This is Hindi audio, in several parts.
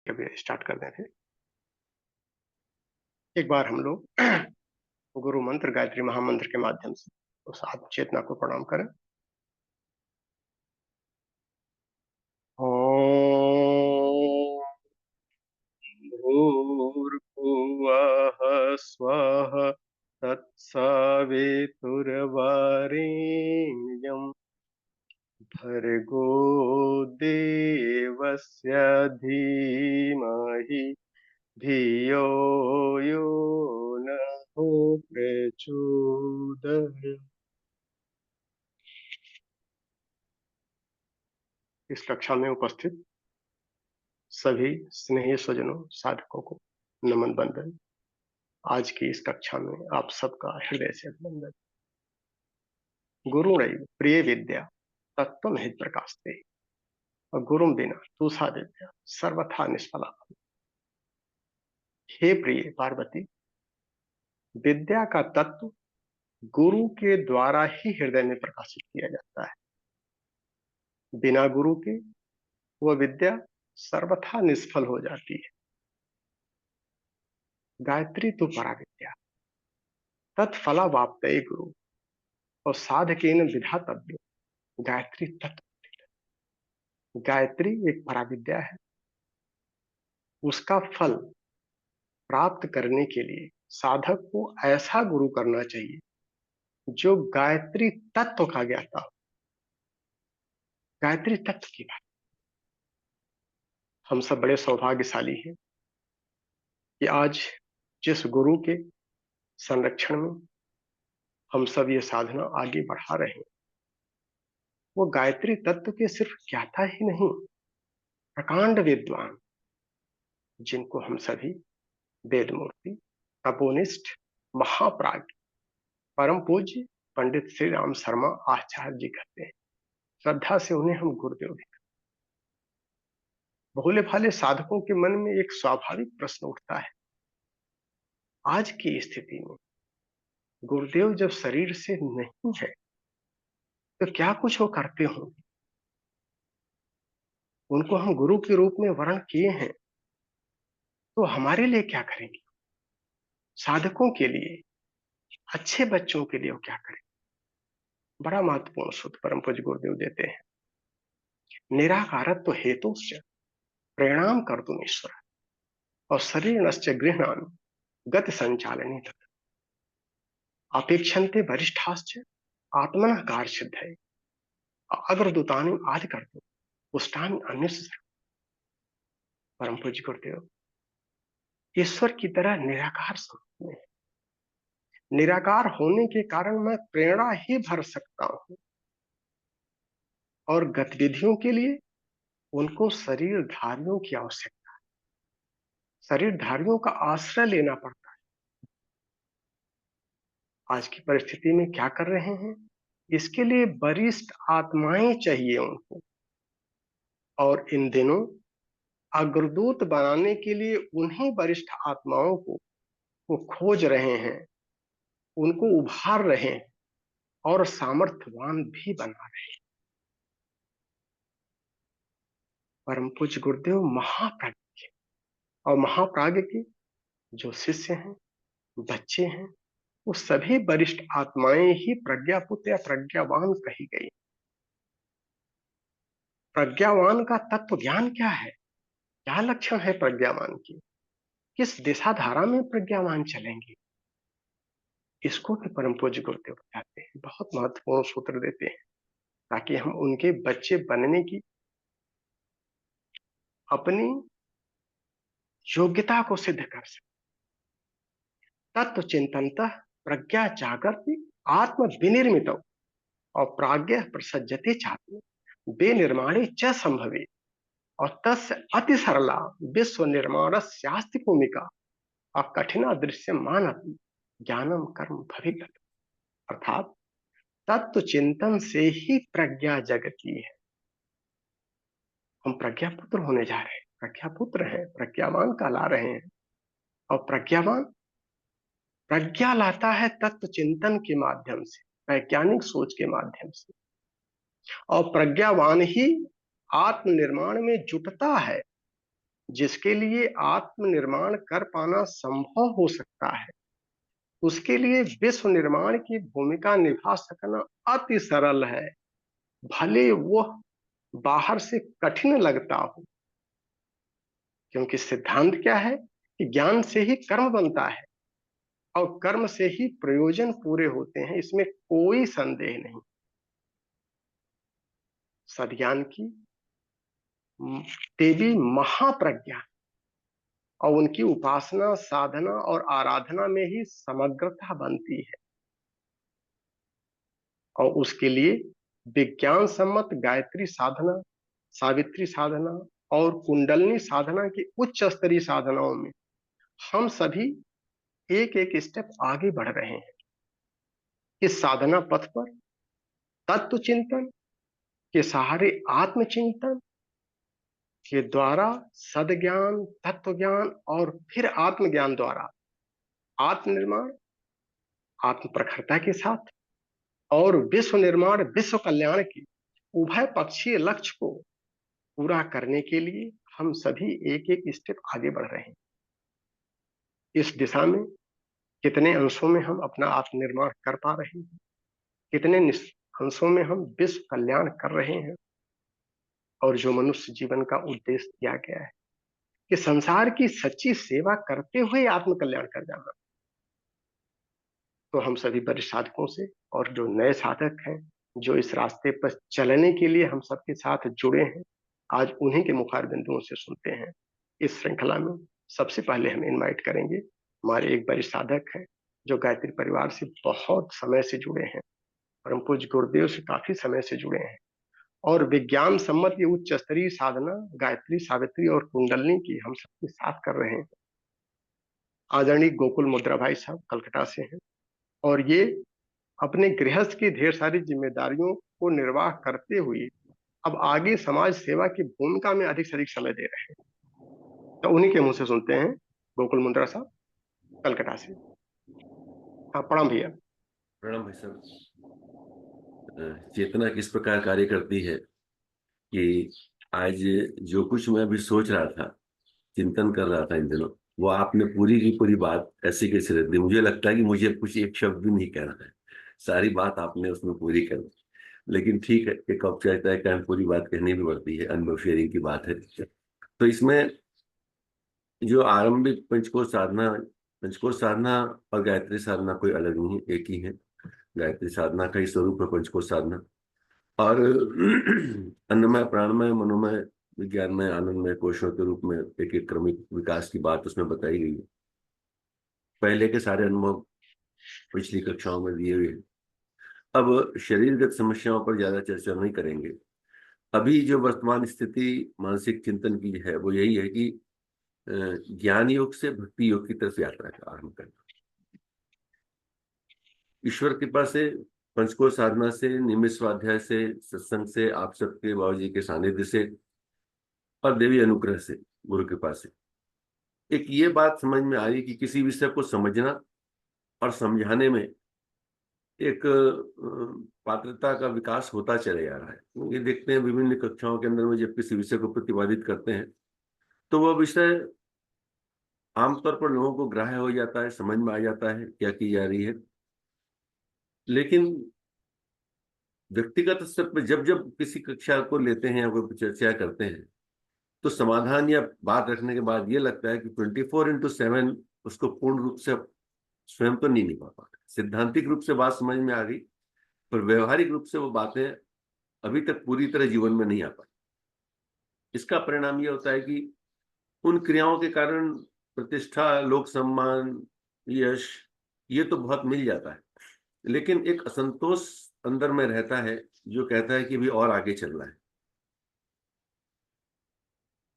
अभी स्टार्ट कर दें थे। एक बार हम लोग गुरु मंत्र गायत्री महामंत्र के माध्यम से उस आत्म चेतना को प्रणाम करें। ओम भूर्भुवः स्वः तत्सवितुर्वरेण्यं भर्गो देवस्य धीमहि धियो यो नः प्रचोदयात्। इस कक्षा में उपस्थित सभी स्नेही स्वजनों साधकों को नमन बंदन। आज की इस कक्षा में आप सबका हृदय से अभिनंदन। गुरुरैव प्रिय विद्या तत्त्वमहि प्रकाशते और गुरुम बिना तुषा विद्या सर्वथा निष्फला। हे प्रिय पार्वती, विद्या का तत्व गुरु के द्वारा ही हृदय में प्रकाशित किया जाता है। बिना गुरु के वह विद्या सर्वथा निष्फल हो जाती है। गायत्री तो परा विद्या तत्फला वाप्तये गुरु और साधकेन विधातव्य। गायत्री तत्व, गायत्री एक पराविद्या है। उसका फल प्राप्त करने के लिए साधक को ऐसा गुरु करना चाहिए जो गायत्री तत्व का ज्ञाता हो। गायत्री तत्व की बात, हम सब बड़े सौभाग्यशाली हैं कि आज जिस गुरु के संरक्षण में हम सब ये साधना आगे बढ़ा रहे हैं, वो गायत्री तत्व के सिर्फ ज्ञाता ही नहीं, प्रकांड विद्वान, जिनको हम सभी वेद मूर्ति, तपोनिष्ठ, महाप्राज्ञ, परम पूज्य पंडित श्री राम शर्मा आचार्य जी कहते हैं। श्रद्धा से उन्हें हम गुरुदेव भी। भोले भाले साधकों के मन में एक स्वाभाविक प्रश्न उठता है, आज की स्थिति में गुरुदेव जब शरीर से नहीं है तो क्या कुछ वो करते होंगे। उनको हम गुरु के रूप में वर्ण किए हैं तो हमारे लिए क्या करेंगे, साधकों के लिए, अच्छे बच्चों के लिए वो क्या करें। बड़ा महत्वपूर्ण सूत्र परम पूज्य गुरुदेव देते हैं, निराकारत्व हेतुश्च प्रणाम कर्तुम ईश्वर और शरीरश्च गृह्णामि गति संचालने अपेक्षन्ते वरिष्ठाश्च आत्मनः कार्य सिद्धये अग्रदूतानि आदि कर्तुम पुष्टानि अन्यस्य। परम पूज्य गुरुदेव ईश्वर की तरह निराकार स्वरूप में, निराकार होने के कारण मैं प्रेरणा ही भर सकता हूं और गतिविधियों के लिए उनको शरीरधारियों की आवश्यकता है, शरीरधारियों का आश्रय लेना पड़ता है। आज की परिस्थिति में क्या कर रहे हैं, इसके लिए वरिष्ठ आत्माएं चाहिए उनको, और इन दिनों अग्रदूत बनाने के लिए उन्हीं वरिष्ठ आत्माओं को वो खोज रहे हैं, उनको उभार रहे हैं और सामर्थ्यवान भी बना रहे हैं। परम पूज्य गुरुदेव महाप्राज्ञ के, और महाप्राज्ञ के जो शिष्य हैं, बच्चे हैं, वो सभी वरिष्ठ आत्माएं ही प्रज्ञापुत्र या प्रज्ञावान कही गई। प्रज्ञावान का तत्व ज्ञान क्या है, क्या लक्षण है प्रज्ञावान की, किस दिशा धारा में प्रज्ञावान चलेंगे, इसको भी परम पूज्य गुरुदेव बताते हैं। बहुत महत्वपूर्ण सूत्र देते हैं ताकि हम उनके बच्चे बनने की अपनी योग्यता को सिद्ध कर सकें। तत्व चिंतनतः प्रज्ञा जागृति आत्म विनिर्मित और प्राज्ञ प्रसज्जते चात्म बेनिर्माणे च संभवे और तस्य अति सरला विश्व निर्माण शास्त्र भूमिका और कठिना दृश्य मानति ज्ञानम कर्म भविगत। अर्थात तत्व चिंतन से ही प्रज्ञा जगती है। हम प्रज्ञा पुत्र होने जा रहे हैं, प्रज्ञा पुत्र हैं, प्रज्ञावान कहला रहे हैं। और प्रज्ञावान प्रज्ञा लाता है तत्व चिंतन के माध्यम से, वैज्ञानिक सोच के माध्यम से, और प्रज्ञावान ही आत्म निर्माण में जुटता है। जिसके लिए आत्मनिर्माण कर पाना संभव हो सकता है, उसके लिए विश्व निर्माण की भूमिका निभा सकना अति सरल है, भले वह बाहर से कठिन लगता हो। क्योंकि सिद्धांत क्या है कि ज्ञान से ही कर्म बनता है और कर्म से ही प्रयोजन पूरे होते हैं, इसमें कोई संदेह नहीं। सद्ज्ञान की देवी महाप्रज्ञा और उनकी उपासना, साधना और आराधना में ही समग्रता बनती है, और उसके लिए विज्ञान सम्मत गायत्री साधना, सावित्री साधना और कुंडलिनी साधना की उच्च स्तरीय साधनाओं में हम सभी एक एक स्टेप आगे बढ़ रहे हैं। इस साधना पथ पर तत्व चिंतन के सहारे आत्मचिंतन के द्वारा सद्ज्ञान, तत्व ज्ञान और फिर आत्मज्ञान द्वारा आत्मनिर्माण, आत्म प्रखरता के साथ और विश्व निर्माण, विश्व कल्याण की उभय पक्षीय लक्ष्य को पूरा करने के लिए हम सभी एक एक स्टेप आगे बढ़ रहे हैं। इस दिशा में कितने अंशों में हम अपना आत्मनिर्माण कर पा रहे हैं, कितने अंशों में हम विश्व कल्याण कर रहे हैं, और जो मनुष्य जीवन का उद्देश्य दिया गया है कि संसार की सच्ची सेवा करते हुए आत्म कल्याण कर जाना, तो हम सभी वरिष्ठ साधकों से और जो नए साधक हैं, जो इस रास्ते पर चलने के लिए हम सबके साथ जुड़े हैं, आज उन्हीं के मुखार बिंदुओं से सुनते हैं। इस श्रृंखला में सबसे पहले हम इनवाइट करेंगे, हमारे एक वरिष्ठ साधक हैं जो गायत्री परिवार से बहुत समय से जुड़े हैं, परम पूज्य गुरुदेव से काफी समय से जुड़े हैं, और विज्ञान सम्मत ये उच्च स्तरीय साधना गायत्री, सावित्री और कुंडलिनी की हम सबके साथ कर रहे हैं। आदरणीय गोकुल मुद्रा भाई साहब कलकत्ता से हैं, और ये अपने गृहस्थ की ढेर सारी जिम्मेदारियों को निर्वाह करते हुए अब आगे समाज सेवा की भूमिका में अधिक से अधिक समय दे रहे हैं। तो उन्हीं के मुंह से सुनते हैं, गोकुल मुद्रा साहब कलकत्ता से। हाँ, प्रणाम भैया। प्रणाम भाई साहब। चेतना किस प्रकार कार्य करती है कि आज जो कुछ मैं अभी सोच रहा था, चिंतन कर रहा था इन दिनों, वो आपने पूरी की पूरी बात ऐसी कैसे रख दी। मुझे लगता है कि मुझे कुछ एक शब्द भी नहीं कहना है, सारी बात आपने उसमें पूरी कर दी। लेकिन ठीक है, एक औपचारिकता है, कारण पूरी बात कहनी भी पड़ती है, अनुभव शेयरिंग की बात है। तो इसमें जो आरंभिक पंचकोश साधना और गायत्री साधना कोई अलग नहीं है, एक ही है। गायत्री साधना का ही स्वरूप है पंचकोश साधना। और अन्नमय, प्राणमय, मनोमय, विज्ञानमय, आनंदमय कोशों के रूप में एक एक क्रमिक विकास की बात उसमें बताई गई है। पहले के सारे अनुभव पिछली कक्षाओं में दिए हुए हैं। अब शरीरगत समस्याओं पर ज्यादा चर्चा नहीं करेंगे। अभी जो वर्तमान स्थिति मानसिक चिंतन की है वो यही है कि ज्ञान योग से भक्ति योग की तरफ यात्रा का आरंभ करना। ईश्वर कृपा से, पंचकोश साधना से, नियमित स्वाध्याय से, सत्संग से, आप सबके बाबा जी के सानिध्य से और देवी अनुग्रह से, गुरु कृपा से एक ये बात समझ में आ रही कि किसी विषय को समझना और समझाने में एक पात्रता का विकास होता चले जा रहा है। ये देखते हैं विभिन्न कक्षाओं के अंदर में जब किसी विषय को प्रतिपादित करते हैं तो वह विषय आमतौर पर लोगों को ग्राह्य हो जाता है, समझ में आ जाता है क्या की जा रही है। लेकिन व्यक्तिगत स्तर पर जब जब किसी कक्षा को लेते हैं या कोई चर्चा करते हैं तो समाधान या बात रखने के बाद ये लगता है कि 24/7 उसको पूर्ण रूप से स्वयं तो नहीं निभा पा रहे। सिद्धांतिक रूप से बात समझ में आ गई, पर व्यवहारिक रूप से वो बातें अभी तक पूरी तरह जीवन में नहीं आ पाई। इसका परिणाम ये होता है कि उन क्रियाओं के कारण प्रतिष्ठा, लोक सम्मान, यश, ये तो बहुत मिल जाता है, लेकिन एक असंतोष अंदर में रहता है जो कहता है कि भी और आगे चलना है।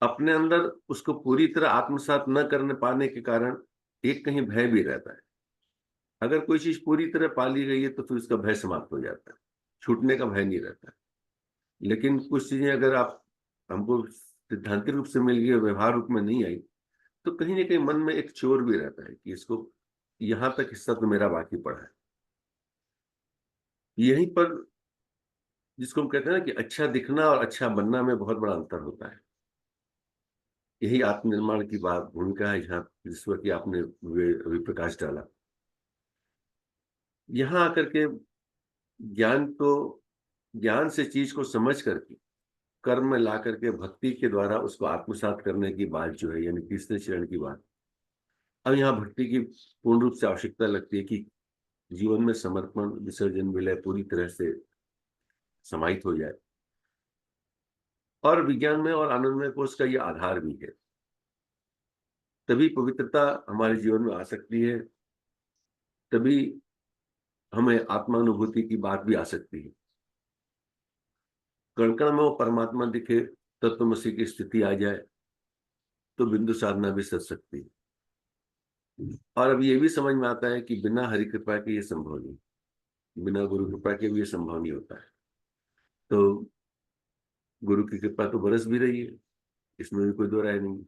अपने अंदर उसको पूरी तरह आत्मसात न करने पाने के कारण एक कहीं भय भी रहता है। अगर कोई चीज पूरी तरह पा ली गई है तो फिर उसका भय समाप्त हो जाता है, छूटने का भय नहीं रहता है। लेकिन कुछ चीजें अगर आप हमको सिद्धांतिक रूप से मिल गई और व्यवहार रूप में नहीं आई तो कहीं ना कहीं मन में एक चोर भी रहता है कि इसको यहां तक हिस्सा तो मेरा बाकी पड़ा है। यहीं पर जिसको हम कहते हैं ना कि अच्छा दिखना और अच्छा बनना में बहुत बड़ा अंतर होता है। यही आत्मनिर्माण की बात भूमिका है, जहाँ जिस पर कि आपने अभी प्रकाश डाला। यहाँ आकर के ज्ञान से चीज को समझ करके कर्म में ला करके भक्ति के द्वारा उसको आत्मसात करने की बात जो है, यानी तीसरे चरण की बात। अब यहाँ भक्ति की पूर्ण रूप से आवश्यकता लगती है कि जीवन में समर्पण, विसर्जन, विलय पूरी तरह से समाहित हो जाए, और विज्ञान में और आनंदमय कोश का ये आधार भी है। तभी पवित्रता हमारे जीवन में आ सकती है, तभी हमें आत्मानुभूति की बात भी आ सकती है। कण कण में वो परमात्मा दिखे, तत्वमसी की स्थिति आ जाए, तो बिंदु साधना भी सज सकती है। और अब ये भी समझ में आता है कि बिना हरि कृपा के ये संभव नहीं, बिना गुरु कृपा के भी ये संभव नहीं होता है। तो गुरु की कृपा तो बरस भी रही है, इसमें भी कोई दो राय नहीं।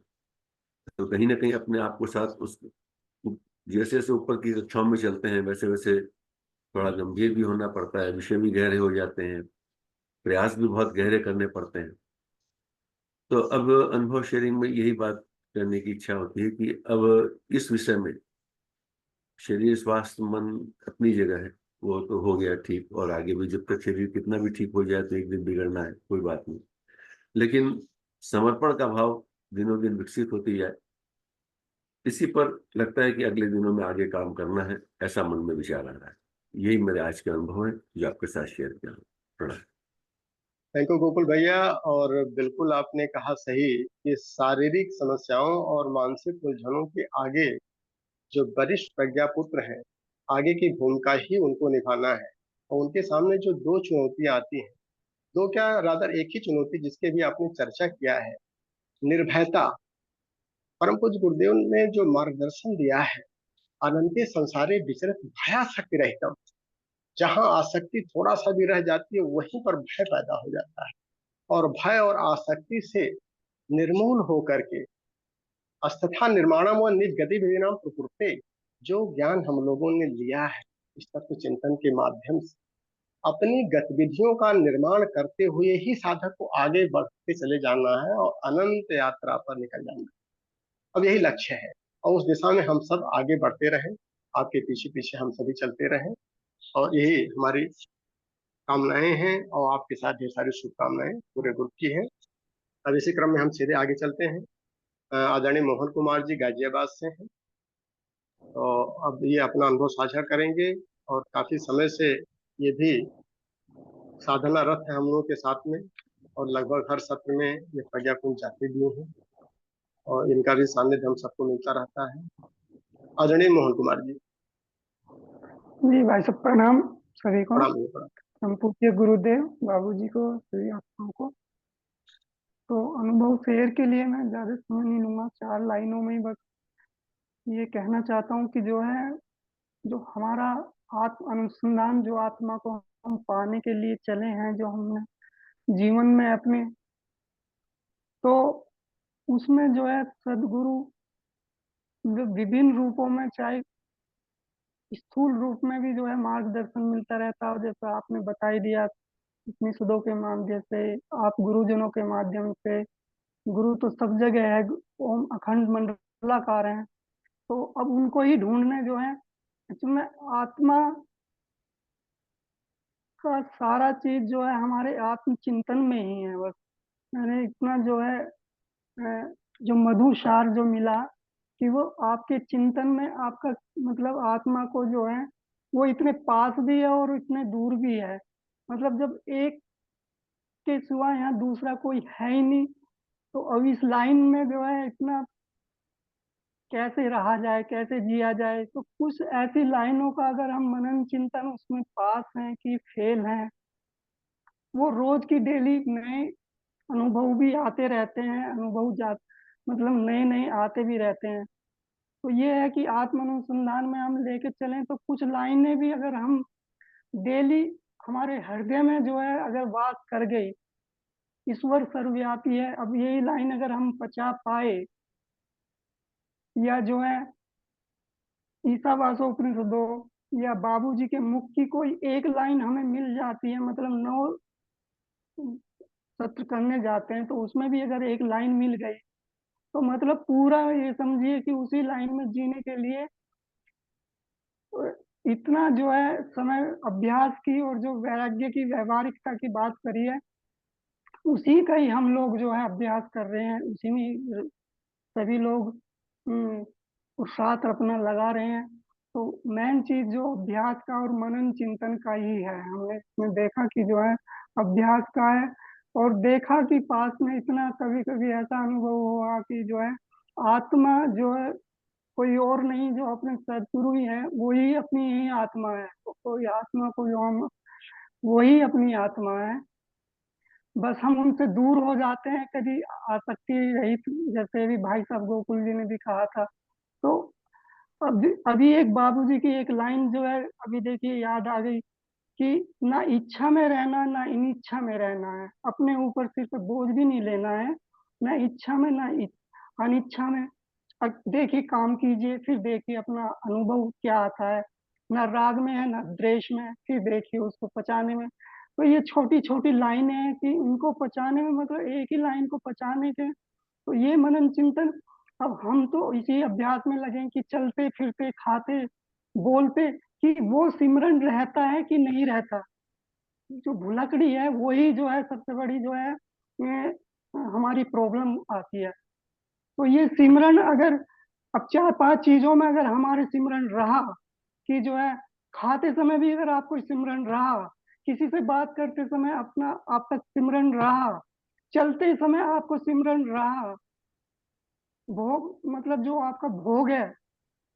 तो कहीं ना कहीं अपने आप को साथ उस, जैसे जैसे ऊपर की कक्षाओं में चलते हैं, वैसे वैसे थोड़ा गंभीर भी होना पड़ता है, विषय भी गहरे हो जाते हैं, प्रयास भी बहुत गहरे करने पड़ते हैं। तो अब अनुभव शेयरिंग में यही बात करने की इच्छा होती है कि अब इस विषय में शरीर, स्वास्थ्य, मन अपनी जगह है, वो तो हो गया ठीक, और आगे भी जब तक शरीर कितना भी ठीक हो जाए तो एक दिन बिगड़ना है, कोई बात नहीं। लेकिन समर्पण का भाव दिनों दिन विकसित होती जाए, इसी पर लगता है कि अगले दिनों में आगे काम करना है, ऐसा मन में विचार आ रहा है। यही मेरे आज के अनुभव है जो आपके साथ शेयर किया। प्रणाम। थैंक यू गोकुल भैया। और बिल्कुल आपने कहा सही कि शारीरिक समस्याओं और मानसिक उलझनों के आगे जो वरिष्ठ प्रज्ञापुत्र हैं, आगे की भूमिका ही उनको निभाना है। और उनके सामने जो दो चुनौतियां आती हैं, दो क्या रादर एक ही चुनौती जिसके भी आपने चर्चा किया है, निर्भयता। परम पूज्य गुरुदेव ने जो मार्गदर्शन दिया है, अनंते संसारे विचरत भयासक्ति रहितम, जहां आसक्ति थोड़ा सा भी रह जाती है वहीं पर भय पैदा हो जाता है। और भय और आसक्ति से निर्मूल होकर के अस्थथा निर्माणम व निज गतिविधिनाम प्रकृते, जो ज्ञान हम लोगों ने लिया है इस तत्व चिंतन के माध्यम से, अपनी गतिविधियों का निर्माण करते हुए ही साधक को आगे बढ़ते चले जाना है और अनंत यात्रा पर निकल जाना है। अब यही लक्ष्य है, और उस दिशा में हम सब आगे बढ़ते रहें, आपके पीछे पीछे हम सभी चलते रहें। और यही हमारी कामनाएं हैं, और आपके साथ ढेर सारी शुभकामनाएं पूरे ग्रुप की हैं। अब इसी क्रम में हम सीधे आगे चलते हैं। आदरणीय मोहन कुमार जी गाजियाबाद से हैं, तो अब ये अपना अनुभव साझा करेंगे। और काफी समय से ये भी साधना रत है हम लोगों के साथ में, और लगभग हर सत्र में ये प्रज्ञा कुंज जाते भी हैं, और इनका भी सानिध्य हम सबको मिलता रहता है। आदरणीय मोहन कुमार जी। जी भाई साहब, प्रणाम सभी को। प्रणाम जी, प्रणाम। हम पूज्य गुरुदेव बाबूजी को, सभी आत्माओं को। तो अनुभव शेयर के लिए मैं ज्यादा समय नहीं लूंगा, 4 लाइनों में ही बस ये कहना चाहता हूँ कि जो है, जो हमारा आत्म अनुसंधान, जो आत्मा को हम पाने के लिए चले हैं, जो हमने जीवन में अपने, तो उसमें जो है सदगुरु जो विभिन्न रूपों में, चाहे स्थूल रूप में भी जो है मार्गदर्शन मिलता रहता है। जैसा आपने बता ही दिया, उपनिषदों के माध्यम से, आप गुरुजनों के माध्यम से। गुरु तो सब जगह है, ओम अखंड मंडलाकार है। तो अब उनको ही ढूंढने जो है, इसमें आत्मा का सारा चीज जो है हमारे आत्म चिंतन में ही है। बस मैंने इतना जो है जो मधु सार जो मिला, कि वो आपके चिंतन में, आपका मतलब आत्मा को जो है वो इतने पास भी है और इतने दूर भी है। मतलब जब एक के सिवा यहाँ दूसरा कोई है ही नहीं, तो अब इस लाइन में जो है इतना कैसे रहा जाए, कैसे जिया जाए। तो कुछ ऐसी लाइनों का अगर हम मनन चिंतन उसमें पास हैं कि फेल हैं, वो रोज की डेली नए अनुभव भी आते रहते हैं, अनुभव जा मतलब नए नए आते भी रहते हैं। तो ये है कि आत्म अनुसंधान में हम लेके चलें तो कुछ लाइनें भी अगर हम डेली हमारे हृदय में जो है अगर वास कर गई, ईश्वर सर्वव्यापी है, अब यही लाइन अगर हम पचा पाए, या जो है ईसावासोपनिषदों या बाबूजी के मुख की कोई एक लाइन हमें मिल जाती है, मतलब 9 सत्र करने जाते हैं तो उसमें भी अगर एक लाइन मिल गई, तो मतलब पूरा ये समझिए कि उसी लाइन में जीने के लिए इतना जो है समय अभ्यास की और जो वैराग्य की व्यवहारिकता की बात करी है, उसी का ही हम लोग जो है अभ्यास कर रहे हैं, उसी में सभी लोग पुरुषार्थ अपना लगा रहे हैं। तो मेन चीज जो अभ्यास का और मनन चिंतन का ही है। हमने इसमें देखा कि जो है अभ्यास का है, और देखा कि पास में इतना कभी कभी ऐसा अनुभव हुआ कि जो है आत्मा जो है कोई और नहीं, जो अपने सदगुरु ही है, वही अपनी ही आत्मा है। तो कोई आत्मा को जो हम, वही अपनी आत्मा है। बस हम उनसे दूर हो जाते हैं कभी आसक्ति रहित, जैसे भी भाई साहब गोकुल जी ने भी कहा था। तो अभी अभी एक बाबूजी की एक लाइन जो है अभी देखिए याद आ गई कि ना इच्छा में रहना ना अनिच्छा में रहना है, अपने ऊपर सिर पे बोझ भी नहीं लेना है, ना इच्छा में ना अनिच्छा में। अब देखिए काम कीजिए, फिर देखिए अपना अनुभव क्या आता है, ना राग में है ना द्वेष में है, फिर देखिए उसको पचाने में। तो ये छोटी छोटी लाइनें हैं कि इनको पचाने में, मतलब एक ही लाइन को पचाने के, तो ये मनन चिंतन। अब हम तो इसी अभ्यास में लगे कि चलते फिरते खाते बोलते, कि वो सिमरन रहता है कि नहीं रहता। जो भुलकड़ी है वही जो है सबसे बड़ी जो है ये हमारी प्रॉब्लम आती है। तो ये सिमरन अगर, अब चार पांच चीजों में अगर हमारे सिमरन रहा, कि जो है खाते समय भी अगर आपको सिमरन रहा, किसी से बात करते समय अपना आपका सिमरन रहा, चलते समय आपको सिमरन रहा, भोग मतलब जो आपका भोग है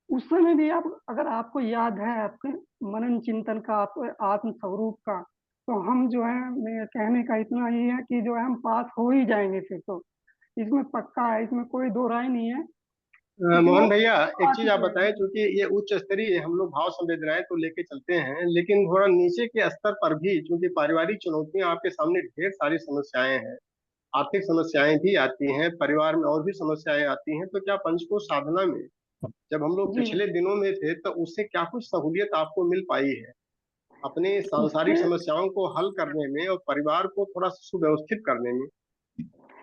उस समय भी आप, अगर आपको याद है आपके मनन चिंतन का, आप आत्म स्वरूप का, तो हम जो है, मेरे कहने का इतना ही है कि जो है हम पास हो ही जाएंगे फिर तो। इसमें पक्का है, इसमें कोई दो राय नहीं है कि वो मोहन भैया, एक पास चीज ही आप बताएं, जाएंगे। क्योंकि ये उच्च स्तरीय हम लोग भाव संवेदनाएं तो लेके चलते हैं, लेकिन थोड़ा नीचे के स्तर पर भी, क्योंकि पारिवारिक चुनौतियां आपके सामने ढेर सारी समस्याएं हैं, आर्थिक समस्याएं भी आती हैं, परिवार में और भी समस्याएं आती हैं, तो क्या पंचकोश साधना में जब हम लोग जी, पिछले दिनों में थे तो उससे क्या कुछ सहूलियत आपको मिल पाई है अपने सांसारिक उससे, समस्याओं को हल करने में और परिवार को थोड़ा सुव्यवस्थित करने में?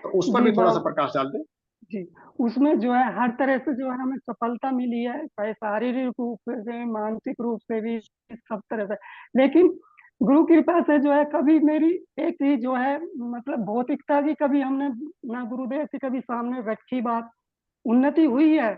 तो उस पर जी भी थोड़ा सा बाब प्रकाश डाल दें। जी, उसमें जो है हर तरह से जो है हमें सफलता मिली है, चाहे शारीरिक रूप से, मानसिक रूप से भी, सब तरह से। लेकिन गुरु कृपा से जो है कभी मेरी एक चीज जो है, मतलब भौतिकता की कभी हमने ना गुरुदेव की कभी सामने रखी बात, उन्नति हुई है।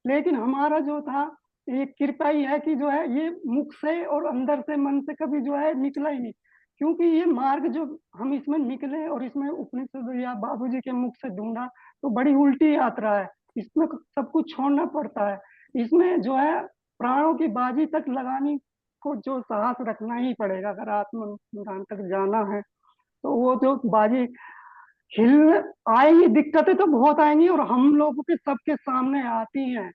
लेकिन हमारा जो था, ये कृपा ही है कि जो है ये मुख से और अंदर से मन से कभी जो है निकला ही नहीं। क्योंकि ये मार्ग जो हम इसमें निकले और इसमें उपनिषद या बाबूजी के मुख से ढूंढा, तो बड़ी उल्टी यात्रा है। इसमें सब कुछ छोड़ना पड़ता है। इसमें जो है प्राणों की बाजी तक लगानी को जो साहस रखना ही पड़ेगा, अगर आत्मज्ञान तक जाना है। तो वो जो बाजी हिल आएंगी, दिक्कतें तो बहुत आएंगी और हम लोगों के सबके सामने आती हैं।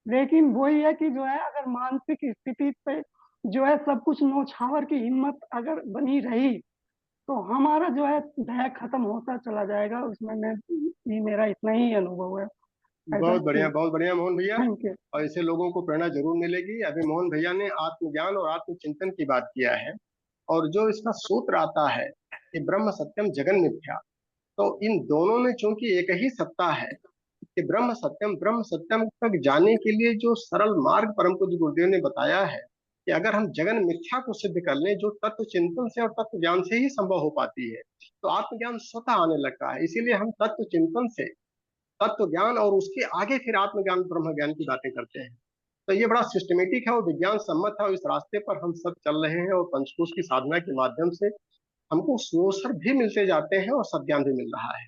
लेकिन वही है कि जो है अगर मानसिक स्थिति पे जो है सब कुछ नौछावर की हिम्मत अगर बनी रही, तो हमारा जो है भय खत्म होता चला जाएगा। उसमें मैं, ये मेरा इतना ही अनुभव है ऐसा कि। बहुत बढ़िया मोहन भैया। Thank you. और ऐसे लोगों को प्रेरणा जरूर मिलेगी। अभी मोहन भैया ने आत्मज्ञान और आत्मचिंतन की बात किया है, और जो इसका सूत्र आता है कि ब्रह्म सत्यम जगन मिथ्या, तो इन दोनों में चूंकि एक ही सत्ता है कि ब्रह्म सत्यम तक जाने के लिए जो सरल मार्ग परम पूज्य गुरुदेव ने बताया है कि अगर हम जगन मिथ्या को सिद्ध कर लें, जो तत्व चिंतन से और तत्व ज्ञान से ही संभव हो पाती है, तो आत्मज्ञान स्वतः आने लगता है। इसीलिए हम तत्व चिंतन से तत्व ज्ञान और उसके आगे फिर आत्मज्ञान ब्रह्म ज्ञान की बातें करते हैं। तो ये बड़ा सिस्टमेटिक है और विज्ञान सम्मत है, और इस रास्ते पर हम सब चल रहे हैं, और पंचकोश की साधना के माध्यम से हमको अवसर भी मिलते जाते हैं और सद्ज्ञान भी मिल रहा है।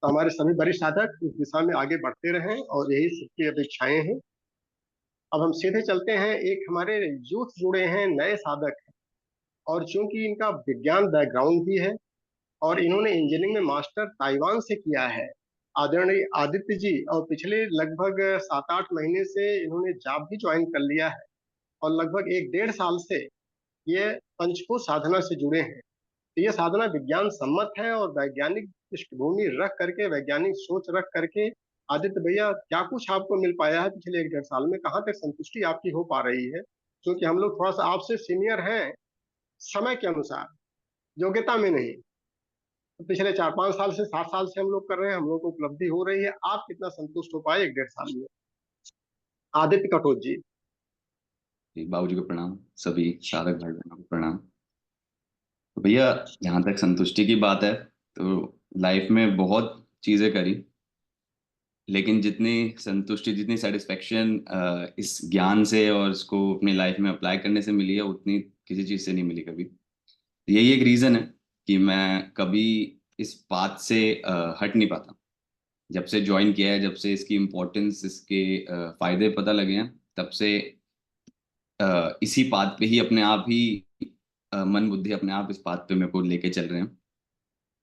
तो हमारे सभी वरिष्ठ साधक इस दिशा में आगे बढ़ते रहें, और यही सबकी अपेक्षाएं हैं। अब हम सीधे चलते हैं, एक हमारे यूथ जुड़े हैं, नए साधक हैं, और चूंकि इनका विज्ञान बैकग्राउंड भी है और इन्होंने इंजीनियरिंग में मास्टर ताइवान से किया है, आदरणीय आदित्य जी, और पिछले लगभग 7-8 महीने से इन्होंने जॉब भी ज्वाइन कर लिया है, और लगभग 1-1.5 साल से ये पंचकोश साधना से जुड़े हैं। तो ये साधना विज्ञान सम्मत है, और वैज्ञानिक पृष्ठभूमि रख करके, वैज्ञानिक सोच रख करके, आदित्य भैया क्या कुछ आपको मिल पाया है पिछले 1-1.5 साल में? कहाँ तक संतुष्टि आपकी हो पा रही है? क्योंकि हम लोग थोड़ा सा आपसे सीनियर हैं समय के अनुसार, योग्यता में नहीं। पिछले 4-5 साल से, 7 साल से हम लोग कर रहे हैं, हम लोग को उपलब्धि हो रही है। आप कितना संतुष्ट हो पाए 1-1.5 साल में? आदित्य कटोच जी। बाबूजी को प्रणाम, सभी साधक भाई बहनों को प्रणाम। तो भैया, जहाँ तक संतुष्टि की बात है, तो लाइफ में बहुत चीजें करी, लेकिन जितनी संतुष्टि, जितनी सेटिस्फेक्शन इस ज्ञान से और इसको अपनी लाइफ में अप्लाई करने से मिली है, उतनी किसी चीज से नहीं मिली कभी। तो यही एक रीजन है कि मैं कभी इस बात से हट नहीं पाता। जब से ज्वाइन किया है, जब से इसकी इम्पोर्टेंस, इसके फायदे पता लगे हैं, तब से इसी बात पे ही अपने आप ही मन बुद्धि अपने आप इस बात पे मेरे को लेके चल रहे हैं।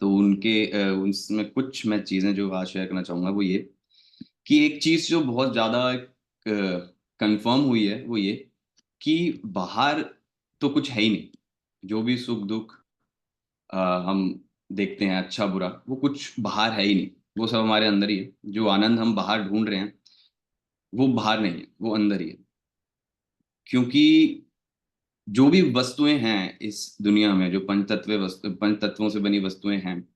तो उनमें कुछ मैं चीजें जो आज शेयर करना चाहूंगा वो ये, कि एक चीज जो बहुत ज्यादा कंफर्म हुई है वो ये, कि बाहर तो कुछ है ही नहीं। जो भी सुख दुख हम देखते हैं, अच्छा बुरा, वो कुछ बाहर है ही नहीं। वो सब हमारे अंदर ही है। जो आनंद हम बाहर ढूंढ रहे हैं वो बाहर नहीं है, वो अंदर ही है। क्योंकि जो भी वस्तुएं हैं इस दुनिया में, जो पंच तत्वों से बनी वस्तुएं हैं,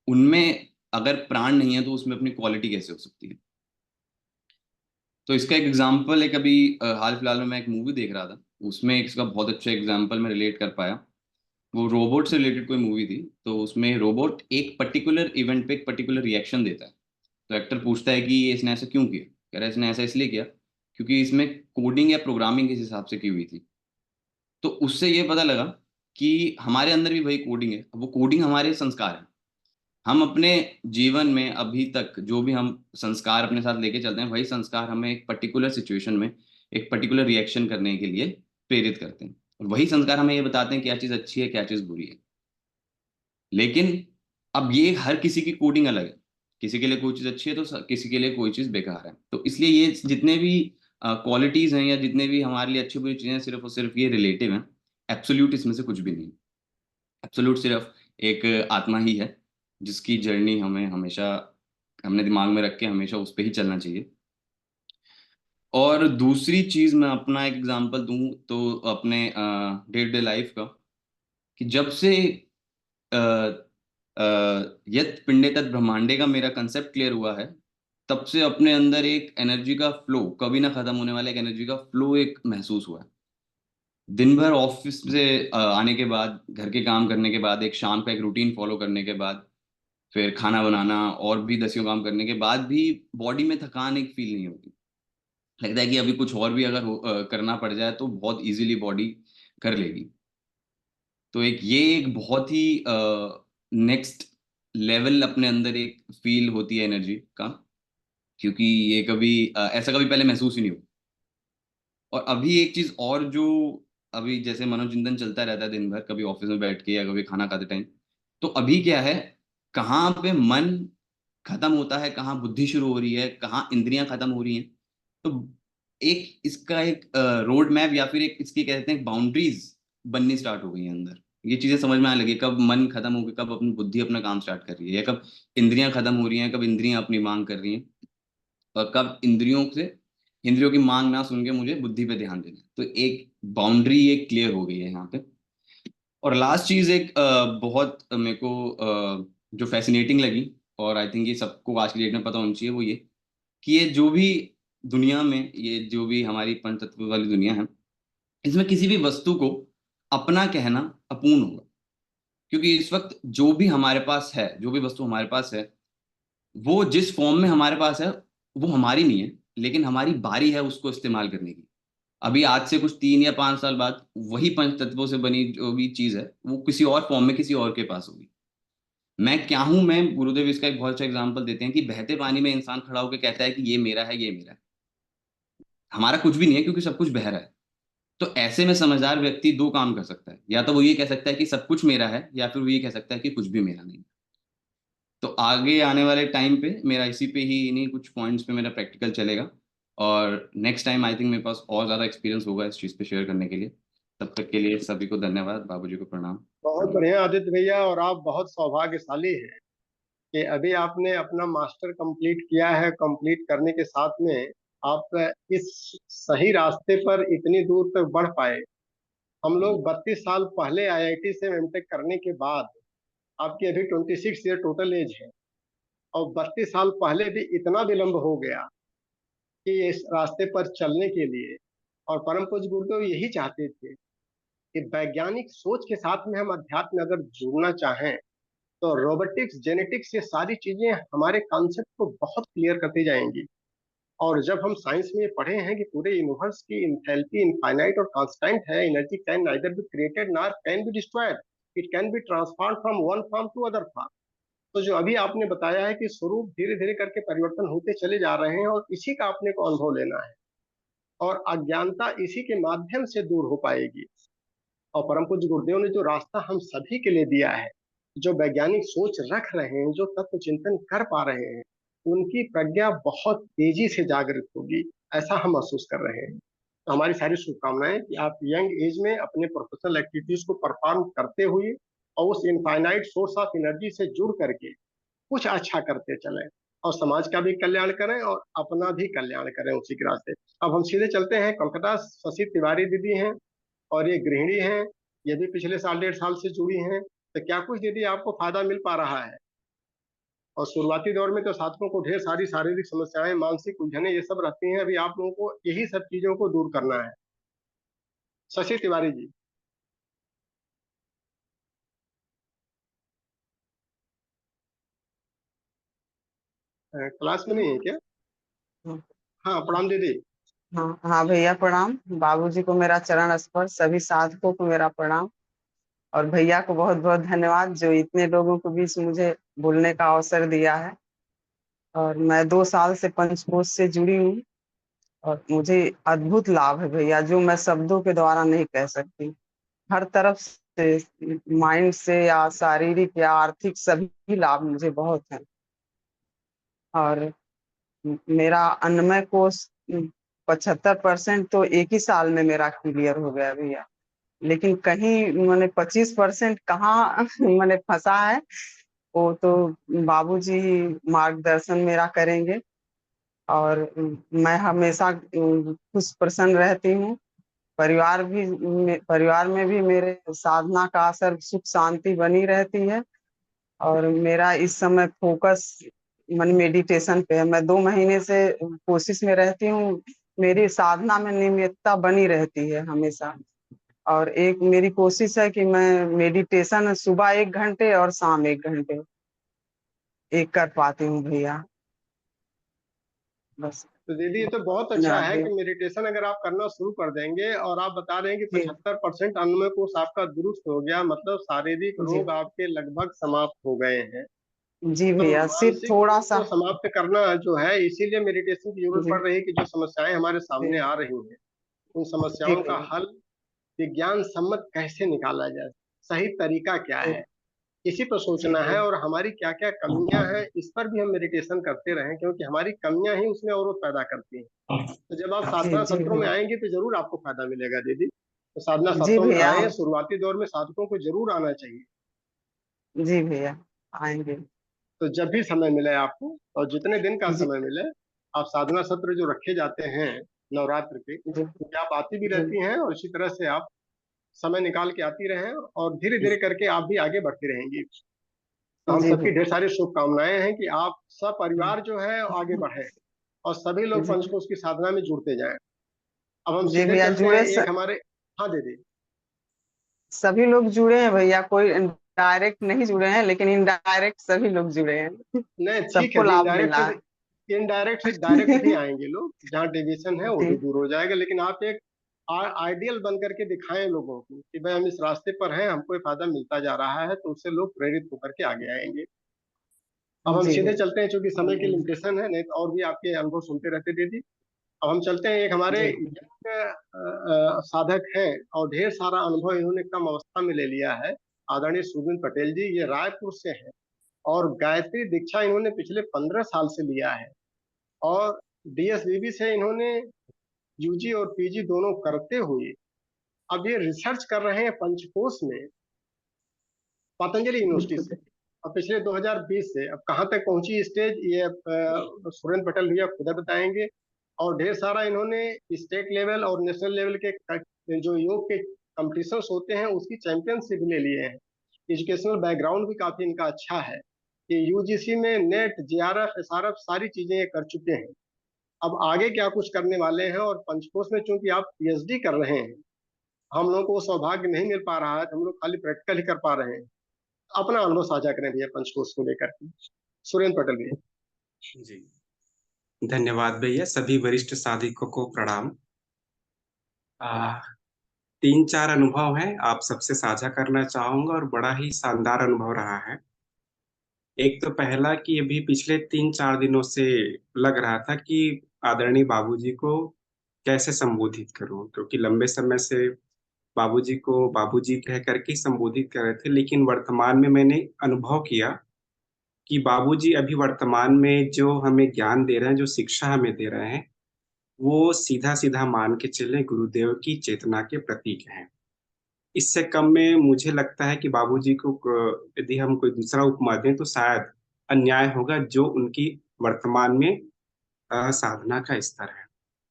उनमें अगर प्राण नहीं है तो उसमें अपनी क्वालिटी कैसे हो सकती है? तो इसका एक एग्जांपल है, कभी हाल फिलहाल में मैं एक मूवी देख रहा था, उसमें इसका बहुत अच्छा एग्जांपल मैं रिलेट कर पाया। वो रोबोट से रिलेटेड कोई मूवी थी। तो उसमें रोबोट एक पर्टिकुलर इवेंट पे एक पर्टिकुलर रिएक्शन देता है। तो एक्टर पूछता है कि ये इसने ऐसा क्यों किया? कह रहा है इसने ऐसा इसलिए किया क्योंकि इसमें कोडिंग या प्रोग्रामिंग किस हिसाब से की हुई थी। तो उससे ये पता लगा कि हमारे अंदर भी वही कोडिंग है। वो कोडिंग हमारे संस्कार है। हम अपने जीवन में अभी तक जो भी हम संस्कार अपने साथ लेके चलते हैं, वही संस्कार हमें एक पर्टिकुलर सिचुएशन में एक पर्टिकुलर रिएक्शन करने के लिए प्रेरित करते हैं। और वही संस्कार हमें ये बताते हैं क्या चीज़ अच्छी है, क्या चीज़ बुरी है। लेकिन अब ये हर किसी की कोडिंग अलग है। किसी के लिए कोई चीज़ अच्छी है तो किसी के लिए कोई चीज़ बेकार है। तो इसलिए ये जितने भी क्वालिटीज़ हैं या जितने भी हमारे लिए अच्छी बुरी चीज़ें, सिर्फ और सिर्फ ये रिलेटिव हैं। एब्सोल्यूट इसमें से कुछ भी नहीं। एब्सोल्यूट सिर्फ एक आत्मा ही है, जिसकी जर्नी हमें हमेशा हमने दिमाग में रख के हमेशा उस पर ही चलना चाहिए। और दूसरी चीज मैं अपना एक एग्जांपल दूं तो अपने डे टू डे लाइफ का, कि जब से अ, यत पिंडे तत् ब्रह्मांडे का मेरा कंसेप्ट क्लियर हुआ है, तब से अपने अंदर एक एनर्जी का फ्लो, कभी ना खत्म होने वाला एक एनर्जी का फ्लो एक महसूस हुआ है। दिन भर ऑफिस से आने के बाद, घर के काम करने के बाद, एक शाम का एक रूटीन फॉलो करने के बाद, फिर खाना बनाना और भी दसियों काम करने के बाद भी बॉडी में थकान एक फील नहीं होती। लगता है कि अभी कुछ और भी अगर करना पड़ जाए तो बहुत इजीली बॉडी कर लेगी। तो एक बहुत ही नेक्स्ट लेवल अपने अंदर एक फील होती है एनर्जी का। क्योंकि ये कभी ऐसा कभी पहले महसूस ही नहीं हुआ। और अभी एक चीज और जो, अभी जैसे मनोचिंतन चलता रहता है दिन भर, कभी ऑफिस में बैठ के या कभी खाना खाते टाइम, तो अभी क्या है, कहाँ पे मन खत्म होता है, कहाँ बुद्धि शुरू हो रही है, कहाँ इंद्रियां खत्म हो रही हैं। तो एक इसका एक रोड मैप या फिर एक इसकी कहते हैं बाउंड्रीज बननी स्टार्ट हो गई है अंदर। ये चीजें समझ में आने लगी, कब मन खत्म हो गया, कब अपनी बुद्धि अपना काम स्टार्ट कर रही है, या कब इंद्रियां खत्म हो रही हैं, कब इंद्रियां अपनी मांग कर रही हैं, और कब इंद्रियों की मांग ना सुन के मुझे बुद्धि पे ध्यान देना है। तो एक बाउंड्री एक क्लियर हो गई है यहाँ पे। और लास्ट चीज एक बहुत मेरे को जो फैसिनेटिंग लगी, और आई थिंक ये सबको आज की डेट में पता होना चाहिए, वो ये कि ये जो भी दुनिया में, ये जो भी हमारी पंच तत्व वाली दुनिया है, इसमें किसी भी वस्तु को अपना कहना अपूर्ण होगा। क्योंकि इस वक्त जो भी हमारे पास है, जो भी वस्तु हमारे पास है, वो जिस फॉर्म में हमारे पास है, वो हमारी नहीं है, लेकिन हमारी बारी है उसको इस्तेमाल करने की। अभी आज से कुछ 3 या 5 साल बाद वही पंच तत्वों से बनी जो भी चीज है, वो किसी और फॉर्म में किसी और के पास होगी। मैं क्या हूं, मैं गुरुदेव इसका एक बहुत अच्छा एग्जाम्पल देते हैं कि बहते पानी में इंसान खड़ा होकर कहता है कि ये मेरा है, ये मेरा है। हमारा कुछ भी नहीं है क्योंकि सब कुछ बह रहा है। तो ऐसे में समझदार व्यक्ति दो काम कर सकता है, या तो वो ये कह सकता है कि सब कुछ मेरा है, या फिर वो ये कह सकता है कि कुछ भी मेरा नहीं। तो आगे आने वाले टाइम पे मेरा इसी पे ही, इन्हीं कुछ पॉइंट्स पे मेरा प्रैक्टिकल चलेगा। और नेक्स्ट टाइम आई थिंक मेरे पास और ज़्यादा एक्सपीरियंस होगा इस चीज़ पे शेयर करने के लिए। तब तक के लिए सभी को धन्यवाद, बाबूजी को प्रणाम। बहुत बढ़िया आदित्य भैया, और आप बहुत सौभाग्यशाली हैं कि अभी आपने अपना मास्टर कंप्लीट किया है। कंप्लीट करने के साथ में आप इस सही रास्ते पर इतनी दूर तक बढ़ पाए। हम लोग 32 साल पहले आईआईटी से एमटेक करने के बाद आपकी अभी 26 ईयर टोटल एज है, और 32 साल पहले भी इतना विलंब हो गया कि इस रास्ते पर चलने के लिए, और परम पूज्य गुरुदेव यही चाहते थे कि वैज्ञानिक सोच के साथ में हम अध्यात्म अगर जुड़ना चाहें तो रोबोटिक्स, जेनेटिक्स, ये सारी चीजें हमारे कॉन्सेप्ट को बहुत क्लियर करती जाएंगी। और जब हम साइंस में ये पढ़े हैं कि पूरे यूनिवर्स की इंथैल्पी इनफाइनाइट और कांस्टेंट है, energy can neither be created nor can be destroyed, it can be transform from one form to other form. तो जो अभी आपने बताया है कि स्वरूप धीरे धीरे करके परिवर्तन होते चले जा रहे हैं, और इसी का आपने को अनुभव लेना है, और अज्ञानता इसी के माध्यम से दूर हो पाएगी। और परम पूज्य गुरुदेव ने जो रास्ता हम सभी के लिए दिया है, जो वैज्ञानिक सोच रख रहे हैं, जो तत्व चिंतन कर पा रहे हैं, उनकी प्रज्ञा बहुत तेजी से जागृत होगी, ऐसा हम महसूस कर रहे हैं। तो हमारी सारी शुभकामनाएं कि आप यंग एज में अपने प्रोफेशनल एक्टिविटीज को परफॉर्म करते हुए और उस इनफाइनाइट सोर्स ऑफ एनर्जी से जुड़ करके कुछ अच्छा करते चलें, और समाज का भी कल्याण करें और अपना भी कल्याण करें उसी के रास्ते। अब हम सीधे चलते हैं कोलकाता। शशि तिवारी दीदी हैं, और ये गृहिणी हैं, ये भी पिछले साल 1.5 साल से जुड़ी हैं। तो क्या कुछ दीदी आपको फायदा मिल पा रहा है? और शुरुआती दौर में तो साधकों को ढेर सारी शारीरिक समस्याएं, मानसिक उलझने, ये सब रहती हैं, अभी आप लोगों को यही सब चीजों को दूर करना है। शशि तिवारी जी, क्लास में नहीं है क्या? हाँ हाँ, प्रणाम दीदी। हाँ हाँ भैया प्रणाम। बाबूजी को मेरा चरण स्पर्श, सभी साधकों को मेरा प्रणाम, और भैया को बहुत बहुत धन्यवाद जो इतने लोगों के बीच मुझे बोलने का अवसर दिया है। और मैं 2 साल से पंचकोश से जुड़ी हूँ, और मुझे अद्भुत लाभ है भैया जो मैं शब्दों के द्वारा नहीं कह सकती। हर तरफ से, माइंड से या शारीरिक या आर्थिक, सभी लाभ मुझे बहुत है। और मेरा अन्नमय कोश 75% तो एक ही साल में मेरा क्लियर हो गया भैया। लेकिन कहीं मैंने 25% कहाँ मैंने फंसा है, वो तो बाबूजी ही मार्गदर्शन मेरा करेंगे। और मैं हमेशा खुश प्रसन्न रहती हूँ। परिवार में भी मेरे साधना का असर, सुख शांति बनी रहती है। और मेरा इस समय फोकस मन मेडिटेशन पे है। मैं 2 महीने से कोशिश में रहती हूँ, मेरी साधना में नियमितता बनी रहती है हमेशा। और एक मेरी कोशिश है कि मैं मेडिटेशन सुबह 1 घंटे और शाम 1 घंटे एक कर पाती हूँ भैया। बस तो दीदी, ये तो बहुत अच्छा धन्यवाद है भैया। कि मेडिटेशन अगर आप करना शुरू कर देंगे, और आप बता रहे हैं कि जी 75% अन्नमय कोश आपका दुरुस्त हो गया, मतलब शारीरिक जी रोग आपके लगभग समाप्त हो गए हैं। जी तो भैया, सिर्फ मानसिक थोड़ा रोग सा। को समाप्त करना जो है, इसीलिए मेडिटेशन की जरूरत जी पड़ रही है कि जो समस्याएं हमारे जी सामने आ रही हैं, उन जी समस्याओं का भैया। हल विज्ञान सम्मत कैसे निकाला जाए, सही तरीका क्या जी है, इसी पर जी सोचना है। भैया। और हमारी क्या क्या कमियां हैं, इस पर भी हम मेडिटेशन करते रहें, क्योंकि हमारी कमियां ही उसमें अवरोध पैदा करती हैं। तो जब आप जी साधना जी सत्रों में भैया। आएंगे तो जरूर आपको फायदा मिलेगा दीदी। तो साधना जी सत्रों में भैया। आए, शुरुआती दौर में साधकों को जरूर आना चाहिए। जी भैया, आएंगे। तो जब भी समय मिले आपको, और जितने दिन का जी समय मिले, आप साधना सत्र जो रखे जाते हैं नवरात्र के, जी क्योंकि आप आती भी जी रहती हैं, और इसी तरह से आप समय निकाल के आती रहें, और धीरे धीरे करके आप भी आगे बढ़ती रहेंगी। तो हम जी सबकी ढेर भैया। सारी शुभकामनाएं हैं कि आप सब परिवार जो है आगे बढ़े, और सभी लोग जी पंचकोश की साधना में जुड़ते जाएं। अब हम जी सीधे भैया, चलते हैं एक हमारे। हाँ दीदी। सभी लोग जुड़े हैं भैया, कोई डायरेक्ट नहीं जुड़े हैं, लेकिन इनडायरेक्ट सभी लोग जुड़े हैं। नहीं, ठीक है सबको जी, लाभ मिल इनडायरेक्ट रहा है। से इनडायरेक्ट से डायरेक्ट भी आएंगे लोग, जहाँ डेविएशन है वो जी भी दूर हो जाएगा। लेकिन आप एक आइडियल बन करके दिखाएं लोगों को कि भाई हम इस रास्ते पर हैं, हमको ये फायदा मिलता जा रहा है, तो उससे लोग प्रेरित होकर के आगे आएंगे। अब हम जी सीधे भैया। चलते हैं, चूंकि समय की लिमिटेशन है, नहीं तो और भी आपके अनुभव सुनते रहते दीदी। अब हम चलते हैं एक हमारे जी young, साधक हैं, और ढेर सारा अनुभव इन्होंने कम अवस्था में ले लिया है। आदरणीय सुबिन पटेल जी, ये रायपुर से हैं, और गायत्री दीक्षा इन्होंने पिछले 15 साल से लिया है। और डीएसबीबी से इन्होंने यूजी और पीजी दोनों करते हुए अब ये रिसर्च कर रहे हैं पंचकोश में, पतंजलि यूनिवर्सिटी से। अब पिछले 2020 से अब कहाँ तक पहुंची स्टेज, ये सुरेंद्र पटेल भैया खुद बताएंगे। और ढेर सारा इन्होंने स्टेट लेवल और नेशनल लेवल के जो योग के कॉम्पिटिशन्स होते हैं उसकी चैंपियनशिप ले लिए हैं। एजुकेशनल बैकग्राउंड भी काफी इनका अच्छा है कि यूजीसी में नेट, जेआरएफ, एसआरएफ सारी चीजें ये कर चुके हैं। अब आगे क्या कुछ करने वाले हैं, और पंचकोश में चूंकि आप पीएचडी कर रहे हैं, हम लोगों को वो सौभाग्य नहीं मिल पा रहा है, तो हम लोग खाली प्रैक्टिकल ही कर पा रहे हैं। अपना अनुभव साझा करें भैया पंचकोश को लेकर के। सुरेंद्र पटेल भैया। जी, धन्यवाद भैया। सभी वरिष्ठ साधकों को प्रणाम। 3-4 अनुभव हैं, आप सबसे साझा करना चाहूँगा और बड़ा ही शानदार अनुभव रहा है। एक तो पहला कि अभी पिछले 3-4 दिनों से लग रहा था कि आदरणीय बाबूजी को कैसे संबोधित करूँ? क्योंकि लंबे समय से बाबूजी को बाबूजी कह कर के संबोधित कर रहे थे, लेकिन वर्तमान में मैंने अनुभव किया कि बाबूजी अभी वर्तमान में जो हमें ज्ञान दे रहे हैं, जो शिक्षा हमें दे रहे हैं, वो सीधा-सीधा मान के चलें गुरुदेव की चेतना के प्रतीक हैं। इससे कम में मुझे लगता है कि बाबूजी को यदि हम कोई दूसरा उपमा दें तो शायद अन्याय होगा जो उनकी वर्तमान में साधना का स्तर है।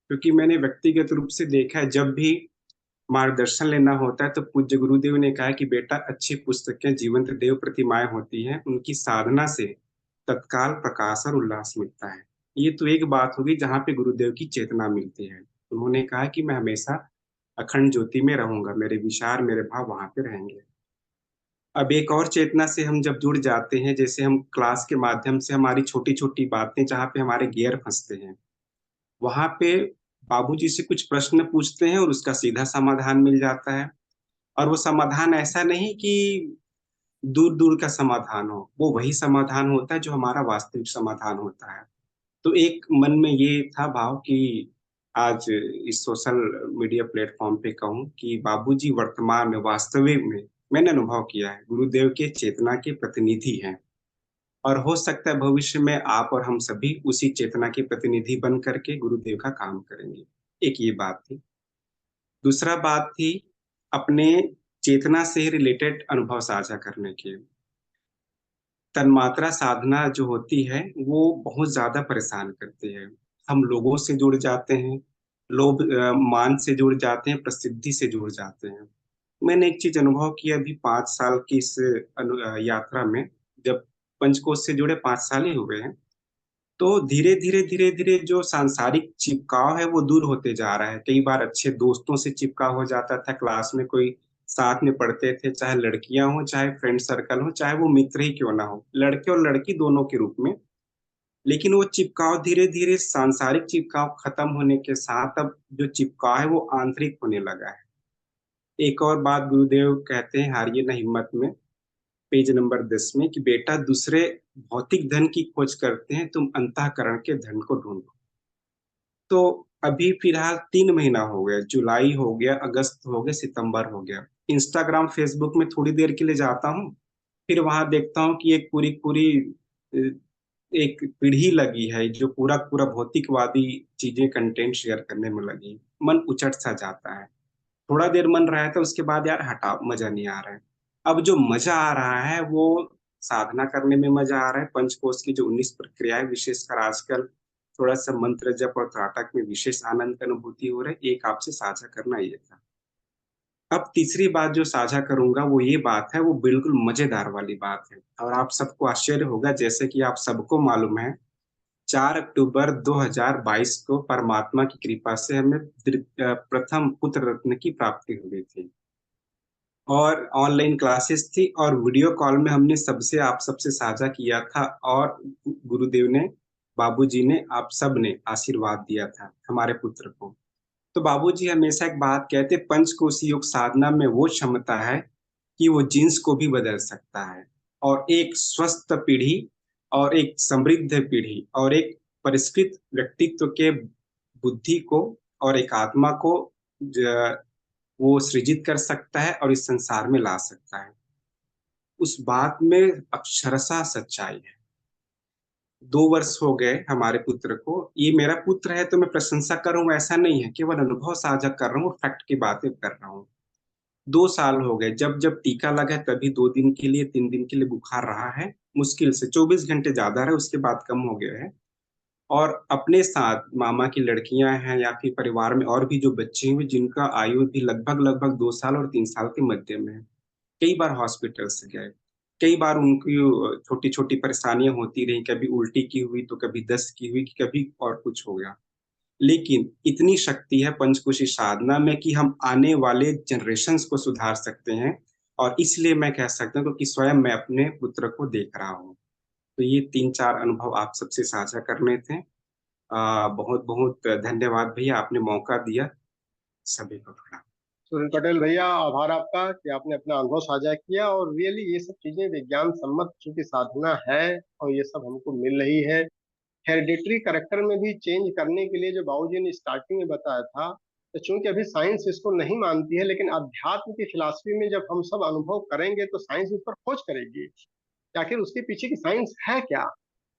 क्योंकि मैंने व्यक्तिगत रूप से देखा है जब भी मार्गदर्शन लेना होता है तो पूज्य गुरुदेव ने कहा है कि बेटा अच्छी पुस्तकें जीवंत देव प्रतिमाएँ होती हैं, उनकी साधना से तत्काल प्रकाश और उल्लास मिलता है। ये तो एक बात होगी जहाँ पे गुरुदेव की चेतना मिलती है। उन्होंने कहा कि मैं हमेशा अखंड ज्योति में रहूँगा, मेरे विचार, मेरे भाव वहाँ पे रहेंगे। अब एक और चेतना से हम जब जुड़ जाते हैं, जैसे हम क्लास के माध्यम से हमारी छोटी-छोटी बातें जहाँ पे हमारे गियर फँसते हैं, वहाँ पे बाबूजी से कुछ प्रश्न पूछते हैं और उसका सीधा समाधान मिल जाता है। और वो समाधान ऐसा नहीं कि दूर-दूर का समाधान हो, वो वही समाधान होता है जो हमारा वास्तविक समाधान होता है। तो एक मन में ये था भाव कि आज इस सोशल मीडिया प्लेटफ़ॉर्म पे कहूँ कि बाबूजी वर्तमान में वास्तविक में मैंने अनुभव किया है, गुरुदेव के चेतना के प्रतिनिधि हैं और हो सकता है भविष्य में आप और हम सभी उसी चेतना के प्रतिनिधि बन कर के गुरुदेव का काम करेंगे। एक ये बात थी। दूसरा बात थी अपने चेतना से रिलेटेड अनुभव साझा करने की। तन्मात्रा साधना जो होती है, वो बहुत ज़्यादा परेशान करती है। हम लोगों से जुड़ जाते हैं, लोभ मान से जुड़ जाते हैं, प्रसिद्धि से जुड़ जाते हैं। मैंने एक चीज़ अनुभव किया अभी 5 साल की इस यात्रा में, जब पंचकोश से जुड़े 5 साल ही हुए हैं, तो धीरे-धीरे, धीरे-धीरे जो सांसारिक चिपकाव है, वो दूर होते जा रहा है। कई बार अच्छे दोस्तों से चिपकाव हो जाता था, क्लास में कोई साथ में पढ़ते थे, चाहे लड़कियाँ हों, चाहे फ्रेंड सर्कल हो, चाहे वो मित्र ही क्यों ना हो, लड़के और लड़की दोनों के रूप में। लेकिन वो चिपकाव धीरे-धीरे सांसारिक चिपकाव खत्म होने के साथ अब जो चिपकाव है, वो आंतरिक होने लगा है। एक और बात गुरुदेव कहते हैं, हारिए ना हिम्मत में, पेज नंबर 10 में कि बेटा दूसरे भौतिक धन की खोज करते हैं, तुम अंतःकरण के धन को ढूँढो। तो अभी फिलहाल 3 महीना हो गया, जुलाई हो गया, अगस्त हो गया, सितंबर हो गया। इंस्टाग्राम, फ़ेसबुक में थोड़ी देर के लिए जाता हूँ, फिर वहाँ देखता हूँ कि एक पूरी-पूरी अ, एक पीढ़ी लगी है जो पूरा-पूरा भौतिकवादी चीज़ें कंटेंट शेयर करने में लगी। मन उचट-सा जाता है। थोड़ा देर मन रहा था उसके बाद यार हटाओ, मज़ा नहीं आ रहा है। अब जो मज़ा आ रहा है वो साधना करने में मज़ा आ रहा है, पंचकोश की जो 19 प्रक्रियाएँ विशेषकर आजकल थोड़ा-सा मंत्र जप और त्राटक में विशेष आनंद की अनुभूति हो रही है, एक आपसे साझा करना ये था। अब तीसरी बात जो साझा करूँगा वो ये बात है, वो बिल्कुल मज़ेदार वाली बात है और आप सबको आश्चर्य होगा जैसे कि आप सबको मालूम है 4 अक्टूबर 2022 को परमात्मा की कृपा से हमें प्रथम पुत्र रत्न की प्राप्ति हो गई थी। और ऑनलाइन क्लासेस थी और वीडियो कॉल में हमने सबसे आप सबसे साझा किया था और गुरुदेव ने, बाबूजी ने, आप सब ने आशीर्वाद दिया था हमारे पुत्र को। तो बाबूजी हमेशा एक बात कहते, पंचकोशी योग साधना में वो क्षमता है कि वो जीन्स को भी बदल सकता है और एक स्वस्थ पीढ़ी और एक समृद्ध पीढ़ी और एक परिष्कृत व्यक्तित्व के बुद्धि को और एक आत्मा को वो सृजित कर सकता है और इस संसार में ला सकता है। उस बात में अक्षरशः सच्चाई है। 2 वर्ष हो गए हमारे पुत्र को। ये मेरा पुत्र है तो मैं प्रशंसा कर रहा हूँ ऐसा नहीं है, केवल अनुभव साझा कर रहा हूँ, फैक्ट की बातें कर रहा हूँ। 2 साल हो गए, जब टीका लगा है तभी 2 दिन के लिए, 3 दिन के लिए बुखार रहा है, मुश्किल से 24 घंटे ज़्यादा रहा, उसके बाद कम हो गया है। और अपने साथ मामा की लड़कियाँ हैं या फिर परिवार में और भी जो बच्चे हुए जिनका आयु भी लगभग-लगभग 2 साल और 3 साल के मध्य में है। कई बार हॉस्पिटल से गए, कई बार उनकी छोटी छोटी परेशानियां होती रही, कभी उल्टी की हुई तो कभी दस्त की हुई, कभी और कुछ हो गया। लेकिन इतनी शक्ति है पंचकोशी साधना में कि हम आने वाले जनरेशन्स को सुधार सकते हैं। और इसलिए मैं कह सकता हूँ क्योंकि स्वयं मैं अपने पुत्र को देख रहा हूँ। तो ये 3-4 अनुभव आप सबसे साझा करने थे। बहुत बहुत धन्यवाद भैया, आपने मौका दिया। सभी को प्रणाम। सुनील पटेल भैया, आभार आपका कि आपने अपना अनुभव साझा किया। और रियली ये सब चीजें विज्ञान सम्मत चूंकि साधना है और ये सब हमको मिल रही है। हेरिडिटरी करेक्टर में भी चेंज करने के लिए जो बाबूजी ने स्टार्टिंग में बताया था, तो चूंकि अभी साइंस इसको नहीं मानती है, लेकिन अध्यात्म की फिलॉसफी में जब हम सब अनुभव करेंगे तो साइंस इस पर खोज करेगी कि आखिर उसके पीछे की साइंस है क्या,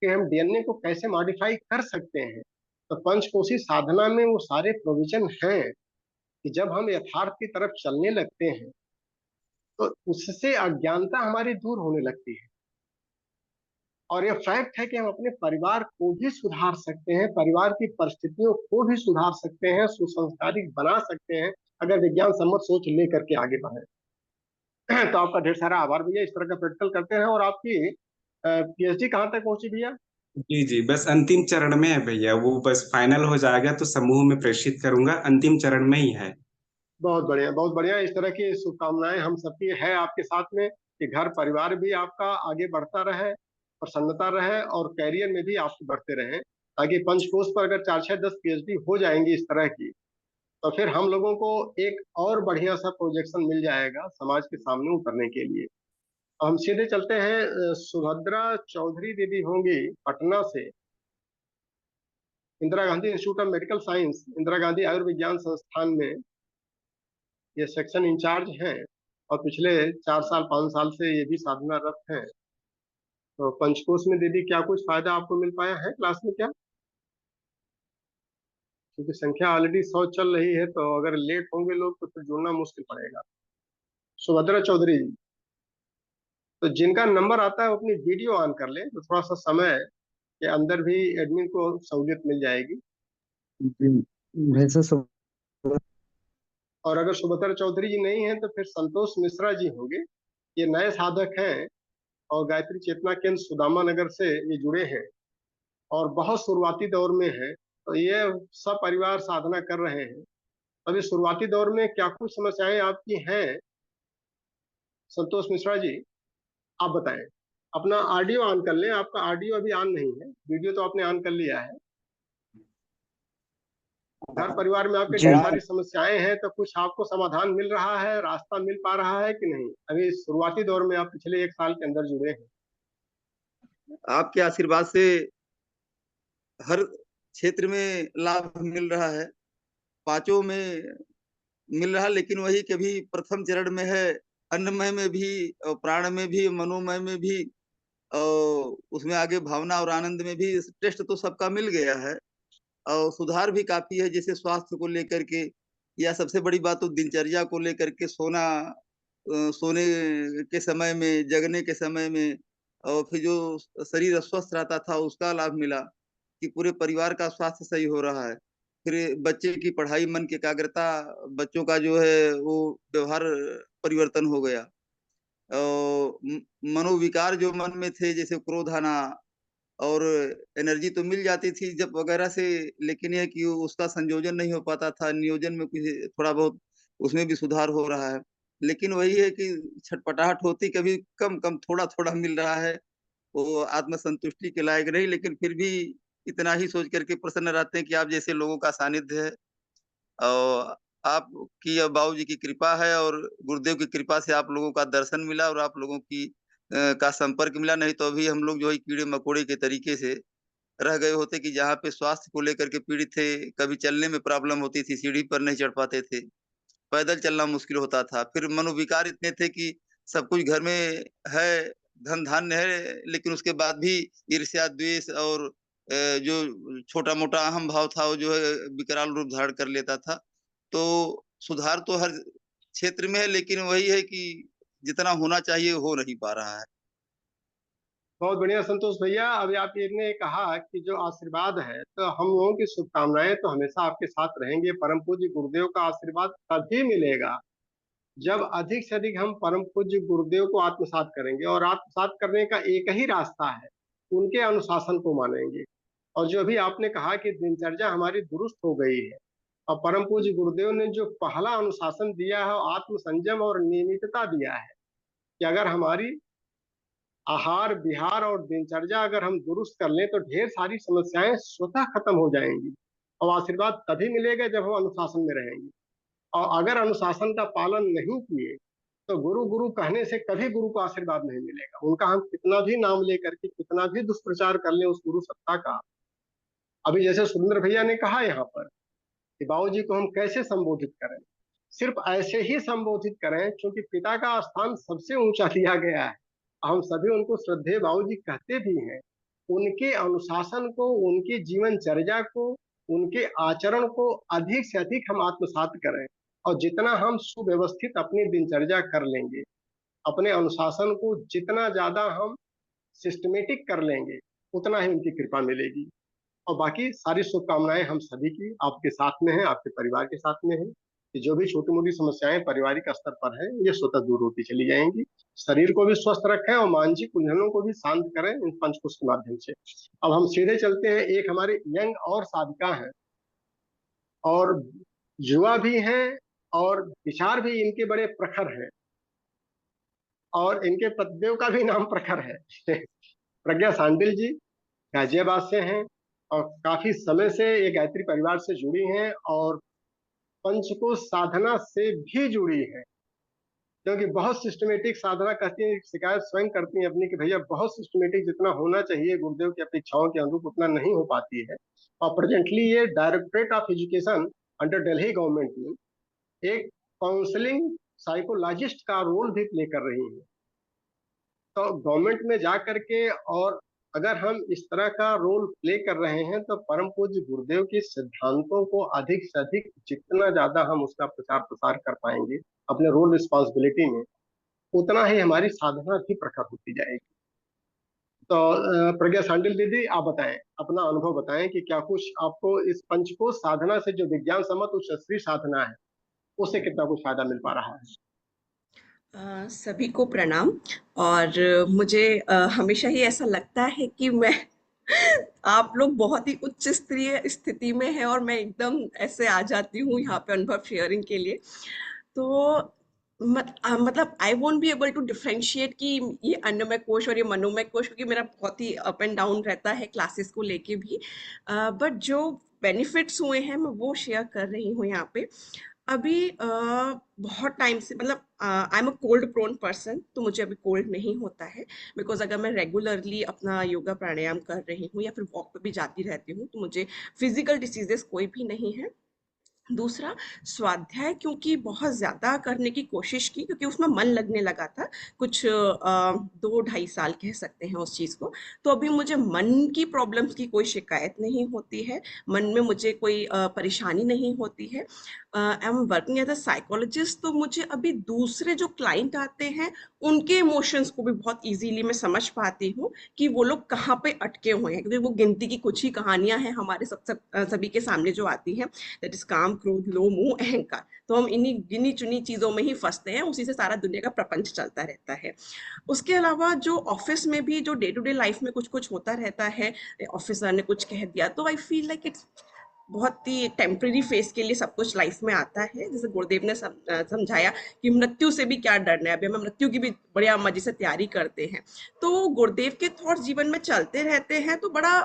कि हम डीएनए को कैसे मॉडिफाई कर सकते हैं। तो पंचकोशी साधना में वो सारे प्रोविजन हैं कि जब हम यथार्थ की तरफ चलने लगते हैं तो उससे अज्ञानता हमारी दूर होने लगती है। और यह फैक्ट है कि हम अपने परिवार को भी सुधार सकते हैं, परिवार की परिस्थितियों को भी सुधार सकते हैं, सुसंस्कारिक बना सकते हैं, अगर विज्ञान सम्मत सोच लेकर के आगे बढ़े। तो आपका ढेर सारा आभार भैया, इस तरह का प्रैक्टिकल करते हैं। और आपकी पीएचडी कहाँ तक पहुंची भैया? जी जी, बस अंतिम चरण में है भैया, वो बस फाइनल हो जाएगा तो समूह में प्रेषित करूंगा, अंतिम चरण में ही है। बहुत बढ़िया, बहुत बढ़िया। इस तरह की शुभकामनाएं हम सबकी है आपके साथ में, कि घर परिवार भी आपका आगे बढ़ता रहे, प्रसन्नता रहे, और कैरियर में भी आप बढ़ते रहें, ताकि पंचकोश पर अगर 4-6-10 पीएचडी हो जाएंगी इस तरह की, तो फिर हम लोगों को एक और बढ़िया सा प्रोजेक्शन मिल जाएगा समाज के सामने उतरने के लिए। हम सीधे चलते हैं, सुभद्रा चौधरी दीदी होंगी पटना से, Indira Gandhi institute of medical science, Indira Gandhi आयुर्विज्ञान संस्थान में ये सेक्शन इंचार्ज हैं, और पिछले 4 साल 5 साल से ये भी साधनारत हैं। तो पंचकोश में दीदी क्या कुछ फायदा आपको मिल पाया है क्लास में क्या? क्योंकि संख्या ऑलरेडी 100 चल रही है, तो अगर लेट होंगे लोग तो फिर जुड़ना मुश्किल पड़ेगा। सुभद्रा चौधरी जी, तो जिनका नंबर आता है वो अपनी वीडियो ऑन कर ले, तो थोड़ा सा समय के अंदर भी एडमिन को सहूलियत मिल जाएगी। वैसे सब और अगर सुभद्रा चौधरी जी नहीं है तो फिर संतोष मिश्रा जी होंगे, ये नए साधक हैं और गायत्री चेतना केंद्र सुदामा नगर से ये जुड़े हैं, और बहुत शुरुआती दौर में है। तो ये सब परिवार साधना कर रहे हैं। अभी शुरुआती दौर में क्या कुछ समस्याएं आपकी हैं संतोष मिश्रा जी, आप बताएं। अपना ऑडियो ऑन कर लें, आपका ऑडियो अभी ऑन नहीं है, वीडियो तो आपने ऑन कर लिया है। घर परिवार में आपके जी ढेर सारी समस्याएं हैं, तो कुछ आपको समाधान मिल रहा है, रास्ता मिल पा रहा है कि नहीं? अभी शुरुआती दौर में आप पिछले 1 साल के अंदर जुड़े हैं। आपके आशीर्वाद से हर क्षेत्र में लाभ मिल रहा है, पांचों में मिल रहा, लेकिन वही कभी प्रथम चरण में है, अन्नमय में भी और प्राण में भी, मनोमय में भी, और उसमें आगे भावना और आनंद में भी टेस्ट तो सबका मिल गया है। और सुधार भी काफी है, जैसे स्वास्थ्य को लेकर के, या सबसे बड़ी बात तो दिनचर्या को लेकर के, सोने के समय में, जगने के समय में, और फिर जो शरीर अस्वस्थ रहता था उसका लाभ मिला, कि पूरे परिवार का स्वास्थ्य सही हो रहा है। फिर बच्चे की पढ़ाई, मन की एकाग्रता, बच्चों का जो है वो व्यवहार परिवर्तन हो गया। और मनोविकार जो मन में थे, जैसे क्रोध आना, और एनर्जी तो मिल जाती थी जब वगैरह से, लेकिन यह कि उसका संयोजन नहीं हो पाता था, नियोजन में कुछ थोड़ा बहुत उसमें भी सुधार हो रहा है। लेकिन वही है कि छटपटाहट होती, कभी कम कम थोड़ा थोड़ा मिल रहा है, वो आत्मसंतुष्टि के लायक नहीं, लेकिन फिर भी इतना ही सोच करके प्रसन्न रहते हैं कि आप जैसे लोगों का सानिध्य है, और आपकी और बाबूजी की कृपा है, और गुरुदेव की कृपा से आप लोगों का दर्शन मिला, और आप लोगों की का संपर्क मिला, नहीं तो अभी हम लोग जो है कीड़े मकोड़े के तरीके से रह गए होते, कि जहाँ पे स्वास्थ्य को लेकर के पीड़ित थे, कभी चलने में प्रॉब्लम होती थी, सीढ़ी पर नहीं चढ़ पाते थे, पैदल चलना मुश्किल होता था, फिर मनोविकार इतने थे कि सब कुछ घर में है, धन धान्य है, लेकिन उसके बाद भी ईर्ष्या, द्वेष, और जो छोटा मोटा अहम भाव था वो जो है विकराल रूप धारण कर लेता था। तो सुधार तो हर क्षेत्र में है, लेकिन वही है कि जितना होना चाहिए हो नहीं पा रहा है। बहुत बढ़िया संतोष भैया। अभी आप ने कहा कि जो आशीर्वाद है, तो हम लोगों की शुभकामनाएं तो हमेशा आपके साथ रहेंगे। परम पूज्य गुरुदेव का आशीर्वाद तभी मिलेगा जब अधिक से अधिक हम परम पूज्य गुरुदेव को आत्मसात करेंगे, और आत्मसात करने का एक ही रास्ता है, उनके अनुशासन को मानेंगे। और जो अभी आपने कहा कि दिनचर्या हमारी दुरुस्त हो गई है, और परम पूज्य गुरुदेव ने जो पहला अनुशासन दिया है, आत्म संयम और नियमितता दिया है, कि अगर हमारी आहार विहार और दिनचर्या अगर हम दुरुस्त कर लें तो ढेर सारी समस्याएं स्वतः खत्म हो जाएंगी। और आशीर्वाद तभी मिलेगा जब हम अनुशासन में रहेंगे। और अगर अनुशासन का पालन नहीं किए तो गुरु गुरु कहने से कभी गुरु को आशीर्वाद नहीं मिलेगा। उनका हम कितना भी नाम लेकर के कितना भी दुष्प्रचार कर लें उस गुरु सत्ता का, अभी जैसे सुरेंद्र भैया ने कहा यहाँ पर कि बाबू जी को हम कैसे संबोधित करें, सिर्फ ऐसे ही संबोधित करें क्योंकि पिता का स्थान सबसे ऊंचा दिया गया है। हम सभी उनको श्रद्धेय बाबू जी कहते भी हैं। उनके अनुशासन को, उनकी जीवनचर्या को, उनके आचरण को अधिक से अधिक हम आत्मसात करें, और जितना हम सुव्यवस्थित अपनी दिनचर्या कर लेंगे, अपने अनुशासन को जितना ज्यादा हम सिस्टमेटिक कर लेंगे, उतना ही उनकी कृपा मिलेगी। और बाकी सारी शुभकामनाएं हम सभी की आपके साथ में है, आपके परिवार के साथ में है, कि जो भी छोटी मोटी समस्याएं पारिवारिक स्तर पर है ये स्वतः दूर होती चली जाएंगी। शरीर को भी स्वस्थ रखें और मानसिक उलझनों को भी शांत करें इन पंचकोश के माध्यम से। अब हम सीधे चलते हैं, एक हमारे यंग और साधिका है, और युवा भी हैं, और विचार भी इनके बड़े प्रखर हैं, और इनके पतिदेव का भी नाम प्रखर है। प्रज्ञा सांडिल जी गाजियाबाद से हैं, और काफी समय से ये गायत्री परिवार से जुड़ी हैं, और पंचकोश साधना से भी जुड़ी है, क्योंकि बहुत सिस्टमेटिक साधना करती है। शिकायत स्वयं करती है अपनी कि भैया बहुत सिस्टमेटिक जितना होना चाहिए गुरुदेव की अपेक्षाओं के अनुरूप उतना नहीं हो पाती है। और प्रेजेंटली ये directorate of education under Delhi government में एक काउंसलिंग साइकोलॉजिस्ट का रोल भी प्ले कर रही है। तो गवर्नमेंट में जा करके, और अगर हम इस तरह का रोल प्ले कर रहे हैं तो परम पूज्य गुरुदेव के सिद्धांतों को अधिक से अधिक जितना ज्यादा हम उसका प्रचार प्रसार कर पाएंगे अपने रोल रिस्पॉन्सिबिलिटी में, उतना ही हमारी साधना भी प्रखर होती जाएगी। तो प्रज्ञा सांडिल दीदी, आप बताएं, अपना अनुभव बताएं कि क्या कुछ आपको इस पंचकोश साधना से, जो विज्ञान सम्मत उच्च स्तरीय साधना है, उससे कितना कुछ फायदा मिल पा रहा है। सभी को प्रणाम। और मुझे हमेशा ही ऐसा लगता है कि मैं आप लोग बहुत ही उच्च स्तरीय स्थिति में हैं और मैं एकदम ऐसे आ जाती हूँ यहाँ पे अनुभव शेयरिंग के लिए। तो मतलब I won't be able to differentiate कि ये अन्नमय कोश और ये मनोमय कोश, क्योंकि मेरा बहुत ही अप एंड डाउन रहता है क्लासेस को लेके भी। बट जो बेनिफिट्स हुए हैं मैं वो शेयर कर रही हूँ यहाँ पे। अभी बहुत टाइम से, मतलब I am a cold prone person, तो मुझे अभी कोल्ड नहीं होता है, बिकॉज अगर मैं रेगुलरली अपना योगा प्राणायाम कर रही हूँ या फिर वॉक पे भी जाती रहती हूँ तो मुझे फिजिकल डिसीजेस कोई भी नहीं है। दूसरा, स्वाध्याय क्योंकि बहुत ज़्यादा करने की कोशिश की, क्योंकि उसमें मन लगने लगा था कुछ 2-2.5 साल कह सकते हैं उस चीज़ को। तो अभी मुझे मन की प्रॉब्लम्स की कोई शिकायत नहीं होती है, मन में मुझे कोई परेशानी नहीं होती है। I am working as a psychologist, तो मुझे अभी दूसरे जो क्लाइंट आते हैं उनके इमोशंस को भी बहुत इजीली मैं समझ पाती हूँ कि वो लोग कहाँ पे अटके हुए हैं, क्योंकि वो गिनती की कुछ ही कहानियां हैं हमारे सभी के सामने जो आती हैं, दैट इज काम, क्रोध, लोभ, मोह, अहंकार। तो हम इन्हीं गिनी चुनी चीजों में ही फंसते हैं, उसी से सारा दुनिया का प्रपंच चलता रहता है। उसके अलावा जो ऑफिस में भी जो डे टू डे लाइफ में कुछ कुछ होता रहता है, ऑफिसर ने कुछ कह दिया तो आई फील लाइक इट्स बहुत ही टेम्परेरी फेस के लिए सब कुछ लाइफ में आता है। जैसे गुरुदेव ने समझाया कि मृत्यु से भी क्या डरना है, अभी हम मृत्यु की भी बढ़िया मजे से तैयारी करते हैं। तो गुरुदेव के थॉट्स जीवन में चलते रहते हैं, तो बड़ा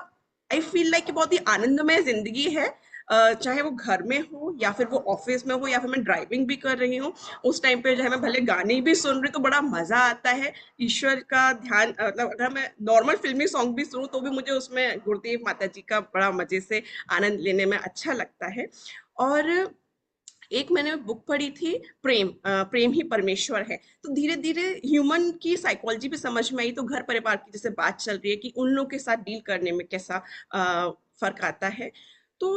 आई फील लाइक बहुत ही आनंदमय जिंदगी है। चाहे वो घर में हो या फिर वो ऑफिस में हो या फिर मैं ड्राइविंग भी कर रही हूँ, उस टाइम पे जो है मैं भले गाने भी सुन रही तो बड़ा मजा आता है। ईश्वर का ध्यान, मतलब अगर मैं नॉर्मल फिल्मी सॉन्ग भी सुनूं तो भी मुझे उसमें गुरुदेव माता जी का बड़ा मजे से आनंद लेने में अच्छा लगता है। और एक मैंने बुक पढ़ी थी, प्रेम ही परमेश्वर है। तो धीरे धीरे ह्यूमन की साइकोलॉजी भी समझ में आई, तो घर परिवार की जैसे बात चल रही है कि उन लोगों के साथ डील करने में कैसा फर्क आता है। तो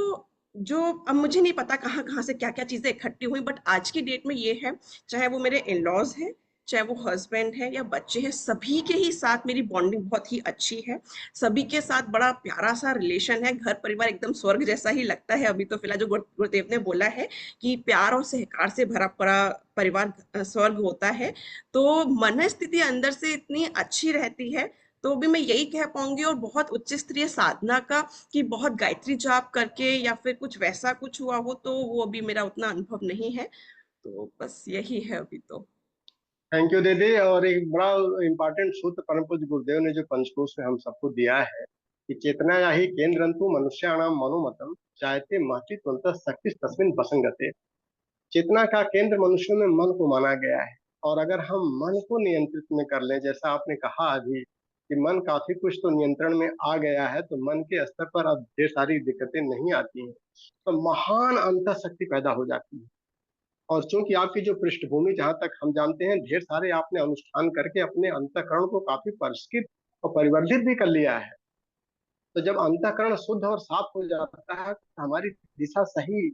जो अब मुझे नहीं पता कहाँ कहाँ से क्या क्या चीजें इकट्ठी हुई, बट आज की डेट में ये है, चाहे वो मेरे इन लॉज हैं चाहे वो हस्बैंड है या बच्चे हैं, सभी के ही साथ मेरी बॉन्डिंग बहुत ही अच्छी है। सभी के साथ बड़ा प्यारा सा रिलेशन है, घर परिवार एकदम स्वर्ग जैसा ही लगता है। अभी तो फिलहाल जो गुरुदेव ने बोला है कि प्यार और सहकार से भरा पड़ा परिवार स्वर्ग होता है, तो मन स्थिति अंदर से इतनी अच्छी रहती है। तो भी मैं यही कह पाऊंगी, और बहुत उच्च स्तरीय साधना का कि बहुत गायत्री जाप करके या फिर कुछ वैसा कुछ हुआ हो, तो वो अभी मेरा उतना अनुभव नहीं है। तो बस यही है अभी तो। थैंक यू दीदी। और एक बड़ा इंपॉर्टेंट सूत्र परम पूज्य गुरुदेव ने जो पंचकोश में हम सबको दिया है कि चेतना ही केंद्रंतु मनुष्याणाम मनोमतम चाहते महति तुंत शक्ति तस्मिन बसंगते। चेतना का केंद्र मनुष्यों में मन को माना गया है, और अगर हम मन को नियंत्रित में कर लें, जैसा आपने कहा अभी कि मन काफी कुछ तो नियंत्रण में आ गया है, तो मन के स्तर पर अब ढेर सारी दिक्कतें नहीं आती हैं, तो महान अंतर शक्ति पैदा हो जाती है। और चूंकि आपकी जो पृष्ठभूमि, जहां तक हम जानते हैं, ढेर सारे आपने अनुष्ठान करके अपने अंतःकरण को काफी परिष्कृत और परिवर्धित भी कर लिया है, तो जब अंतःकरण शुद्ध और साफ हो जाता है तो हमारी दिशा सही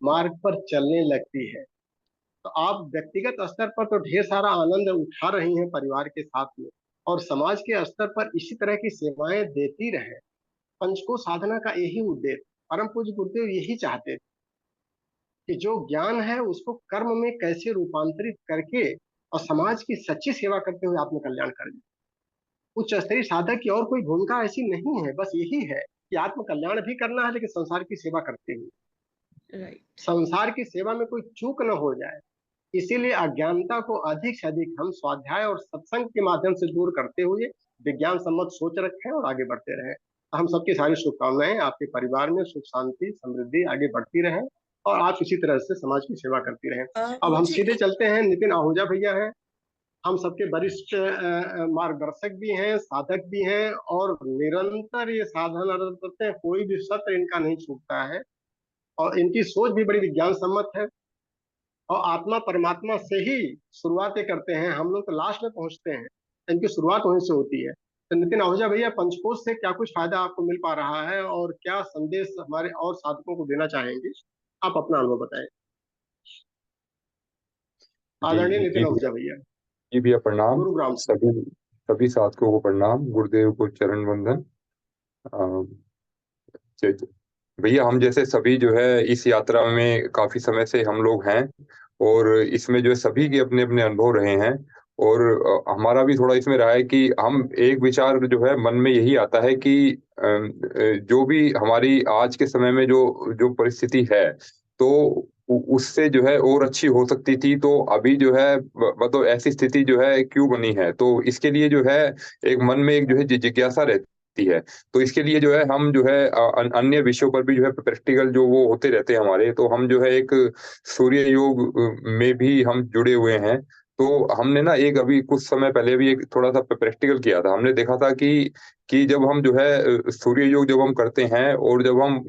मार्ग पर चलने लगती है। तो आप व्यक्तिगत स्तर पर तो ढेर सारा आनंद उठा रही हैं परिवार के साथ में, और समाज के स्तर पर इसी तरह की सेवाएं देती रहे। पंचकोश साधना का यही उद्देश्य, परम पूज्य गुरुदेव यही चाहते थे कि जो ज्ञान है उसको कर्म में कैसे रूपांतरित करके और समाज की सच्ची सेवा करते हुए आत्म कल्याण करें। उच्च स्तरीय साधक की और कोई भूमिका ऐसी नहीं है, बस यही है कि आत्म कल्याण भी करना है, लेकिन संसार की सेवा करते हुए। राइट। संसार की सेवा में कोई चूक न हो जाए, इसीलिए अज्ञानता को अधिक से अधिक हम स्वाध्याय और सत्संग के माध्यम से दूर करते हुए विज्ञान सम्मत सोच रखें और आगे बढ़ते रहें। हम सबकी सारी शुभकामनाएं आपके परिवार में सुख शांति समृद्धि आगे बढ़ती रहे, और आप इसी तरह से समाज की सेवा करती रहें। अब हम मुझे सीधे एक चलते हैं, नितिन आहूजा भैया हैं, हम सबके वरिष्ठ मार्गदर्शक भी हैं, साधक भी हैं, और निरंतर ये साधना करते हैं, कोई भी सत्र इनका नहीं छूटता है, और इनकी सोच भी बड़ी विज्ञान सम्मत है, और आत्मा परमात्मा से ही शुरुआतें करते हैं। हम लोग तो लास्ट में पहुंचते हैं, इनकी शुरुआत वहीं से होती है। तो नितिन आहूजा भैया, पंचकोश से क्या कुछ फायदा आपको मिल पा रहा है, और क्या संदेश हमारे और साधकों को देना चाहेंगे, आप अपना अनुभव बताएं। आदरणीय नितिन आहूजा भैया। जी भैया प्रणाम। गुरुग्राम से। सभी साधकों को प्रणाम, गुरुदेव को चरण वंदन। भैया हम जैसे सभी जो है इस यात्रा में काफी समय से हम लोग हैं, और इसमें जो है सभी के अपने अपने अनुभव रहे हैं, और हमारा भी थोड़ा इसमें रहा है कि हम एक विचार जो है मन में यही आता है कि जो भी हमारी आज के समय में जो जो परिस्थिति है, तो उससे जो है और अच्छी हो सकती थी, तो अभी जो है मतलब ऐसी स्थिति जो है क्यों बनी है, तो इसके लिए जो है एक मन में एक जो है जिज्ञासा रहती है। तो इसके लिए जो है हम जो है अन्य विषयों पर भी जो है प्रैक्टिकल जो वो होते रहते हैं हमारे, तो हम जो है एक सूर्य योग में भी हम जुड़े हुए हैं। तो हमने ना एक अभी कुछ समय पहले भी एक थोड़ा सा प्रैक्टिकल किया था। हमने देखा था कि जब हम जो है सूर्य योग जब हम करते हैं, और जब हम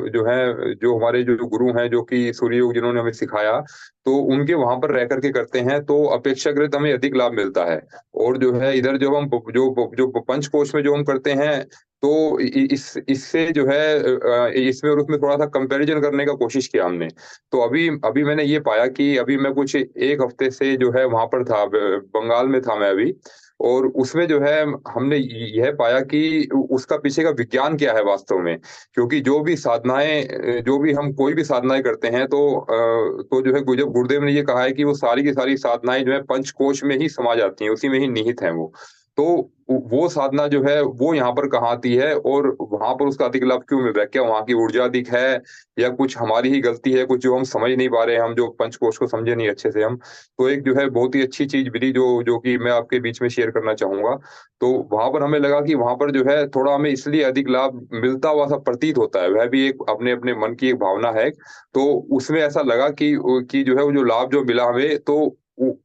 जो है जो हमारे जो गुरु हैं जो कि सूर्य योग जिन्होंने हमें सिखाया, तो उनके वहां पर रह करके करते हैं, तो अपेक्षाकृत हमें अधिक लाभ मिलता है। और जो है इधर जब हम जो पंचकोश में जो हम करते हैं, तो इससे जो है इसमें और उसमें थोड़ा सा कंपैरिजन करने का कोशिश किया हमने। तो अभी अभी मैंने ये पाया कि अभी मैं कुछ एक हफ्ते से जो है वहां पर था, बंगाल में था मैं अभी, और उसमें जो है हमने यह पाया कि उसका पीछे का विज्ञान क्या है वास्तव में। क्योंकि जो भी साधनाएं जो भी हम कोई भी साधनाएं करते हैं, तो जो है जब गुरुदेव ने ये कहा है कि वो सारी की सारी साधनाएं जो है पंचकोश में ही समा जाती हैं, उसी में ही निहित हैं वो। तो वो साधना जो है वो यहाँ पर कहाँ आती है, और वहां पर उसका अधिक लाभ क्यों मिल रहा है? क्या वहां की ऊर्जा अधिक है, या कुछ हमारी ही गलती है, कुछ जो हम समझ नहीं पा रहे हैं, हम जो पंचकोश को समझे नहीं अच्छे से हम। तो एक जो है बहुत ही अच्छी चीज मिली जो जो कि मैं आपके बीच में शेयर करना चाहूंगा। तो वहां पर हमें लगा कि वहां पर जो है थोड़ा हमें इसलिए अधिक लाभ मिलता हुआ सा प्रतीत होता है, वह भी एक अपने अपने मन की एक भावना है। तो उसमें ऐसा लगा कि जो है वो जो लाभ जो मिला हमें, तो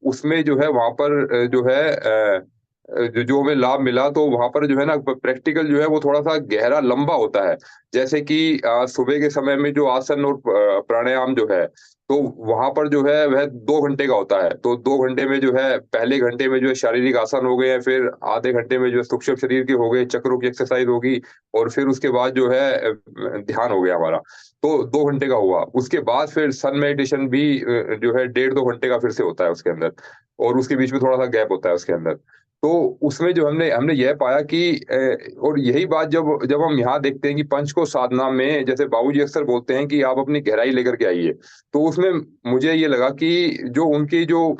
उसमें जो है वहां पर जो है जो हमें लाभ मिला, तो वहां पर जो है ना प्रैक्टिकल जो है वो थोड़ा सा गहरा लंबा होता है। जैसे कि सुबह के समय में जो आसन और प्राणायाम जो है, तो वहां पर जो है वह 2 घंटे का होता है। तो 2 घंटे में जो है, पहले घंटे में जो है शारीरिक आसन हो गए, फिर आधे घंटे में जो है सूक्ष्म शरीर के हो गए, चक्रों की एक्सरसाइज होगी, और फिर उसके बाद जो है ध्यान हो गया हमारा। तो 2 घंटे का हुआ। उसके बाद फिर सन मेडिटेशन भी जो है 1.5-2 घंटे का फिर से होता है उसके अंदर, और उसके बीच में थोड़ा सा गैप होता है उसके अंदर। तो उसमें जो हमने हमने यह पाया कि और यही बात जब जब हम यहाँ देखते हैं कि पंचकोश साधना में, जैसे बाबूजी अक्सर बोलते हैं कि आप अपनी गहराई लेकर के आइए, तो उसमें मुझे ये लगा कि जो उनकी जो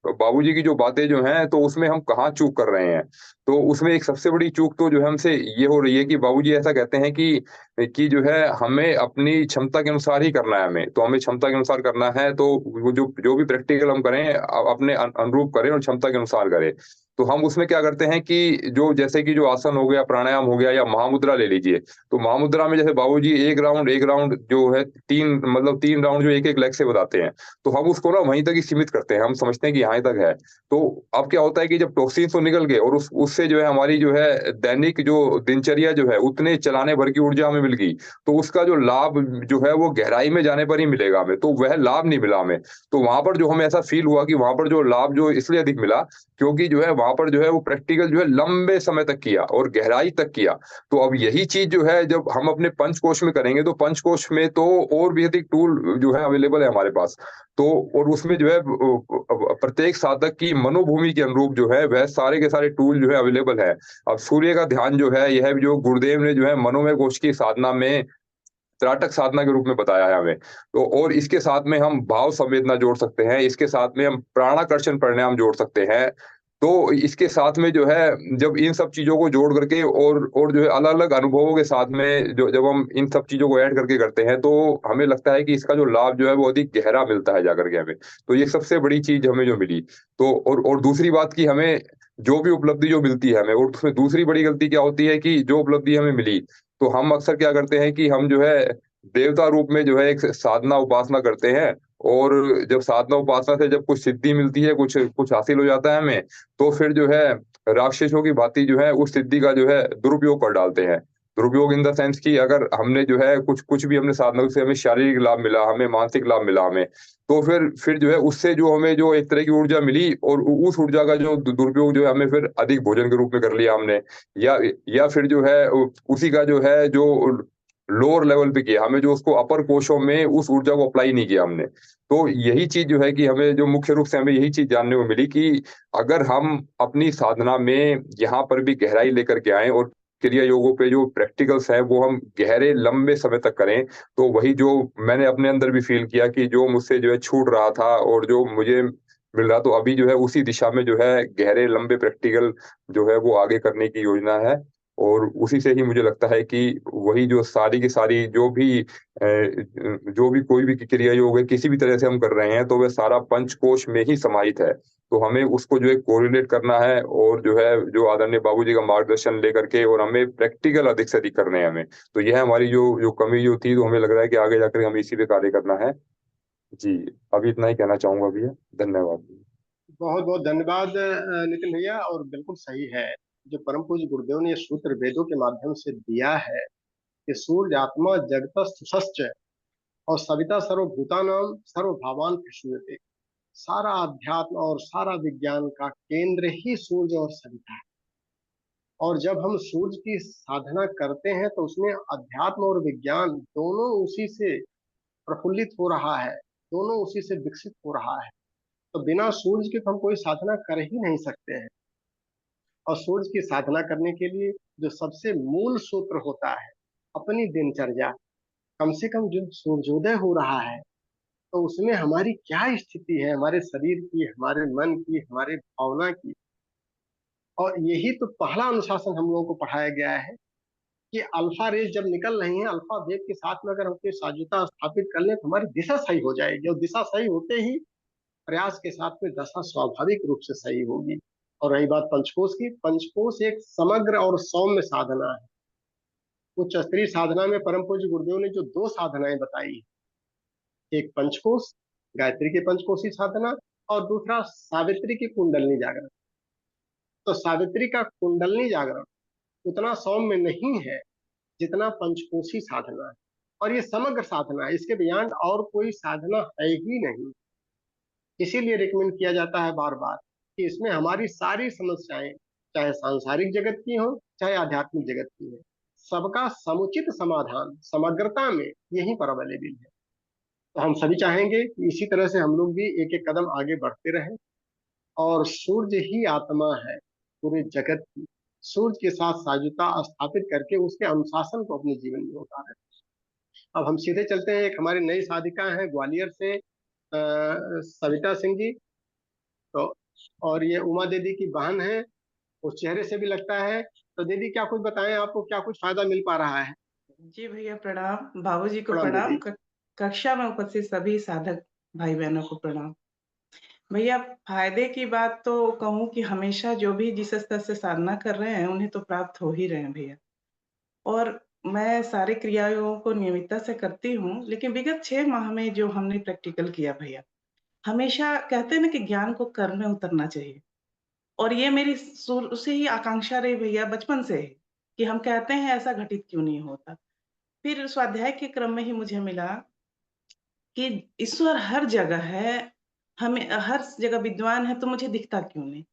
बाबूजी की जो बातें जो हैं, तो उसमें हम कहाँ चूक कर रहे हैं। तो उसमें एक सबसे बड़ी चूक तो जो है हमसे ये हो रही है कि बाबूजी ऐसा कहते हैं कि जो है हमें अपनी क्षमता के अनुसार ही करना है हमें। तो हमें क्षमता के अनुसार करना है, तो वो जो जो भी प्रैक्टिकल हम करें अपने अनुरूप करें और क्षमता के अनुसार करें। तो हम उसमें क्या करते हैं कि जो जैसे कि जो आसन हो गया, प्राणायाम हो गया, या महामुद्रा ले लीजिए। तो महामुद्रा में जैसे बाबूजी एक राउंड जो है 3 राउंड जो एक-एक लेग से बताते हैं। तो हम उसको ना वहीं तक ही सीमित करते हैं, हम समझते हैं कि यहाँ तक है। तो अब क्या होता है कि जब टॉक्सिन्स तो निकल गए, और उससे जो है हमारी जो है दैनिक जो दिनचर्या जो है, उतने चलाने भर की ऊर्जा हमें मिल गई, तो उसका जो लाभ जो है वो गहराई में जाने पर ही मिलेगा हमें, तो वह लाभ नहीं मिला हमें। तो वहां पर जो हमें ऐसा फील हुआ कि वहां पर जो लाभ जो इसलिए अधिक मिला, क्योंकि जो है वहां पर जो है वो प्रैक्टिकल जो है लंबे समय तक किया और गहराई तक किया। तो अब यही चीज जो है जब हम अपने पंचकोश में करेंगे, तो पंचकोश में तो और भी अधिक टूल जो है अवेलेबल है हमारे पास। तो और उसमें जो है प्रत्येक साधक की मनोभूमि के अनुरूप जो है वह सारे के सारे टूल जो है अवेलेबल है। अब सूर्य का ध्यान जो है, यह जो गुरुदेव ने जो है मनोमय कोश की साधना में त्राटक साधना के रूप में बताया है हमें। तो और इसके साथ में हम भाव संवेदना जोड़ सकते हैं, इसके साथ में हम प्राणाकर्षण प्राणायाम जोड़ सकते हैं। तो इसके साथ में जो है जब इन सब चीज़ों को जोड़ करके और जो है अलग-अलग अनुभवों के साथ में जो जब हम इन सब चीज़ों को ऐड करके करते हैं, तो हमें लगता है कि इसका जो लाभ जो है वो अधिक गहरा मिलता है जाकर के हमें। तो ये सबसे बड़ी चीज़ हमें जो मिली। तो और दूसरी बात कि हमें जो भी उपलब्धि जो मिलती है हमें, और उसमें दूसरी बड़ी गलती क्या होती है कि जो उपलब्धि हमें मिली, तो हम अक्सर क्या करते हैं कि हम जो है देवता रूप में जो है एक साधना उपासना करते हैं, और जब साधना उपासना से जब कुछ सिद्धि मिलती है, कुछ कुछ हासिल हो जाता है हमें, तो फिर जो है राक्षसों की भांति जो है उस सिद्धि का जो है दुरुपयोग कर डालते हैं। दुरुपयोग इन द सेंस कि अगर हमने जो है कुछ कुछ भी हमने साधना से हमें शारीरिक लाभ मिला, हमें मानसिक लाभ मिला हमें, तो फिर जो है उससे जो हमें जो एक तरह की ऊर्जा मिली, और उस ऊर्जा का जो दुरुपयोग जो है हमें फिर अधिक भोजन के रूप में कर लिया हमने, या फिर जो है उसी का जो है जो लोअर लेवल पे किया, हमें जो उसको अपर कोशों में उस ऊर्जा को अप्लाई नहीं किया हमने। तो यही चीज़ जो है कि हमें जो मुख्य रूप से हमें यही चीज़ जानने को मिली कि अगर हम अपनी साधना में यहाँ पर भी गहराई लेकर के आएँ, और क्रिया योगों पे जो प्रैक्टिकल्स हैं वो हम गहरे लंबे समय तक करें, तो वही जो मैंने अपने अंदर भी फ़ील किया कि जो मुझसे जो है छूट रहा था और जो मुझे मिल रहा, तो अभी जो है उसी दिशा में जो है गहरे लंबे प्रैक्टिकल जो है वो आगे करने की योजना है। और उसी से ही मुझे लगता है कि वही जो सारी की सारी जो भी कोई भी क्रिया योग है, किसी भी तरह से हम कर रहे हैं, तो वह सारा पंचकोश में ही समाहित है। तो हमें उसको जो है कोरिलेट करना है, और जो है जो आदरणीय बाबूजी का मार्गदर्शन लेकर के, और हमें प्रैक्टिकल अधिक से अधिक करने हैं हमें। तो यह हमारी जो जो कमी जो थी, तो हमें लग रहा है कि आगे जाकर हमें इसी पे कार्य करना है। जी, अभी इतना ही कहना चाहूँगा भैया। धन्यवाद। बहुत बहुत धन्यवाद नितिन भैया। और बिल्कुल सही है, जो परम पूज्य गुरुदेव ने ये सूत्र वेदों के माध्यम से दिया है कि सूर्य आत्मा जगत सुसश्च और सविता सर्वभूतानां सर्वभावान प्रसूयते। सारा अध्यात्म और सारा विज्ञान का केंद्र ही सूर्य और सविता है। और जब हम सूर्य की साधना करते हैं, तो उसमें अध्यात्म और विज्ञान दोनों उसी से प्रफुल्लित हो रहा है, दोनों उसी से विकसित हो रहा है। तो बिना सूर्य के तो हम कोई साधना कर ही नहीं सकते हैं। और सूर्य की साधना करने के लिए जो सबसे मूल सूत्र होता है, अपनी दिनचर्या, कम से कम जो सूर्योदय हो रहा है, तो उसमें हमारी क्या स्थिति है, हमारे शरीर की, हमारे मन की, हमारे भावना की। और यही तो पहला अनुशासन हम लोगों को पढ़ाया गया है कि अल्फा रेज जब निकल रही है, अल्फा वेग के साथ में अगर हम कोई साझुता स्थापित कर लें, तो हमारी दिशा सही हो जाएगी। और दिशा सही होते ही प्रयास के साथ में दशा स्वाभाविक रूप से सही होगी। और रही बात पंचकोश की, पंचकोश एक समग्र और सौम्य साधना है। उच्च स्तरीय साधना में परम पूज्य गुरुदेव ने जो 2 साधनाएं बताई, एक पंचकोश गायत्री की पंचकोशी साधना, और दूसरा सावित्री की कुंडलनी जागरण। तो सावित्री का कुंडलनी जागरण उतना सौम्य नहीं है जितना पंचकोशी साधना है। और ये समग्र साधना है, इसके बियॉन्ड और कोई साधना है ही नहीं। इसीलिए रिकमेंड किया जाता है बार बार कि इसमें हमारी सारी समस्याएं, चाहे सांसारिक जगत की हो चाहे आध्यात्मिक जगत की हो, सबका समुचित समाधान समग्रता में यहीं पर अवेलेबल है। तो हम सभी चाहेंगे कि इसी तरह से हम लोग भी एक एक कदम आगे बढ़ते रहें। और सूर्य ही आत्मा है पूरे जगत की। सूर्य के साथ साझुता स्थापित करके उसके अनुशासन को अपने जीवन में उतारें। अब हम सीधे चलते हैं, एक हमारी नई साधिका हैं ग्वालियर से सविता सिंह जी। तो और ये उमा दीदी की बहन है, उस चेहरे से भी लगता है। तो दीदी क्या कुछ बताएं, आपको क्या कुछ फायदा मिल पा रहा है? जी भैया प्रणाम, बाबूजी को प्रणाम प्रणाम, दीदी। कक्षा में उपस्थित सभी साधक भाई बहनों को प्रणाम। भैया फायदे की बात तो कहूँ कि हमेशा जो भी जिस स्तर से साधना कर रहे हैं उन्हें तो प्राप्त हो ही रहे हैं भैया। और मैं सारी क्रियाओं को नियमितता से करती हूँ, लेकिन विगत 6 माह में जो हमने प्रैक्टिकल किया भैया, हमेशा कहते हैं ना कि ज्ञान को कर्म में उतरना चाहिए। और ये मेरी शुरू से ही आकांक्षा रही भैया, बचपन से ही, कि हम कहते हैं ऐसा घटित क्यों नहीं होता। फिर स्वाध्याय के क्रम में ही मुझे मिला कि ईश्वर हर जगह है, हमें हर जगह विद्वान है, तो मुझे दिखता क्यों नहीं?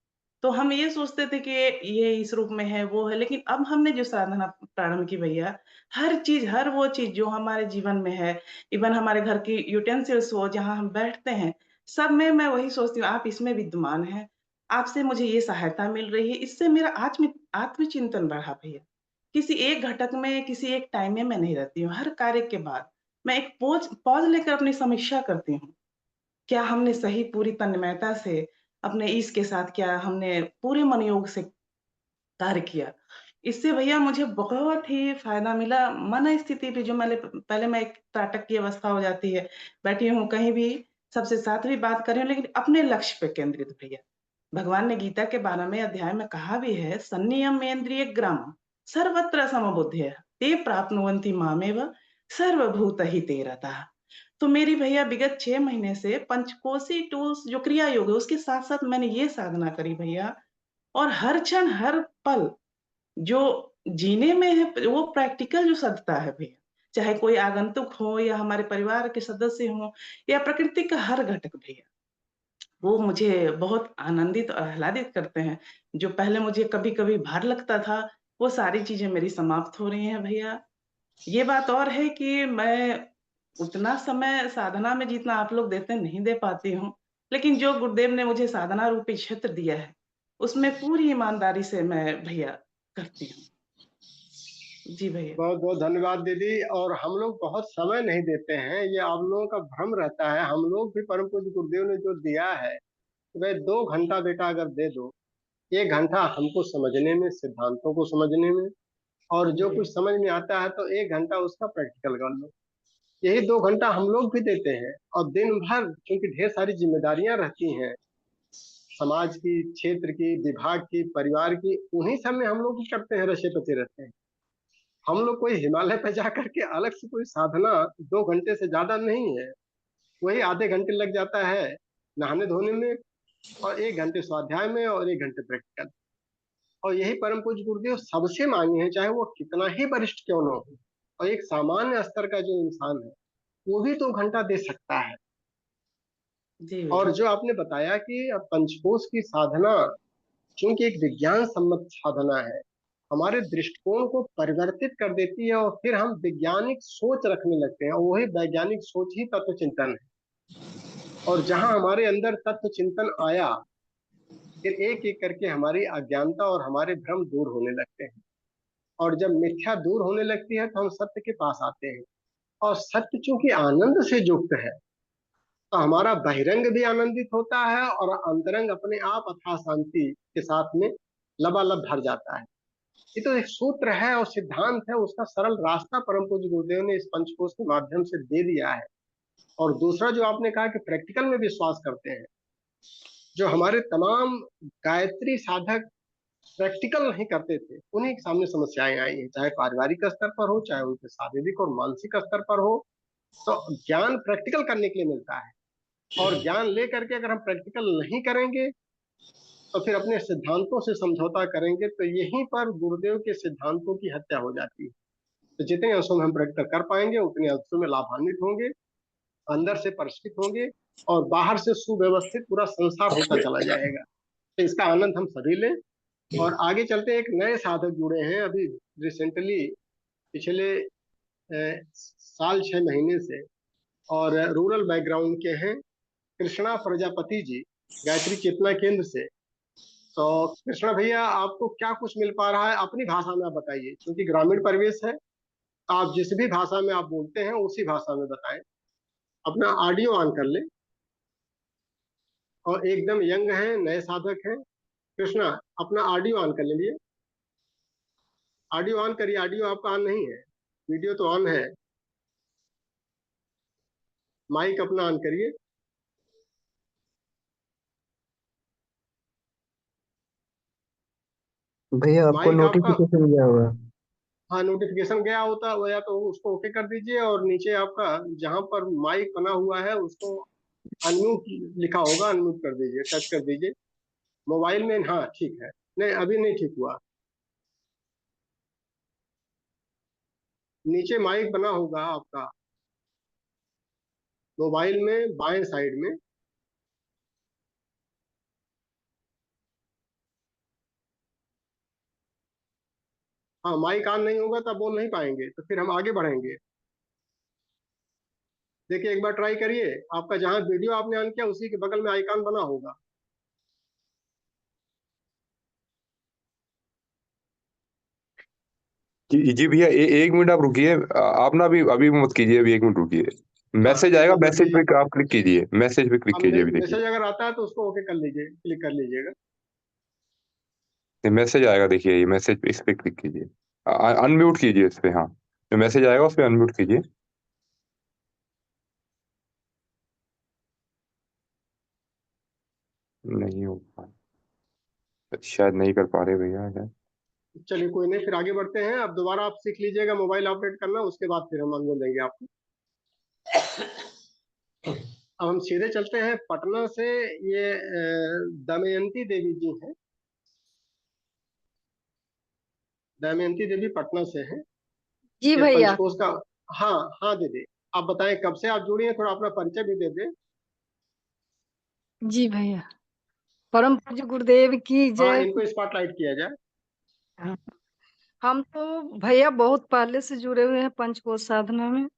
तो हम ये सोचते थे कि ये इस रूप में है, वो है, लेकिन अब हमने जो साधना प्रारंभ की भैया, हर वो चीज़ जो हमारे जीवन में है, इवन हमारे घर की यूटेंसिल्स हो, जहाँ हम बैठते हैं, सब में मैं वही सोचती हूँ, आप इसमें विद्यमान हैं, आपसे मुझे ये सहायता मिल रही है, इससे मेरा आत्मचिंतन बढ़ा भैया। किसी एक घटक में, किसी एक टाइम में मैं नहीं रहती हूँ, हर कार्य के बाद मैं एक पॉज़ लेकर अपनी समीक्षा करती हूँ। क्या हमने सही पूरी तन्मयता से अपने ईश के साथ क्या हमने पूरे मनोयोग से कार्य किया? इससे भैया मुझे बहुत ही फ़ायदा मिला। मन स्थिति भी जो मैंने पहले मैं एक त्राटक की अवस्था हो जाती है, बैठी हूँ कहीं भी, सबसे साथ भी बात कर रही हूँ, लेकिन अपने लक्ष्य पे केंद्रित भैया। भगवान ने गीता के 12वें अध्याय में कहा भी है, संनियमेन्द्रियग्रामं सर्वत्र समबुद्धयः ते प्राप्नुवन्ति मामेव सर्वभूतहिते रताः। तो मेरी भैया विगत 6 महीने से पंचकोशी टूल्स जो क्रिया योग है, उसके साथ-साथ मैंने ये साधना करी भैया, और हर क्षण, हर पल जो जीने में है, वो प्रैक्टिकल जो सत्ता है भैया, चाहे कोई आगंतुक हो या हमारे परिवार के सदस्य हों या प्रकृति का हर घटक भैया, वो मुझे बहुत आनंदित और आह्लादित करते हैं। जो पहले मुझे कभी-कभी भार लगता था, वो सारी चीज़ें मेरी समाप्त हो रही हैं भैया। ये बात और है कि मैं उतना समय साधना में जितना आप लोग देते हैं, नहीं दे पाती हूँ, लेकिन जो गुरुदेव ने मुझे साधना रूपी क्षेत्र दिया है, उसमें पूरी ईमानदारी से मैं भैया करती हूँ। जी भैया। बहुत बहुत धन्यवाद दीदी। और हम लोग बहुत समय नहीं देते हैं, ये आप लोगों का भ्रम रहता है। हम लोग भी परम पूज्य गुरुदेव ने जो दिया है, वह 2 घंटा बेटा अगर दे दो, 1 घंटा हमको समझने में, सिद्धांतों को समझने में, और जी जो भैया। कुछ समझ में आता है तो 1 घंटा उसका प्रैक्टिकल कर लो। यही 2 घंटा हम लोग भी देते हैं। और दिन भर क्योंकि ढेर सारी जिम्मेदारियां रहती हैं, समाज की, क्षेत्र की, विभाग की, परिवार की, उन्हीं सब में हम लोग भी करते हैं, रचे पचे रहते हैं। हम लोग कोई हिमालय पे जा करके अलग से कोई साधना 2 घंटे से ज्यादा नहीं है। वही आधे घंटे लग जाता है नहाने धोने में, और 1 घंटे स्वाध्याय में, और 1 घंटे प्रैक्टिकल। और यही परम पूज्य गुरुदेव सबसे मांगे हैं, चाहे वो कितना ही वरिष्ठ क्यों ना हो। और एक सामान्य स्तर का जो इंसान है, वो भी 2 घंटा दे सकता है। जी और भैया। जो आपने बताया कि अब पंचकोश की साधना चूंकि एक विज्ञान सम्मत साधना है, हमारे दृष्टिकोण को परिवर्तित कर देती है, और फिर हम वैज्ञानिक सोच रखने लगते हैं, और वही वैज्ञानिक सोच ही तत्व चिंतन है। और जहां हमारे अंदर तत्व चिंतन आया, फिर एक एक करके हमारी अज्ञानता और हमारे भ्रम दूर होने लगते हैं। और जब मिथ्या दूर होने लगती है तो हम सत्य के पास आते हैं। और सत्य चूंकि आनंद से युक्त है, तो हमारा बहिरंग भी आनंदित होता है, और अंतरंग अपने आप अथाह शांति के साथ में लबालब भर जाता है। ये तो एक सूत्र है और सिद्धांत है, उसका सरल रास्ता परम पूज्य गुरुदेव ने इस पंचकोश के माध्यम से दे दिया है। और दूसरा जो आपने कहा कि प्रैक्टिकल में विश्वास करते हैं, जो हमारे तमाम गायत्री साधक प्रैक्टिकल नहीं करते थे, उन्हीं के सामने समस्याएं आई हैं, चाहे पारिवारिक स्तर पर हो, चाहे उनके शारीरिक और मानसिक स्तर पर हो। तो ज्ञान प्रैक्टिकल करने के लिए मिलता है। और ज्ञान ले करके अगर हम प्रैक्टिकल नहीं करेंगे, तो फिर अपने सिद्धांतों से समझौता करेंगे तो यहीं पर गुरुदेव के सिद्धांतों की हत्या हो जाती है। तो जितने अंशों में हम प्रगति कर पाएंगे उतने अंशों में लाभान्वित होंगे, अंदर से परिष्कृत होंगे और बाहर से सुव्यवस्थित पूरा संसार होता चला जाएगा। तो इसका आनंद हम सभी लें। और आगे चलते एक नए साधक जुड़े हैं अभी रिसेंटली, पिछले साल 6 महीने से, और रूरल बैकग्राउंड के हैं, कृष्णा प्रजापति जी, गायत्री चेतना केंद्र से। तो कृष्णा भैया, आपको क्या कुछ मिल पा रहा है अपनी भाषा में आप बताइए, क्योंकि ग्रामीण परिवेश है। आप जिस भी भाषा में आप बोलते हैं उसी भाषा में बताएं। अपना ऑडियो ऑन कर ले, और एकदम यंग हैं, नए साधक हैं। कृष्णा, अपना ऑडियो ऑन कर लीजिए। ऑडियो ऑन करिए, ऑडियो आपका ऑन नहीं है, वीडियो तो ऑन है। माइक अपना ऑन करिए। भैया आपको माइक आपका, नोटिफिकेशन गया होगा। हाँ नोटिफिकेशन गया होता है, या तो उसको ओके कर दीजिए, और नीचे आपका जहां पर माइक बना हुआ है उसको अनम्यूट लिखा होगा, अनम्यूट कर दीजिए, टच कर दीजिए मोबाइल में। हाँ ठीक है, नहीं अभी नहीं ठीक हुआ। नीचे माइक बना होगा आपका मोबाइल में बाएं साइड में। हाँ माइक ऑन नहीं होगा तो आप बोल नहीं पाएंगे, तो फिर हम आगे बढ़ेंगे। देखिए एक बार ट्राई करिए, आपका जहां वीडियो आपने ऑन किया उसी के बगल में आइकॉन बना होगा। जी भैया, एक मिनट आप रुकिए। आप ना अभी अभी मत कीजिए, अभी 1 मिनट रुकिए। हाँ मैसेज आएगा, ओके मैसेज कीजिए। पे आप क्लिक कीजिए, मैसेज पे क्लिक अब कीजिए, अभी देखिए। मैसेज अगर आता है तो उसको ओके कर लीजिए, क्लिक कर लीजिएगा। मैसेज आएगा, देखिए ये मैसेज पे, इस पे क्लिक कीजिए, अनम्यूट कीजिए इस पे। हाँ, जो मैसेज आएगा उस पे अनम्यूट कीजिए। नहीं हो पा शायद नहीं कर पा रहे भैया शायद। चलिए कोई नहीं, फिर आगे बढ़ते हैं। अब दोबारा आप सीख लीजिएगा मोबाइल ऑपरेट करना, उसके बाद फिर हम अनुभव देंगे आपको। अब हम सीधे चलते हैं पटना से। ये दमयंती देवी जी हैं, दमयंती देवी पटना से हैं। जी ये भैया। पंचकोश का। हाँ हाँ दीदी, आप बताएं कब से आप जुड़ी हैं, थोड़ा अपना परिचय भी दे दें। जी भैया, परम पूज्य गुरुदेव की हाँ जय। इनको स्पॉटलाइट किया जाए। हाँ, हम तो भैया बहुत पहले से जुड़े हुए हैं पंचकोश साधना में,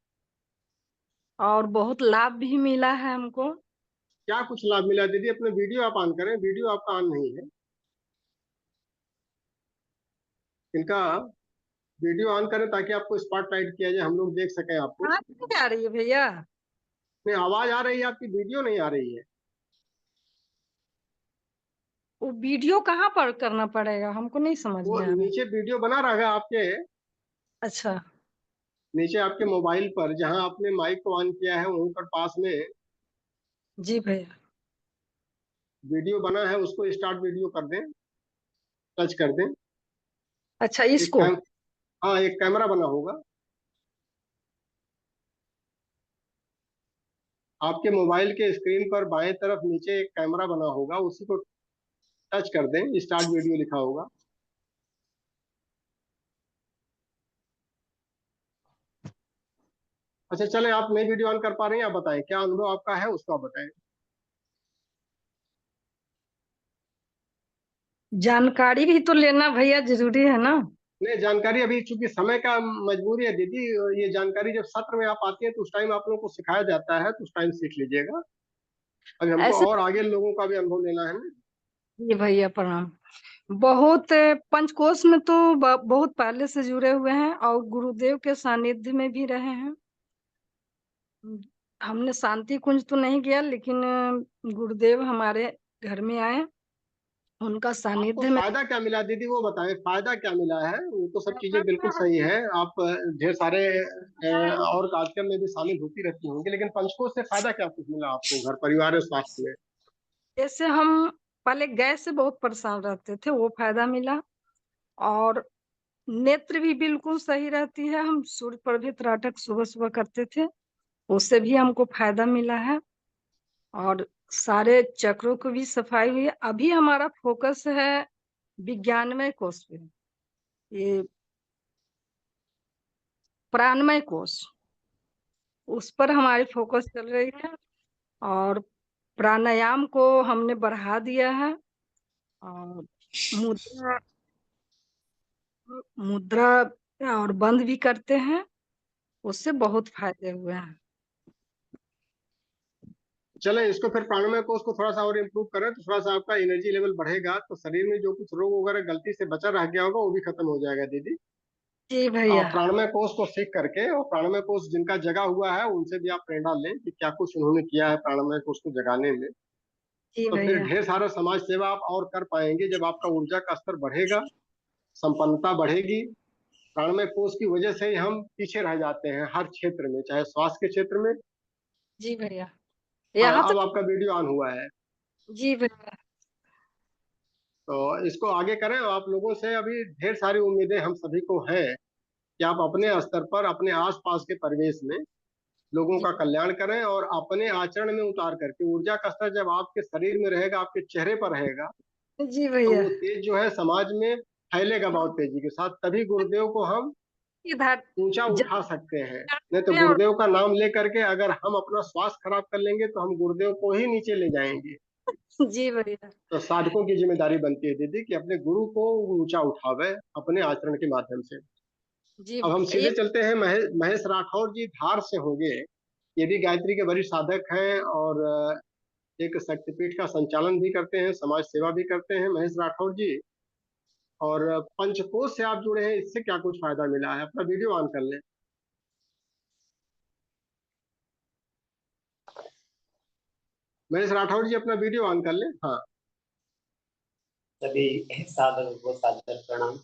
और बहुत लाभ भी मिला है हमको। क्या कुछ लाभ मिला दीदी? अपने वीडियो आप ऑन करें, वीडियो आपका ऑन नहीं है। इनका वीडियो ऑन करें ताकि आपको स्पॉटलाइट किया जाए, हम लोग देख सकें आपको। कहाँ से आ रही है भैया? नहीं आवाज आ रही है आपकी, वीडियो नहीं आ रही है। वो वीडियो कहाँ पर करना पड़ेगा, हमको नहीं समझ वो में आ रहा है। नीचे वीडियो बना रहेगा आपके, अच्छा। नीचे आपके मोबाइल पर जहां आपने माइक को ऑन किया है वहीं पर पास में जी भैया। वीडियो बना है, उसको स्टार्ट वीडियो कर दें, टच कर दें। अच्छा, एक इसको। कैम हाँ एक कैमरा बना होगा आपके मोबाइल के स्क्रीन पर, बाएं तरफ नीचे एक कैमरा बना होगा, उसी को टच कर दें, स्टार्ट वीडियो लिखा होगा। अच्छा चले, आप नई वीडियो ऑन कर पा रहे हैं, आप बताएं क्या अनुभव आपका है, उसको आप बताएं। जानकारी भी तो लेना भैया जरूरी है ना। नहीं जानकारी अभी चूंकि समय का मजबूरी है दीदी, ये जानकारी जब सत्र में आप आती है तो उस टाइम आप लोगों को सिखाया जाता है, तो उस टाइम सीख लीजिएगा। अभी हमको ऐसे। और आगे लोगों का भी अनुभव लेना है ना। जी भैया प्रणाम। बहुत पंचकोश में तो बहुत पहले से जुड़े हुए हैं, और गुरुदेव के सानिध्य में भी रहे हैं। हमने शांति कुंज तो नहीं किया, लेकिन गुरुदेव हमारे घर में आए, उनका आपको सानिध्य में। फायदा क्या मिला दीदी, वो बताएं फायदा क्या मिला है। वो तो सब चीजें बिल्कुल सही है, आप ढेर सारे और कार्यक्रम में भी शामिल होती रहती होंगी, लेकिन पंचकोश से फायदा क्या कुछ मिला आपको घर परिवार और स्वास्थ्य में? जैसे हम पहले गैस से बहुत परेशान रहते थे, वो फायदा मिला। और नेत्र भी बिल्कुल सही रहती है, हम सूर्य प्रभित राटक सुबह सुबह करते थे, उससे भी हमको फायदा मिला है। और सारे चक्रों की भी सफाई हुई है। अभी हमारा फोकस है विज्ञानमय कोश पे, ये प्राणमय कोश, उस पर हमारी फोकस चल रही है। और प्राणायाम को हमने बढ़ा दिया है। और मुद्रा मुद्रा और बंद भी करते हैं, उससे बहुत फायदे हुए हैं। चले इसको फिर प्राणमय कोष को थोड़ा सा और इम्प्रूव करें तो थोड़ा सा आपका एनर्जी लेवल बढ़ेगा, तो शरीर में जो कुछ रोग वगैरह गलती से बचा रह गया होगा वो भी खत्म हो जाएगा दीदी। जी और भैया। प्राणमय कोष को सीख करके, और प्राणमय कोष जिनका जगा हुआ है उनसे भी आप प्रेरणा लें कि क्या कुछ उन्होंने किया है प्राणमय कोष को जगाने में। जी तो फिर भैया। ढेर सारा समाज सेवा आप और कर पाएंगे जब आपका ऊर्जा का स्तर बढ़ेगा, संपन्नता बढ़ेगी। प्राणमय कोष की वजह से ही हम पीछे रह जाते हैं हर क्षेत्र में, चाहे स्वास्थ्य के क्षेत्र में। जी भैया। हाँ, यहाँ अब तो आपका वीडियो ऑन हुआ है जी भैया। तो इसको आगे करें। आप लोगों से अभी ढेर सारी उम्मीदें हम सभी को हैं कि आप अपने स्तर पर, अपने आसपास के परिवेश में लोगों जी का कल्याण करें और अपने आचरण में उतार करके ऊर्जा का स्तर जब आपके शरीर में रहेगा, आपके चेहरे पर रहेगा, जी तो भैया। वो तेज जो है समाज में फैलेगा बहुत तेजी के साथ। तभी गुरुदेव को हम इधर ऊंचा उठा जब सकते हैं। नहीं तो और गुरुदेव का नाम ले करके अगर हम अपना स्वास्थ्य खराब कर लेंगे तो हम गुरुदेव को ही नीचे ले जाएंगे। जी भैया। तो साधकों की जिम्मेदारी बनती है दीदी कि अपने गुरु को ऊंचा उठावे अपने आचरण के माध्यम से। जी अब हम ये सीधे चलते हैं, महेश राठौर जी धार से होंगे। ये भी गायत्री के वरिष्ठ साधक हैं और एक शक्तिपीठ का संचालन भी करते हैं, समाज सेवा भी करते हैं महेश राठौर जी। और पंचकोश से आप जुड़े हैं, इससे क्या कुछ फायदा मिला है? अपना वीडियो ऑन कर लें। महेश राठौर जी अपना वीडियो ऑन कर लें। हाँ, सभी साधकों को सादर प्रणाम।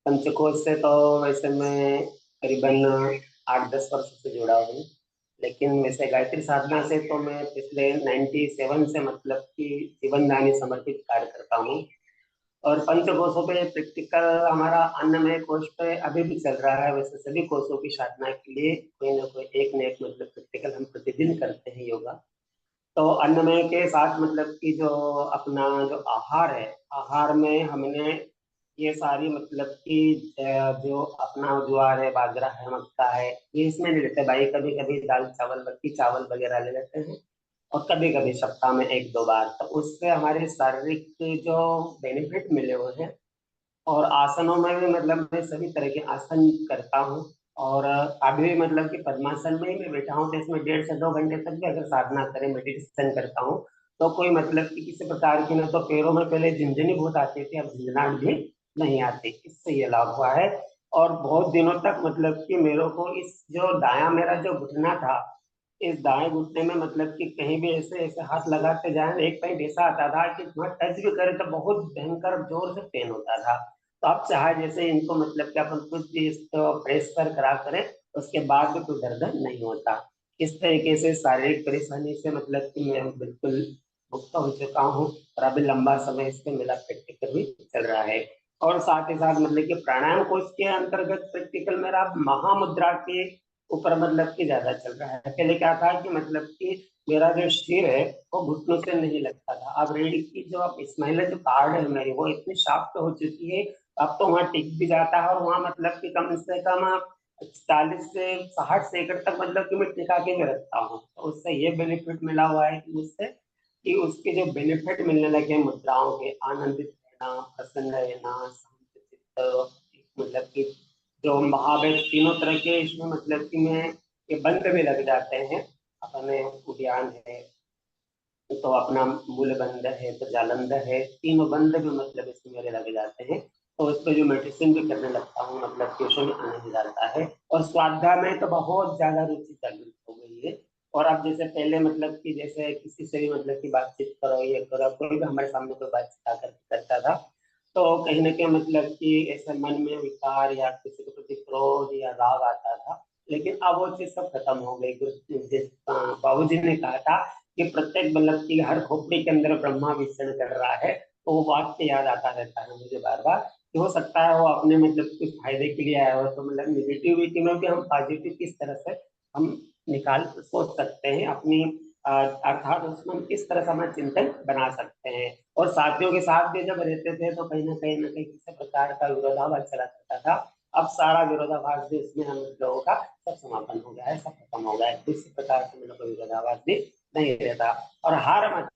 पंचकोश से तो वैसे मैं करीबन 8-10 वर्ष से जुड़ा हूँ, लेकिन वैसे गायत्री साधना से तो मैं पिछले 97 से मतलब कि जीवनदानी समर्पित कार्य करता हूँ। और पंचकोशों पे प्रैक्टिकल हमारा अन्नमय कोश पे अभी भी चल रहा है। वैसे सभी कोशों की साधना के लिए कोई ना कोई एक न एक मतलब प्रैक्टिकल हम प्रतिदिन करते हैं योगा। तो अन्नमय के साथ मतलब कि जो अपना जो आहार है, आहार में हमने ये सारी मतलब कि जो अपना ज्वार है, बाजरा है, मक्का है, ये इसमें नहीं लेते भाई। कभी कभी दाल चावल, बाकी चावल वगैरह ले लेते हैं, और कभी कभी सप्ताह में 1-2 बार। तो उससे हमारे शारीरिक जो बेनिफिट मिले हुए हैं। और आसनों में भी मतलब मैं सभी तरह के आसन करता हूँ। और अभी मतलब कि पद्मासन में ही मैं बैठा हूँ, तो इसमें 1.5 से 2 घंटे तक भी अगर साधना करें, मेडिटेशन करता हूँ, तो कोई मतलब कि किसी प्रकार की, ना तो पैरों में पहले झिंझनी बहुत आती थी, अब झिंझनाहट भी नहीं आती। इससे ये लाभ हुआ है। और बहुत दिनों तक मतलब कि मेरे को इस जो दायां मेरा जो घुटना था, इस दाएं घुटने में मतलब कि कहीं भी ऐसे ऐसे हाथ लगाते जाए, एक टाइम ऐसा आता था कि वहाँ टच भी करे तो बहुत भयंकर जोर से पेन होता था। तो आप चाहे जैसे इनको मतलब कि अपन कुछ भी इसको प्रेस कर करा करें, उसके बाद भी कोई दर्द नहीं होता। इस तरीके से शारीरिक परेशानी से मतलब कि मैं बिल्कुल मुक्त हो चुका हूँ। और अभी लंबा समय इस पे मेरा प्रैक्टिकल भी चल रहा है। और साथ ही साथ मतलब कि प्राणायाम कोर्स के अंतर्गत प्रैक्टिकल मेरा महामुद्रा के ऊपर मतलब कि ज्यादा चल रहा है। पहले क्या था कि मतलब कि मेरा जो सिर है वो घुटनों से नहीं लगता था। अब रीढ़ की जो अब स्माइल जो कार्ड है मेरी, वो इतनी शार्प हो चुकी है, अब तो वहाँ टिक भी जाता है। और वहाँ मतलब कि कम से कम 40 से 60 सेकंड तक मतलब कि मैं टिका के भी रखता हूँ। तो उससे ये बेनिफिट मिला हुआ है कि मुझसे कि उसके जो बेनिफिट मिलने लगे मुद्राओं के, आनंदित रहना, प्रसन्न रहना, शांत चित्त, मतलब कि जो महावेद तीनों तरह के इसमें मतलब कि मैं ये बंद भी लग जाते हैं। अपने उद्यान है, तो अपना मूल बंद है, तो जालंध है, तीनों बंद भी मतलब इसमें मेरे लग जाते हैं। तो उस पर जो मेडिसिन भी करने लगता हूँ, मतलब कि उसमें आनंद आता है। और स्वाध्याय में तो बहुत ज्यादा रुचि जागृत हो गई है। और अब जैसे पहले मतलब कि जैसे किसी से भी मतलब कि बातचीत करो, ये करो, कोई भी हमारे सामने कोई बातचीत आकर करता था, तो कहीं ना कहीं मतलब कि ऐसे मन में विकार या किसी के प्रति क्रोध या राग आता था। लेकिन अब वो चीज सब खत्म हो गई। बाबू जी ने कहा था कि प्रत्येक मतलब की हर खोपड़ी के अंदर ब्रह्मा विचरण कर रहा है। तो वो वाक्य याद आता रहता है मुझे बार बार कि हो सकता है वो अपने मतलब कुछ फायदे के लिए आया हो। तो मतलब निगेटिविटी में भी हम पॉजिटिव किस तरह से हम निकाल सोच सकते हैं, अपनी अर्थात उसमें इस तरह का हम चिंतन बना सकते हैं। और साथियों के साथ भी जब रहते थे तो कहीं ना कहीं किसी प्रकार का विरोधाभास चला करता था। अब सारा विरोधाभास भी इसमें हम लोगों का सब समापन हो गया है, सब खत्म हो गया है। किसी प्रकार से मतलब कोई विरोधाभास भी नहीं रहता। और हर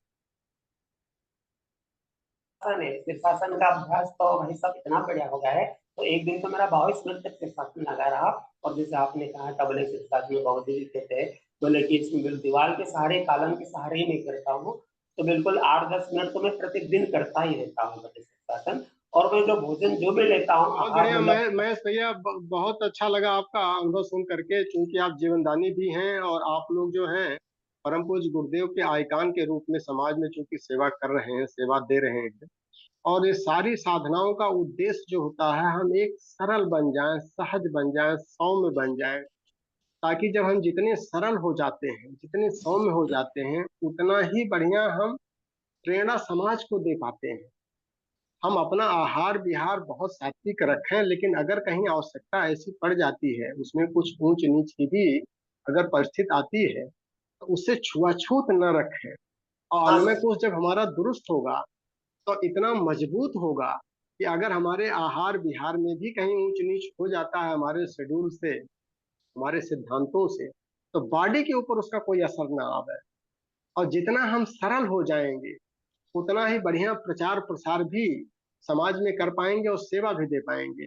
शीर्षासन का अभ्यास तो भाई सब इतना बढ़िया हो गया है। तो एक दिन तो मेरा 22 मिनट तक शीर्षासन लगा रहा। और जैसे आपने कहा तबले शीर्षासन में बहुत ही थे, बोले कि इसमें बिल्कुल दीवार के सहारे, कालम के सहारे ही नहीं करता हूँ। तो बिल्कुल 8-10 मिनट तो मैं प्रतिदिन करता ही रहता हूँ शीर्षासन। और मैं जो भोजन जो भी लेता हूँ बहुत आहार बढ़िया। मतलब महेश भैया, बहुत अच्छा लगा आपका अनुभव सुन करके, क्योंकि आप जीवनदानी भी हैं और आप लोग जो हैं परम पूज्य गुरुदेव के आइकान के रूप में समाज में चूंकि सेवा कर रहे हैं, सेवा दे रहे हैं। और ये सारी साधनाओं का उद्देश्य जो होता है, हम एक सरल बन जाएं, सहज बन जाएं, सौम्य बन जाएं, ताकि जब हम जितने सरल हो जाते हैं, जितने सौम्य हो जाते हैं, उतना ही बढ़िया हम प्रेरणा समाज को दे पाते हैं। हम अपना आहार विहार बहुत सात्विक रखें, लेकिन अगर कहीं आवश्यकता ऐसी पड़ जाती है, उसमें कुछ ऊंच नीच की भी अगर परिस्थिति आती है, तो उससे छुआछूत न रखें। और अन्य कोष जब हमारा दुरुस्त होगा तो इतना मजबूत होगा कि अगर हमारे आहार विहार में भी कहीं ऊंच नीच हो जाता है हमारे शेड्यूल से, हमारे सिद्धांतों से, तो बॉडी के ऊपर उसका कोई असर ना आवे। और जितना हम सरल हो जाएंगे, उतना ही बढ़िया प्रचार प्रसार भी समाज में कर पाएंगे और सेवा भी दे पाएंगे।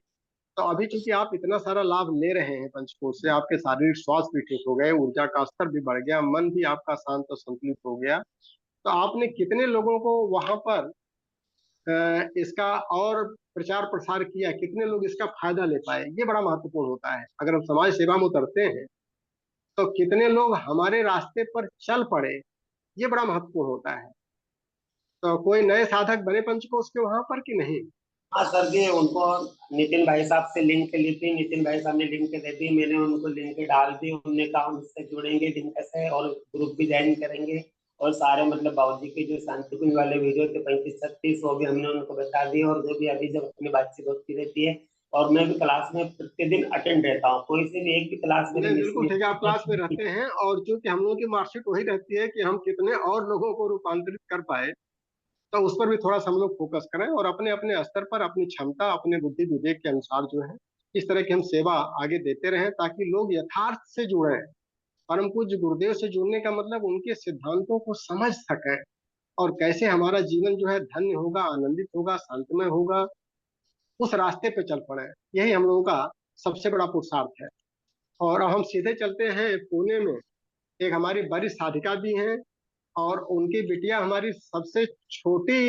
तो अभी चूंकि आप इतना सारा लाभ ले रहे हैं पंचकोश से, आपके शारीरिक स्वास्थ्य भी ठीक हो गए, ऊर्जा का स्तर भी बढ़ गया, मन भी आपका शांत और संतुलित हो गया, तो आपने कितने लोगों को वहां पर इसका और प्रचार प्रसार किया, कितने लोग इसका फायदा ले पाए, ये बड़ा महत्वपूर्ण होता है। अगर हम समाज सेवा में उतरते हैं तो कितने लोग हमारे रास्ते पर चल पड़े, ये बड़ा महत्वपूर्ण होता है। तो कोई नए साधक बने पंचकोश के वहां पर कि नहीं? हाँ सर जी, उनको नितिन भाई साहब से लिंक ली थी, नितिन भाई साहब ने लिंक दे दी, मैंने उनको लिंक डाल दी। उन्होंने कहा हम इससे जुड़ेंगे लिंक से और ग्रुप भी ज्वाइन करेंगे। और सारे मतलब बाबूजी के जो शांति कुंज वाले वीडियो थे 35-36, वो भी हमने उनको बता दिए। और जो भी अभी जब अपनी बातचीत होती रहती है, और मैं भी क्लास में प्रतिदिन अटेंड रहता हूँ, कोई से भी एक भी क्लास मेरी नहीं, मिस बिल्कुल नहीं ठीक है, आप क्लास में रहते हैं। और चूंकि हम लोगों की मार्कशीट वही रहती है कि हम कितने और लोगों को रूपांतरित कर पाए, तो उस पर भी थोड़ा सा हम लोग फोकस करें और अपने अपने स्तर पर अपनी क्षमता, अपने बुद्धि विवेक के अनुसार जो है इस तरह की हम सेवा आगे देते रहें, ताकि लोग यथार्थ से जुड़ें। परम पूज्य गुरुदेव से जुड़ने का मतलब उनके सिद्धांतों को समझ सकें, और कैसे हमारा जीवन जो है धन्य होगा, आनंदित होगा, शांतिमय होगा, उस रास्ते पे चल पड़े। यही हम लोगों का सबसे बड़ा पुरुषार्थ है। और अब हम सीधे चलते हैं पुणे में। एक हमारी बड़ी साधिका भी हैं, और उनकी बिटिया हमारी सबसे छोटी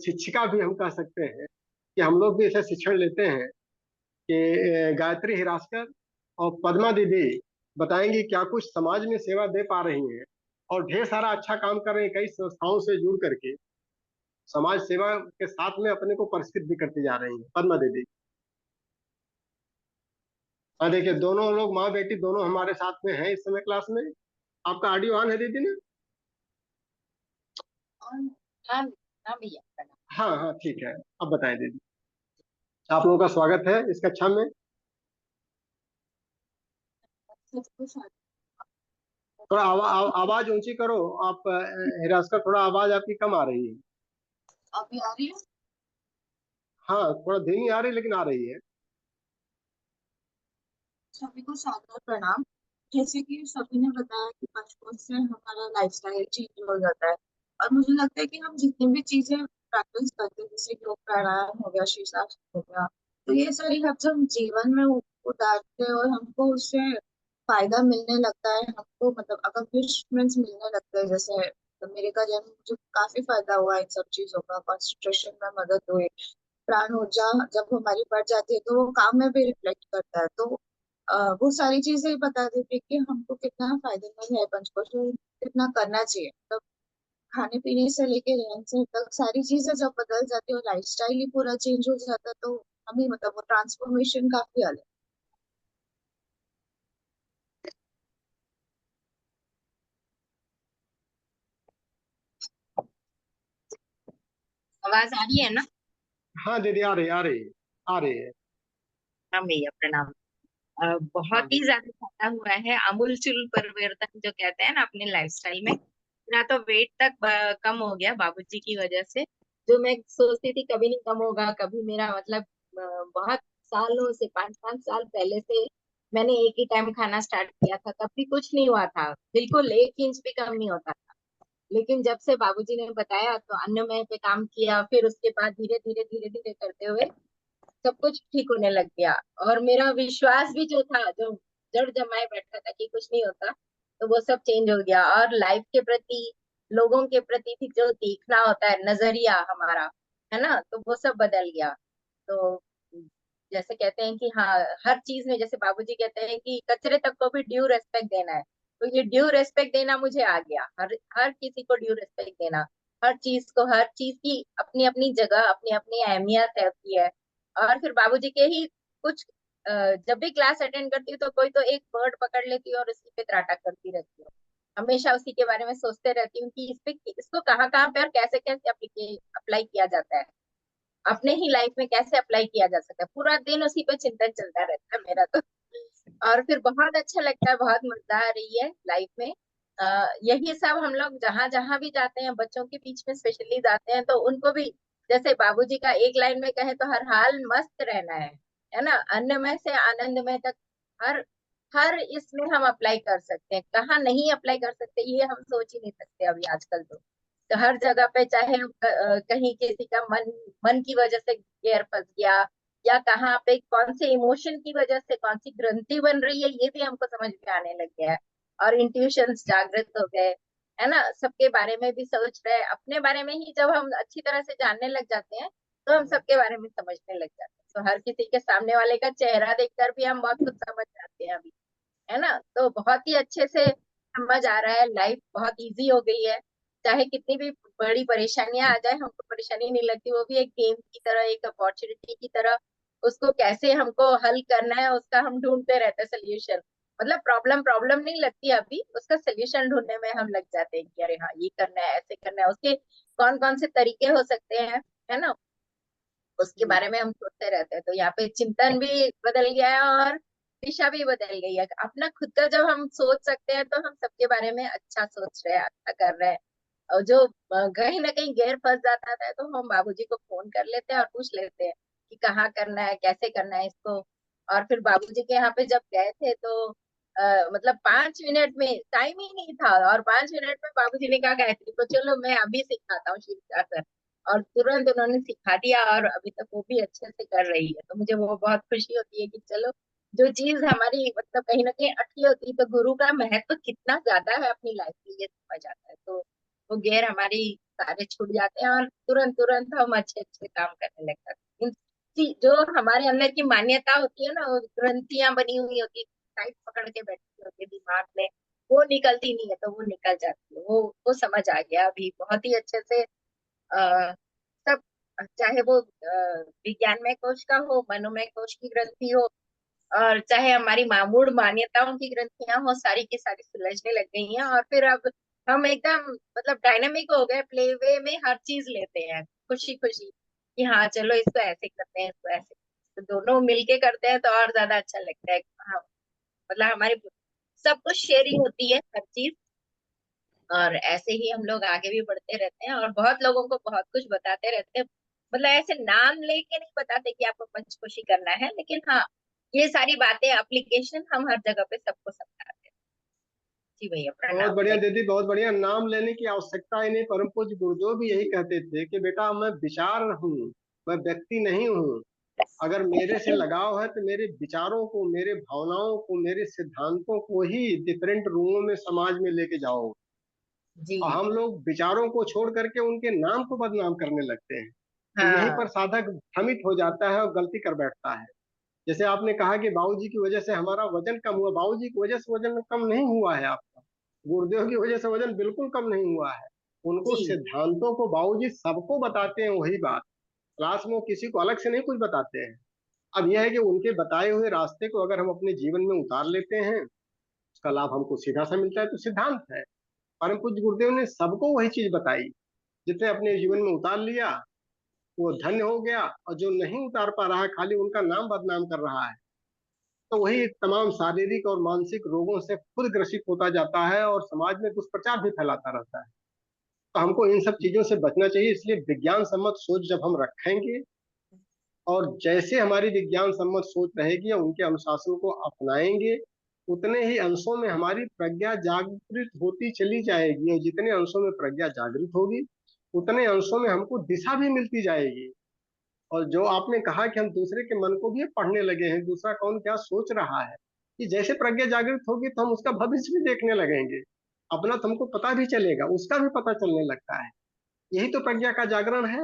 शिक्षिका भी हम कह सकते हैं, कि हम लोग भी ऐसे शिक्षण लेते हैं कि गायत्री हिरासकर और पद्मा दीदी बताएंगी क्या कुछ समाज में सेवा दे पा रही हैं, और ढेर सारा अच्छा काम कर रही हैं। कई संस्थाओं से जुड़ करके समाज सेवा के साथ में अपने को परिचित भी करती जा रही हैं पद्मा दीदी। हाँ, देखिए दोनों लोग माँ बेटी दोनों हमारे साथ में हैं इस समय क्लास में। आपका ऑडियो ऑन है दीदी ने? हाँ हाँ भैया प्रणाम। हाँ हाँ, ठीक है। अब बताएं दीदी। आप लोगों का स्वागत है इस कक्षा में। सबको साथ थोड़ा आवाज ऊंची करो आप, हिरासकर, थोड़ा आवाज आपकी कम आ रही है। अभी आ रही है। हाँ, थोड़ा धीमी आ रही लेकिन आ रही है। सभी को सादर प्रणाम। जैसे कि सभी ने बताया कि बचपन से हमारा लाइफस्टाइल चेंज हो जाता है, और मुझे लगता है कि हम जितनी भी चीजें प्रैक्टिस करते हैं, जैसे योग प्राणायाम हो गया, शीर्षासन हो गया, तो ये सारी हम जब जीवन में उतारते हैं और हमको उससे फायदा मिलने लगता है, हमको मतलब अकम्प्लिशमेंट्स मिलने लगते हैं। जैसे तो मेरे करियर में मुझे काफी फायदा हुआ इन सब चीजों का, कंसंट्रेशन में मदद हुई, प्राण ऊर्जा जब हमारी बढ़ जाती है तो वो काम में भी रिफ्लेक्ट करता है। तो वो सारी चीजें बता देती है कि हमको कितना फायदेमंद है पंचकोश और कितना करना चाहिए। मतलब खाने पीने से लेके रहन सहन तक सारी चीजें जब बदल जाती है और लाइफस्टाइल ही पूरा चेंज हो जाता है, तो हमें मतलब वो ट्रांसफॉर्मेशन काफी अलग। आवाज आ रही है ना? हाँ दीदी, आ रही आ रही आ रही है। हाँ भैया प्रणाम। बहुत ही ज्यादा फायदा हुआ है, आमूलचूल परिवर्तन जो कहते हैं ना अपने लाइफस्टाइल में। ना तो वेट तक कम हो गया बाबूजी की वजह से, जो मैं सोचती थी कभी नहीं कम होगा, कभी मेरा मतलब बहुत सालों से 5-5 साल पहले से मैंने एक ही टाइम खाना स्टार्ट किया था, तब भी कुछ नहीं हुआ था, बिल्कुल 1 इंच भी कम नहीं होता था। लेकिन जब से बाबूजी ने बताया तो अन्नमय पे काम किया, फिर उसके बाद धीरे धीरे धीरे धीरे करते हुए सब कुछ ठीक होने लग गया। और मेरा विश्वास भी जो था, जो जड़ जमाए बैठा था कि कुछ नहीं होता, तो वो सब चेंज हो गया। और लाइफ के प्रति, लोगों के प्रति भी जो देखना होता है, नजरिया हमारा, है ना, तो वो सब बदल गया। तो जैसे कहते हैं कि हाँ, हर चीज में, जैसे बाबूजी कहते हैं कि कचरे तक को भी ड्यू रेस्पेक्ट देना है, तो ये ड्यू रेस्पेक्ट देना मुझे आ गया। हर हर किसी को ड्यू रेस्पेक्ट देना, हर चीज को, हर चीज की अपनी अपनी जगह, अपनी अपनी अहमियत होती है। और फिर बाबूजी के ही कुछ जब भी क्लास अटेंड करती हूँ तो कोई तो एक वर्ड पकड़ लेती हूँ और उसी पे त्राटक करती रहती हूँ। हमेशा उसी के बारे में सोचते रहती हूँ कि इस पे, इसको कहाँ कहाँ पे और कैसे कैसे अप्लाई किया जाता है, अपने ही लाइफ में कैसे अप्लाई किया जा सकता है। पूरा दिन उसी पे चिंतन चलता रहता है मेरा तो। और फिर बहुत अच्छा लगता है, बहुत मजा आ रही है लाइफ में। यही सब हम लोग जहां जहां भी जाते हैं, बच्चों के बीच में स्पेशली जाते हैं, तो उनको भी जैसे बाबूजी का एक लाइन में कहे तो हर हाल मस्त रहना है ना, अन्नमय से आनंदमय तक, हर हर इसमें हम अप्लाई कर सकते हैं। कहाँ नहीं अप्लाई कर सकते ये हम सोच ही नहीं सकते अभी आजकल तो हर जगह पे, चाहे कहीं किसी का मन मन की वजह से गैर फंस गया, या कहाँ पे कौन से इमोशन की वजह से कौन सी ग्रंथि बन रही है, ये भी हमको समझ में आने लग गया है। और इंट्यूशंस जागृत हो गए, है ना, सबके बारे में भी सोच रहे हैं। अपने बारे में ही जब हम अच्छी तरह से जानने लग जाते हैं तो हम सबके बारे में समझने लग जाते हैं। तो हर किसी के सामने वाले का चेहरा देखकर भी हम बहुत कुछ समझ जाते हैं अभी, है ना। तो बहुत ही अच्छे से समझ आ रहा है, लाइफ बहुत इजी हो गई है। चाहे कितनी भी बड़ी परेशानियां आ जाए, हमको परेशानी नहीं लगती, वो भी एक गेम की तरह, एक अपॉर्चुनिटी की तरह, उसको कैसे हमको हल करना है उसका हम ढूंढते रहते हैं सोल्यूशन। मतलब प्रॉब्लम प्रॉब्लम नहीं लगती, अभी उसका सोल्यूशन ढूंढने में हम लग जाते हैं कि अरे हाँ ये करना है, ऐसे करना है, उसके कौन कौन से तरीके हो सकते हैं, है ना, उसके बारे में हम सोचते रहते हैं। तो यहाँ पे चिंतन भी बदल गया है और दिशा भी बदल गई है। अपना खुद का जब हम सोच सकते हैं तो हम सबके बारे में अच्छा सोच रहे हैं, अच्छा कर रहे हैं। और जो कहीं ना कहीं गैर फंस जाता है तो हम बाबूजी को फोन कर लेते हैं और पूछ लेते हैं कि कहाँ करना है, कैसे करना है इसको। और फिर बाबूजी के यहाँ पे जब गए थे तो मतलब 5 मिनट में, टाइम ही नहीं था, और 5 मिनट में बाबूजी ने कहा गायत्री को चलो मैं अभी सिखाता हूँ शिव, और तुरंत उन्होंने सिखा दिया और अभी तक वो भी अच्छे से कर रही है। तो मुझे वो बहुत खुशी होती है कि चलो, जो चीज हमारी मतलब कहीं ना कहीं अटकी होती है, तो गुरु का महत्व कितना ज्यादा है अपनी लाइफ में ये समझ आता है। तो वो गैर हमारी सारे छूट जाते हैं और तुरंत तुरंत हम अच्छे अच्छे काम करने लग जाते हैं। जो हमारे अंदर की मान्यता होती है ना, वो ग्रंथियां बनी हुई होती है, टाइट पकड़ के बैठी होती है दिमाग में, वो निकलती नहीं है, तो वो निकल जाती है। वो समझ आ गया अभी बहुत ही अच्छे से। सब, चाहे वो विज्ञानमय कोश का हो, मनोमय कोश की ग्रंथि हो, और चाहे हमारी मूढ़ मान्यताओं की ग्रंथियां हो, सारी की सारी सुलझने लग गई हैं। और फिर अब हम एकदम मतलब डायनामिक हो गए, प्ले वे में हर चीज लेते हैं खुशी खुशी कि हाँ चलो इसको ऐसे करते हैं, इसको ऐसे, तो दोनों मिलके करते हैं तो और ज्यादा अच्छा लगता है। हाँ, मतलब हमारी सब कुछ शेयरिंग होती है हर चीज। और ऐसे ही हम लोग आगे भी बढ़ते रहते हैं और बहुत लोगों को बहुत कुछ बताते रहते हैं। मतलब ऐसे नाम लेके नहीं बताते कि आपको पंचकोशी करना है, लेकिन हाँ, ये सारी बातें एप्लीकेशन हम हर जगह पे सबको समझाते हैं। जी भैया बहुत प्रणाम। बढ़िया दीदी, बहुत बढ़िया। नाम लेने की आवश्यकता ही नहीं। परम पूज्य गुरुदेव भी यही कहते थे कि बेटा मैं विचार हूँ, मैं व्यक्ति नहीं हूँ। अगर मेरे से लगाव है तो मेरे विचारों को, मेरे भावनाओं को, मेरे सिद्धांतों को ही डिफरेंट रूपों में समाज में लेके जाओ। जी और हम लोग विचारों को छोड़ करके उनके नाम को बदनाम करने लगते हैं। तो यहीं हाँ पर साधक भ्रमित हो जाता है और गलती कर बैठता है। जैसे आपने कहा कि बाबूजी की वजह से हमारा वजन कम हुआ, बाबूजी की वजह से वजन कम नहीं हुआ है आपका। गुरुदेव की वजह से वजन बिल्कुल कम नहीं हुआ है। उनको जी सिद्धांतों को बाबूजी सबको बताते हैं, वही बात। क्लास में वो किसी को अलग से नहीं कुछ बताते हैं। अब यह है कि उनके बताए हुए रास्ते को अगर हम अपने जीवन में उतार लेते हैं, उसका लाभ हमको सीधा सा मिलता है, तो सिद्धांत है। परम पूज्य गुरुदेव ने सबको वही चीज बताई। जिसने अपने जीवन में उतार लिया वो धन्य हो गया, और जो नहीं उतार पा रहा है, खाली उनका नाम बदनाम कर रहा है, तो वही तमाम शारीरिक और मानसिक रोगों से खुद ग्रसित होता जाता है और समाज में दुष्प्रचार भी फैलाता रहता है। तो हमको इन सब चीजों से बचना चाहिए। इसलिए विज्ञान सम्मत सोच जब हम रखेंगे और जैसे हमारी विज्ञान सम्मत सोच रहेगी और उनके अनुशासन को अपनाएंगे, उतने ही अंशों में हमारी प्रज्ञा जागृत होती चली जाएगी, और जितने अंशों में प्रज्ञा जागृत होगी उतने अंशों में हमको दिशा भी मिलती जाएगी। और जो आपने कहा कि हम दूसरे के मन को भी पढ़ने लगे हैं, दूसरा कौन क्या सोच रहा है, कि जैसे प्रज्ञा जागृत होगी तो हम उसका भविष्य भी देखने लगेंगे, अपना तो हमको पता भी चलेगा, उसका भी पता चलने लगता है। यही तो प्रज्ञा का जागरण है।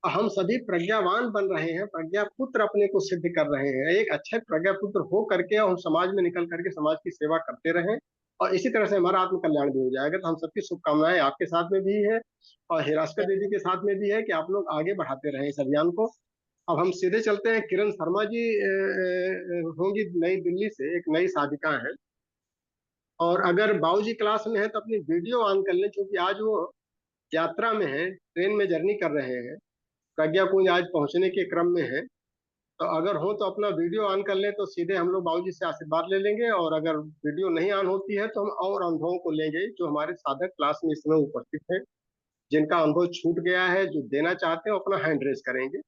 हम सभी प्रज्ञावान बन रहे हैं, प्रज्ञा पुत्र अपने को सिद्ध कर रहे हैं। एक अच्छे प्रज्ञा पुत्र हो करके हम समाज में निकल करके समाज की सेवा करते रहें, और इसी तरह से हमारा आत्म कल्याण भी हो जाएगा। तो हम सबकी शुभकामनाएं आपके साथ में भी है और हिरास्कर दीदी के साथ में भी है कि आप लोग आगे बढ़ाते रहें इस अभियान को। अब हम सीधे चलते हैं, किरण शर्मा जी होंगी नई दिल्ली से, एक नई साधिका है, और अगर बाबूजी क्लास में है तो अपनी वीडियो ऑन कर लें, क्योंकि आज वो यात्रा में है, ट्रेन में जर्नी कर रहे हैं, प्रज्ञा कुंज आज पहुंचने के क्रम में है। तो अगर हो तो अपना वीडियो ऑन कर लें, तो सीधे हम लोग बाबूजी से आशीर्वाद ले लेंगे। और अगर वीडियो नहीं ऑन होती है तो हम और अनुभवों को लेंगे जो हमारे साधक क्लास में इस समय उपस्थित हैं, जिनका अनुभव छूट गया है, जो देना चाहते हैं अपना हैंड रेस करेंगे,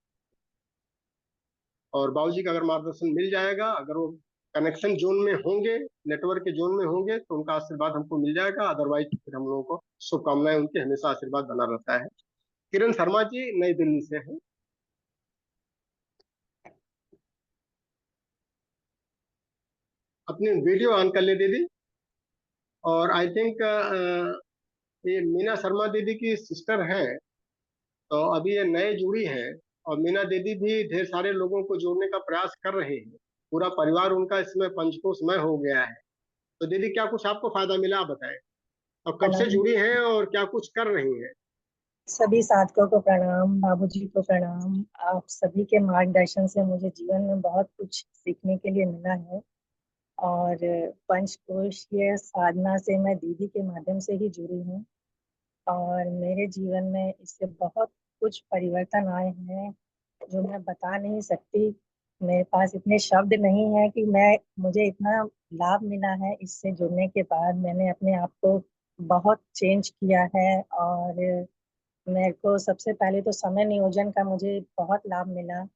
और बाबूजी का अगर मार्गदर्शन मिल जाएगा, अगर वो कनेक्शन जोन में होंगे, नेटवर्क के जोन में होंगे, तो उनका आशीर्वाद हमको मिल जाएगा। अदरवाइज फिर हम लोगों को शुभकामनाएं, उनकी हमेशा आशीर्वाद बना रहता है। किरण शर्मा जी नई दिल्ली से हैं। अपनी वीडियो ऑन कर ले दीदी। और आई थिंक ये मीना शर्मा दीदी की सिस्टर हैं, तो अभी ये नए जुड़ी हैं, और मीना दीदी भी ढेर सारे लोगों को जोड़ने का प्रयास कर रही है। पूरा परिवार उनका इसमें पंचकोशमय हो गया है। तो दीदी क्या कुछ आपको फायदा मिला, आप बताएं, और कब से प्रणाम। जुड़ी हैं और क्या कुछ कर रही हैं? सभी साधकों को प्रणाम, बाबूजी को प्रणाम। आप सभी के मार्गदर्शन से मुझे जीवन में बहुत कुछ सीखने के लिए मिला है, और पंचकोशीय साधना से मैं दीदी के माध्यम से ही जुड़ी हूँ, और मेरे जीवन में इससे बहुत कुछ परिवर्तन आए हैं जो मैं बता नहीं सकती। मेरे पास इतने शब्द नहीं है कि मुझे इतना लाभ मिला है। इससे जुड़ने के बाद मैंने अपने आप को बहुत चेंज किया है, और मेरे को सबसे पहले तो समय नियोजन का मुझे बहुत लाभ मिला,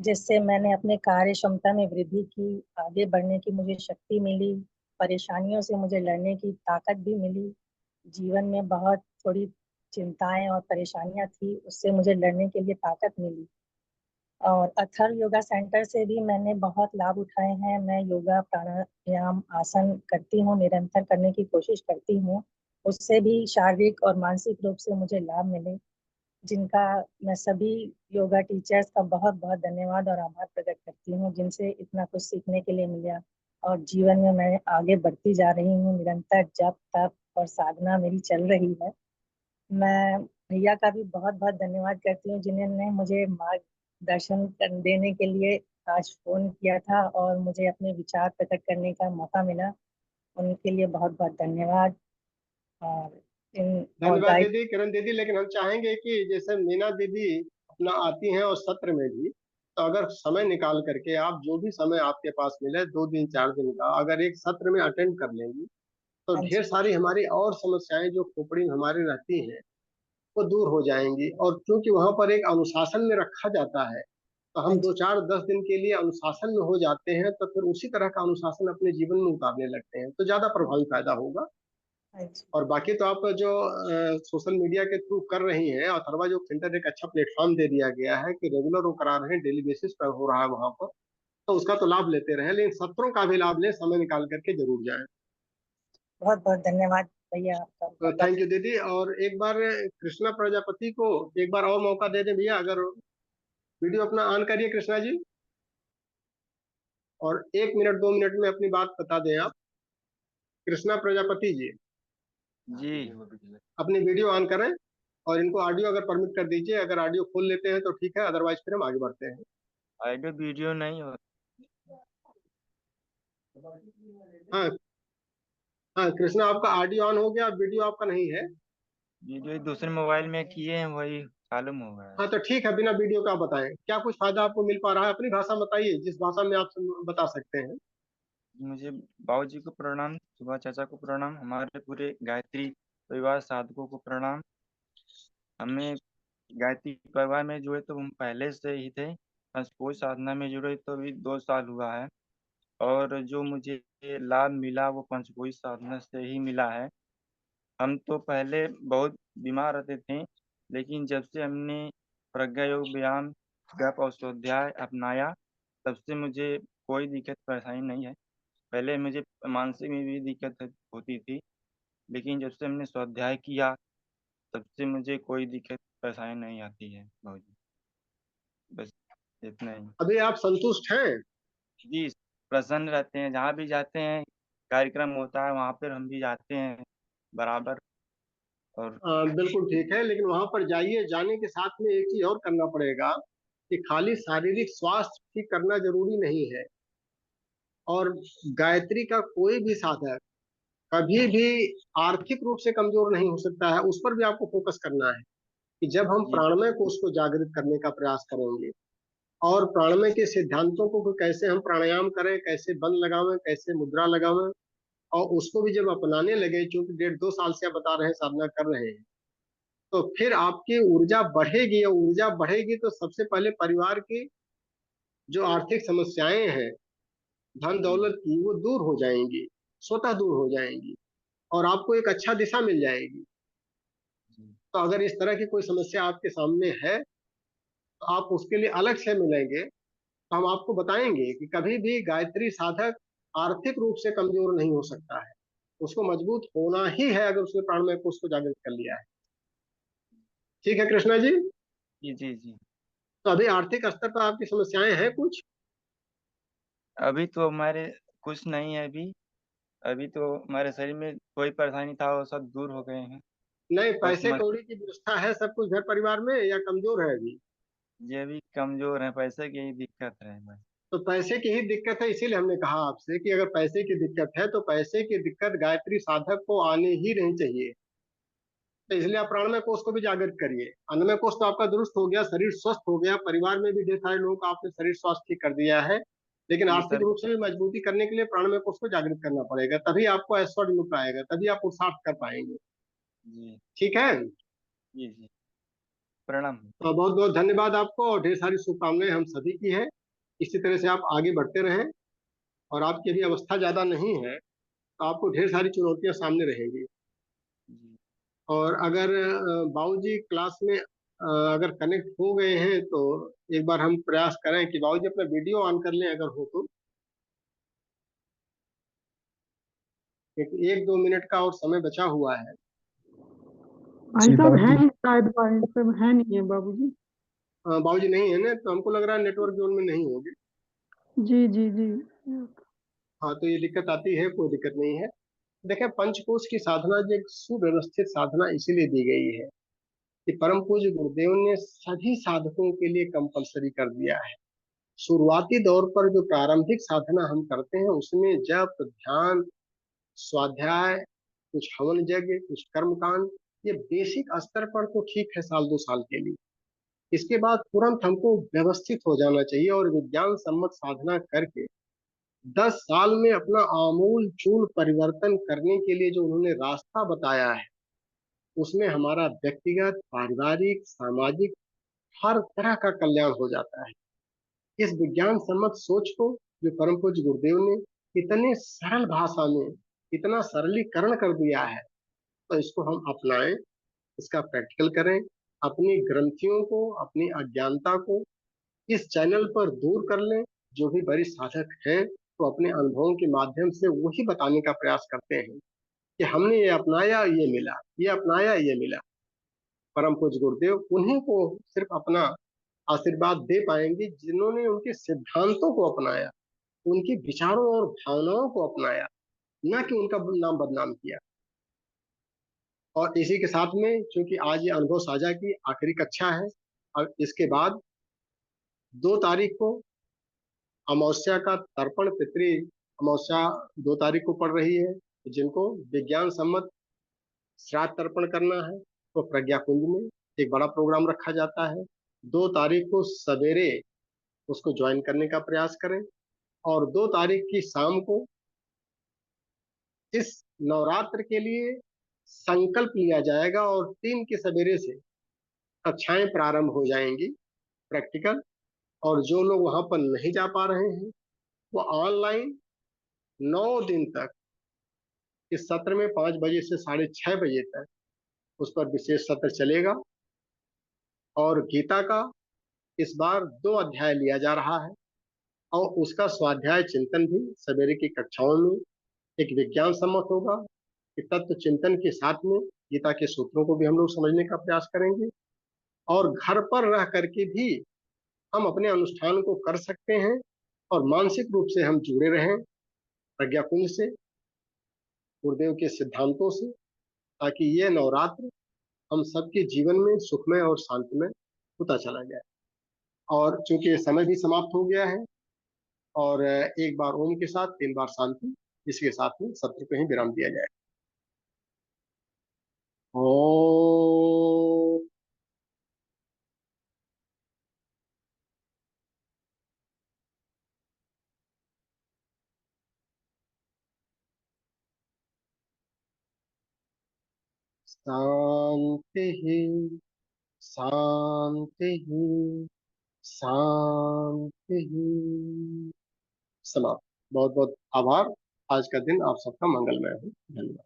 जिससे मैंने अपने कार्य क्षमता में वृद्धि की, आगे बढ़ने की मुझे शक्ति मिली, परेशानियों से मुझे लड़ने की ताकत भी मिली। जीवन में बहुत थोड़ी चिंताएं और परेशानियां थी, उससे मुझे लड़ने के लिए ताकत मिली। और अथर्व योगा सेंटर से भी मैंने बहुत लाभ उठाए हैं। मैं योगा, प्राणायाम, आसन करती हूँ, निरंतर करने की कोशिश करती हूँ। उससे भी शारीरिक और मानसिक रूप से मुझे लाभ मिले, जिनका मैं सभी योगा टीचर्स का बहुत बहुत धन्यवाद और आभार प्रकट करती हूँ, जिनसे इतना कुछ सीखने के लिए मिला। और जीवन में मैं आगे बढ़ती जा रही हूँ, निरंतर जप तप और साधना मेरी चल रही है। मैं भैया का भी बहुत बहुत धन्यवाद करती हूँ, जिन्होंने मुझे मार्गदर्शन देने के लिए आज फोन किया था और मुझे अपने विचार प्रकट करने का मौका मिला। उनके लिए बहुत बहुत धन्यवाद। और धन्यवाद दीदी, किरण दीदी। लेकिन हम चाहेंगे कि जैसे मीना दीदी अपना आती हैं और सत्र में भी, तो अगर समय निकाल करके आप जो भी समय आपके पास मिले, 2 दिन 4 दिन का, अगर एक सत्र में अटेंड कर लेंगी तो ढेर सारी हमारी और समस्याएं जो खोपड़ी में हमारी रहती हैं वो दूर हो जाएंगी। और क्योंकि वहां पर एक अनुशासन में रखा जाता है, तो हम 2 4 10 दिन के लिए अनुशासन में हो जाते हैं, तो फिर उसी तरह का अनुशासन अपने जीवन में उतारने लगते हैं, तो ज्यादा प्रभावी फायदा होगा। और बाकी तो आप जो सोशल मीडिया के थ्रू कर रही हैं, अथर्वा जो सेंटर एक अच्छा प्लेटफॉर्म दे दिया गया है कि रेगुलर वो करा रहे हैं, डेली बेसिस पर हो रहा है वहां पर, तो उसका तो लाभ लेते रहे, लेकिन सत्रों का भी लाभ लें, समय निकाल करके जरूर जाएं। बहुत बहुत धन्यवाद भैया आपका। थैंक यू दीदी। और एक बार कृष्णा प्रजापति को एक बार और मौका दे दें भैया, अगर वीडियो अपना ऑन करिए कृष्णा जी, और 1 मिनट 2 मिनट में अपनी बात बता दें आप। कृष्णा प्रजापति जी अपनी वीडियो ऑन करें, और इनको ऑडियो अगर परमिट कर दीजिए। अगर ऑडियो खोल लेते हैं तो ठीक है, अदरवाइज फिर हम आगे बढ़ते हैं। ऑडियो वीडियो नहीं हो। हाँ हाँ कृष्णा, आपका ऑडियो ऑन हो गया, वीडियो आपका नहीं है। वीडियो दूसरे मोबाइल में किए हैं, वही मालूम हो गया। हाँ तो ठीक है, बिना वीडियो का बताएं क्या कुछ फायदा आपको मिल पा रहा है, अपनी भाषा में बताइए, जिस भाषा में आप बता सकते हैं। मुझे बाबूजी को प्रणाम, सुबह चाचा को प्रणाम, हमारे पूरे गायत्री परिवार साधकों को प्रणाम। हमें गायत्री परिवार में जुड़े तो हम पहले से ही थे, पंचकोश साधना में जुड़े तो अभी 2 साल हुआ है, और जो मुझे लाभ मिला वो पंचकोश साधना से ही मिला है। हम तो पहले बहुत बीमार रहते थे, लेकिन जब से हमने प्रज्ञा योग व्यायाम जप और स्वाध्याय अपनाया, तब से मुझे कोई दिक्कत परेशानी नहीं है। पहले मुझे मानसिक में भी दिक्कत होती थी, लेकिन जब से हमने स्वाध्याय किया, तब से मुझे कोई दिक्कत परेशानी नहीं आती है बाबूजी। बस इतना ही। अभी आप संतुष्ट हैं? जी, प्रसन्न रहते हैं, जहाँ भी जाते हैं, कार्यक्रम होता है वहाँ पर हम भी जाते हैं बराबर। और बिल्कुल ठीक है, लेकिन वहां पर जाइए, जाने के साथ में एक चीज और करना पड़ेगा कि खाली शारीरिक स्वास्थ्य ठीक करना जरूरी नहीं है। और गायत्री का कोई भी साधक कभी भी आर्थिक रूप से कमजोर नहीं हो सकता है, उस पर भी आपको फोकस करना है कि जब हम जी प्राणमय कोष को जागृत करने का प्रयास करेंगे और प्राणमय के सिद्धांतों को कैसे हम प्राणायाम करें, कैसे बंद लगावें, कैसे मुद्रा लगावें, और उसको भी जब अपनाने लगे, चूंकि 1.5-2 साल से आप बता रहे हैं साधना कर रहे हैं, तो फिर आपकी ऊर्जा बढ़ेगी, और ऊर्जा बढ़ेगी तो सबसे पहले परिवार की जो आर्थिक समस्याएं हैं, धन जी दौलत की, वो दूर हो जाएंगी, स्वतः दूर हो जाएंगी, और आपको एक अच्छा दिशा मिल जाएगी। जी तो अगर इस तरह की कोई समस्या आपके सामने है, तो आप उसके लिए अलग से मिलेंगे, तो हम आपको बताएंगे कि कभी भी गायत्री साधक आर्थिक रूप से कमजोर नहीं हो सकता है। उसको मजबूत होना ही है अगर उसने प्राणमय कोष को जागृत कर लिया है। ठीक है कृष्णा जी? जी जी जी। तो अभी आर्थिक स्तर पर आपकी समस्याएं हैं कुछ? अभी तो हमारे कुछ नहीं है अभी। अभी तो हमारे शरीर में कोई परेशानी था वो सब दूर हो गए हैं। नहीं, बस पैसे कौड़ी की व्यवस्था है सब कुछ घर परिवार में, या कमजोर है अभी? ये भी कमजोर है, पैसे की ही दिक्कत है बस। तो पैसे की ही दिक्कत है, इसीलिए हमने कहा आपसे कि अगर पैसे की दिक्कत है तो पैसे की दिक्कत गायत्री साधक को आने ही नहीं चाहिए। तो इसलिए आप प्राणमय कोष को भी जागृत करिए। अन्नमय कोष तो आपका दुरुस्त हो गया, शरीर स्वस्थ हो गया, परिवार में भी ढेर सारे लोगों का आपने शरीर स्वास्थ्य ठीक कर दिया है, लेकिन जी आर्थिक सर। रूप से भी मजबूती करने के लिए प्राणमय कोष को जागृत करना पड़ेगा, तभी आपको ऐश्वर्य मिल पाएगा, तभी आप पुरुषार्थ कर पाएंगे। जी ठीक है? जी जी। प्रणाम। तो बहुत बहुत धन्यवाद आपको, और ढेर सारी शुभकामनाएं हम सभी की है। इसी तरह से आप आगे बढ़ते रहें, और आपकी अभी अवस्था ज्यादा नहीं है, तो आपको ढेर सारी चुनौतियां सामने रहेंगी। जी और अगर बाबूजी क्लास में अगर कनेक्ट हो गए हैं, तो एक बार हम प्रयास करें कि बाबूजी अपना वीडियो ऑन कर लें अगर हो तो। 1-2 मिनट का और समय बचा हुआ है। भाई जी साहब है बाबूजी। नहीं, शायद भाई साहब है नहीं है बाबूजी। बाबूजी नहीं है ना, तो हमको लग रहा है नेटवर्क जोन में नहीं होगी। जी जी जी। हाँ, तो ये दिक्कत आती है, कोई दिक्कत नहीं है। देखिए, पंचकोश की साधना जो एक सुव्यवस्थित साधना इसीलिए दी गई है कि परम पूज्य गुरुदेव ने सभी साधकों के लिए कंपलसरी कर दिया है। शुरुआती दौर पर जो प्रारंभिक साधना हम करते हैं उसमें जप, ध्यान, स्वाध्याय, कुछ हवन यज्ञ, कुछ कर्मकांड, ये बेसिक स्तर पर तो ठीक है 1-2 साल के लिए। इसके बाद तुरंत हमको व्यवस्थित हो जाना चाहिए, और विज्ञान सम्मत साधना करके 10 साल में अपना आमूल चूल परिवर्तन करने के लिए जो उन्होंने रास्ता बताया है, उसमें हमारा व्यक्तिगत, पारिवारिक, सामाजिक हर तरह का कल्याण हो जाता है। इस विज्ञान सम्मत सोच को जो परम पूज्य गुरुदेव ने इतने सरल भाषा में इतना सरलीकरण कर दिया है, तो इसको हम अपनाएं, इसका प्रैक्टिकल करें, अपनी ग्रंथियों को, अपनी अज्ञानता को इस चैनल पर दूर कर लें। जो भी बड़ी साधक हैं तो अपने अनुभवों के माध्यम से वही बताने का प्रयास करते हैं कि हमने ये अपनाया, ये मिला, ये अपनाया, ये मिला। परम पूज्य गुरुदेव उन्हीं को सिर्फ अपना आशीर्वाद दे पाएंगे जिन्होंने उनके सिद्धांतों को अपनाया, उनके विचारों और भावनाओं को अपनाया, न कि उनका नाम बदनाम किया। और इसी के साथ में, चूंकि आज ये अनुभव साझा की आखिरी कक्षा है, और इसके बाद 2 तारीख को अमावस्या का तर्पण, पितृ अमावस्या 2 तारीख को पड़ रही है, जिनको विज्ञान सम्मत श्राद्ध तर्पण करना है, तो प्रज्ञा कुंज में एक बड़ा प्रोग्राम रखा जाता है। 2 तारीख को सवेरे उसको ज्वाइन करने का प्रयास करें, और 2 तारीख की शाम को इस नवरात्र के लिए संकल्प लिया जाएगा और 3 के सवेरे से कक्षाएं प्रारंभ हो जाएंगी, प्रैक्टिकल। और जो लोग वहां पर नहीं जा पा रहे हैं वो ऑनलाइन 9 दिन तक इस सत्र में 5 बजे से 6:30 बजे तक उस पर विशेष सत्र चलेगा। और गीता का इस बार 2 अध्याय लिया जा रहा है और उसका स्वाध्याय चिंतन भी सवेरे की कक्षाओं में एक विज्ञान सम्मत होगा कि तत्व चिंतन के साथ में गीता के सूत्रों को भी हम लोग समझने का प्रयास करेंगे। और घर पर रह करके भी हम अपने अनुष्ठान को कर सकते हैं और मानसिक रूप से हम जुड़े रहें प्रज्ञा कुंज से, गुरुदेव के सिद्धांतों से, ताकि ये नवरात्र हम सबके जीवन में सुखमय और शांतिमय होता चला जाए। और चूंकि समय भी समाप्त हो गया है और एक बार ओम के साथ 3 बार शांति, इसके साथ में सत्र को ही विराम दिया जाए। ओम शांति शांति शांति। समाप्त। बहुत बहुत आभार। आज का दिन आप सबका मंगलमय हो। धन्यवाद।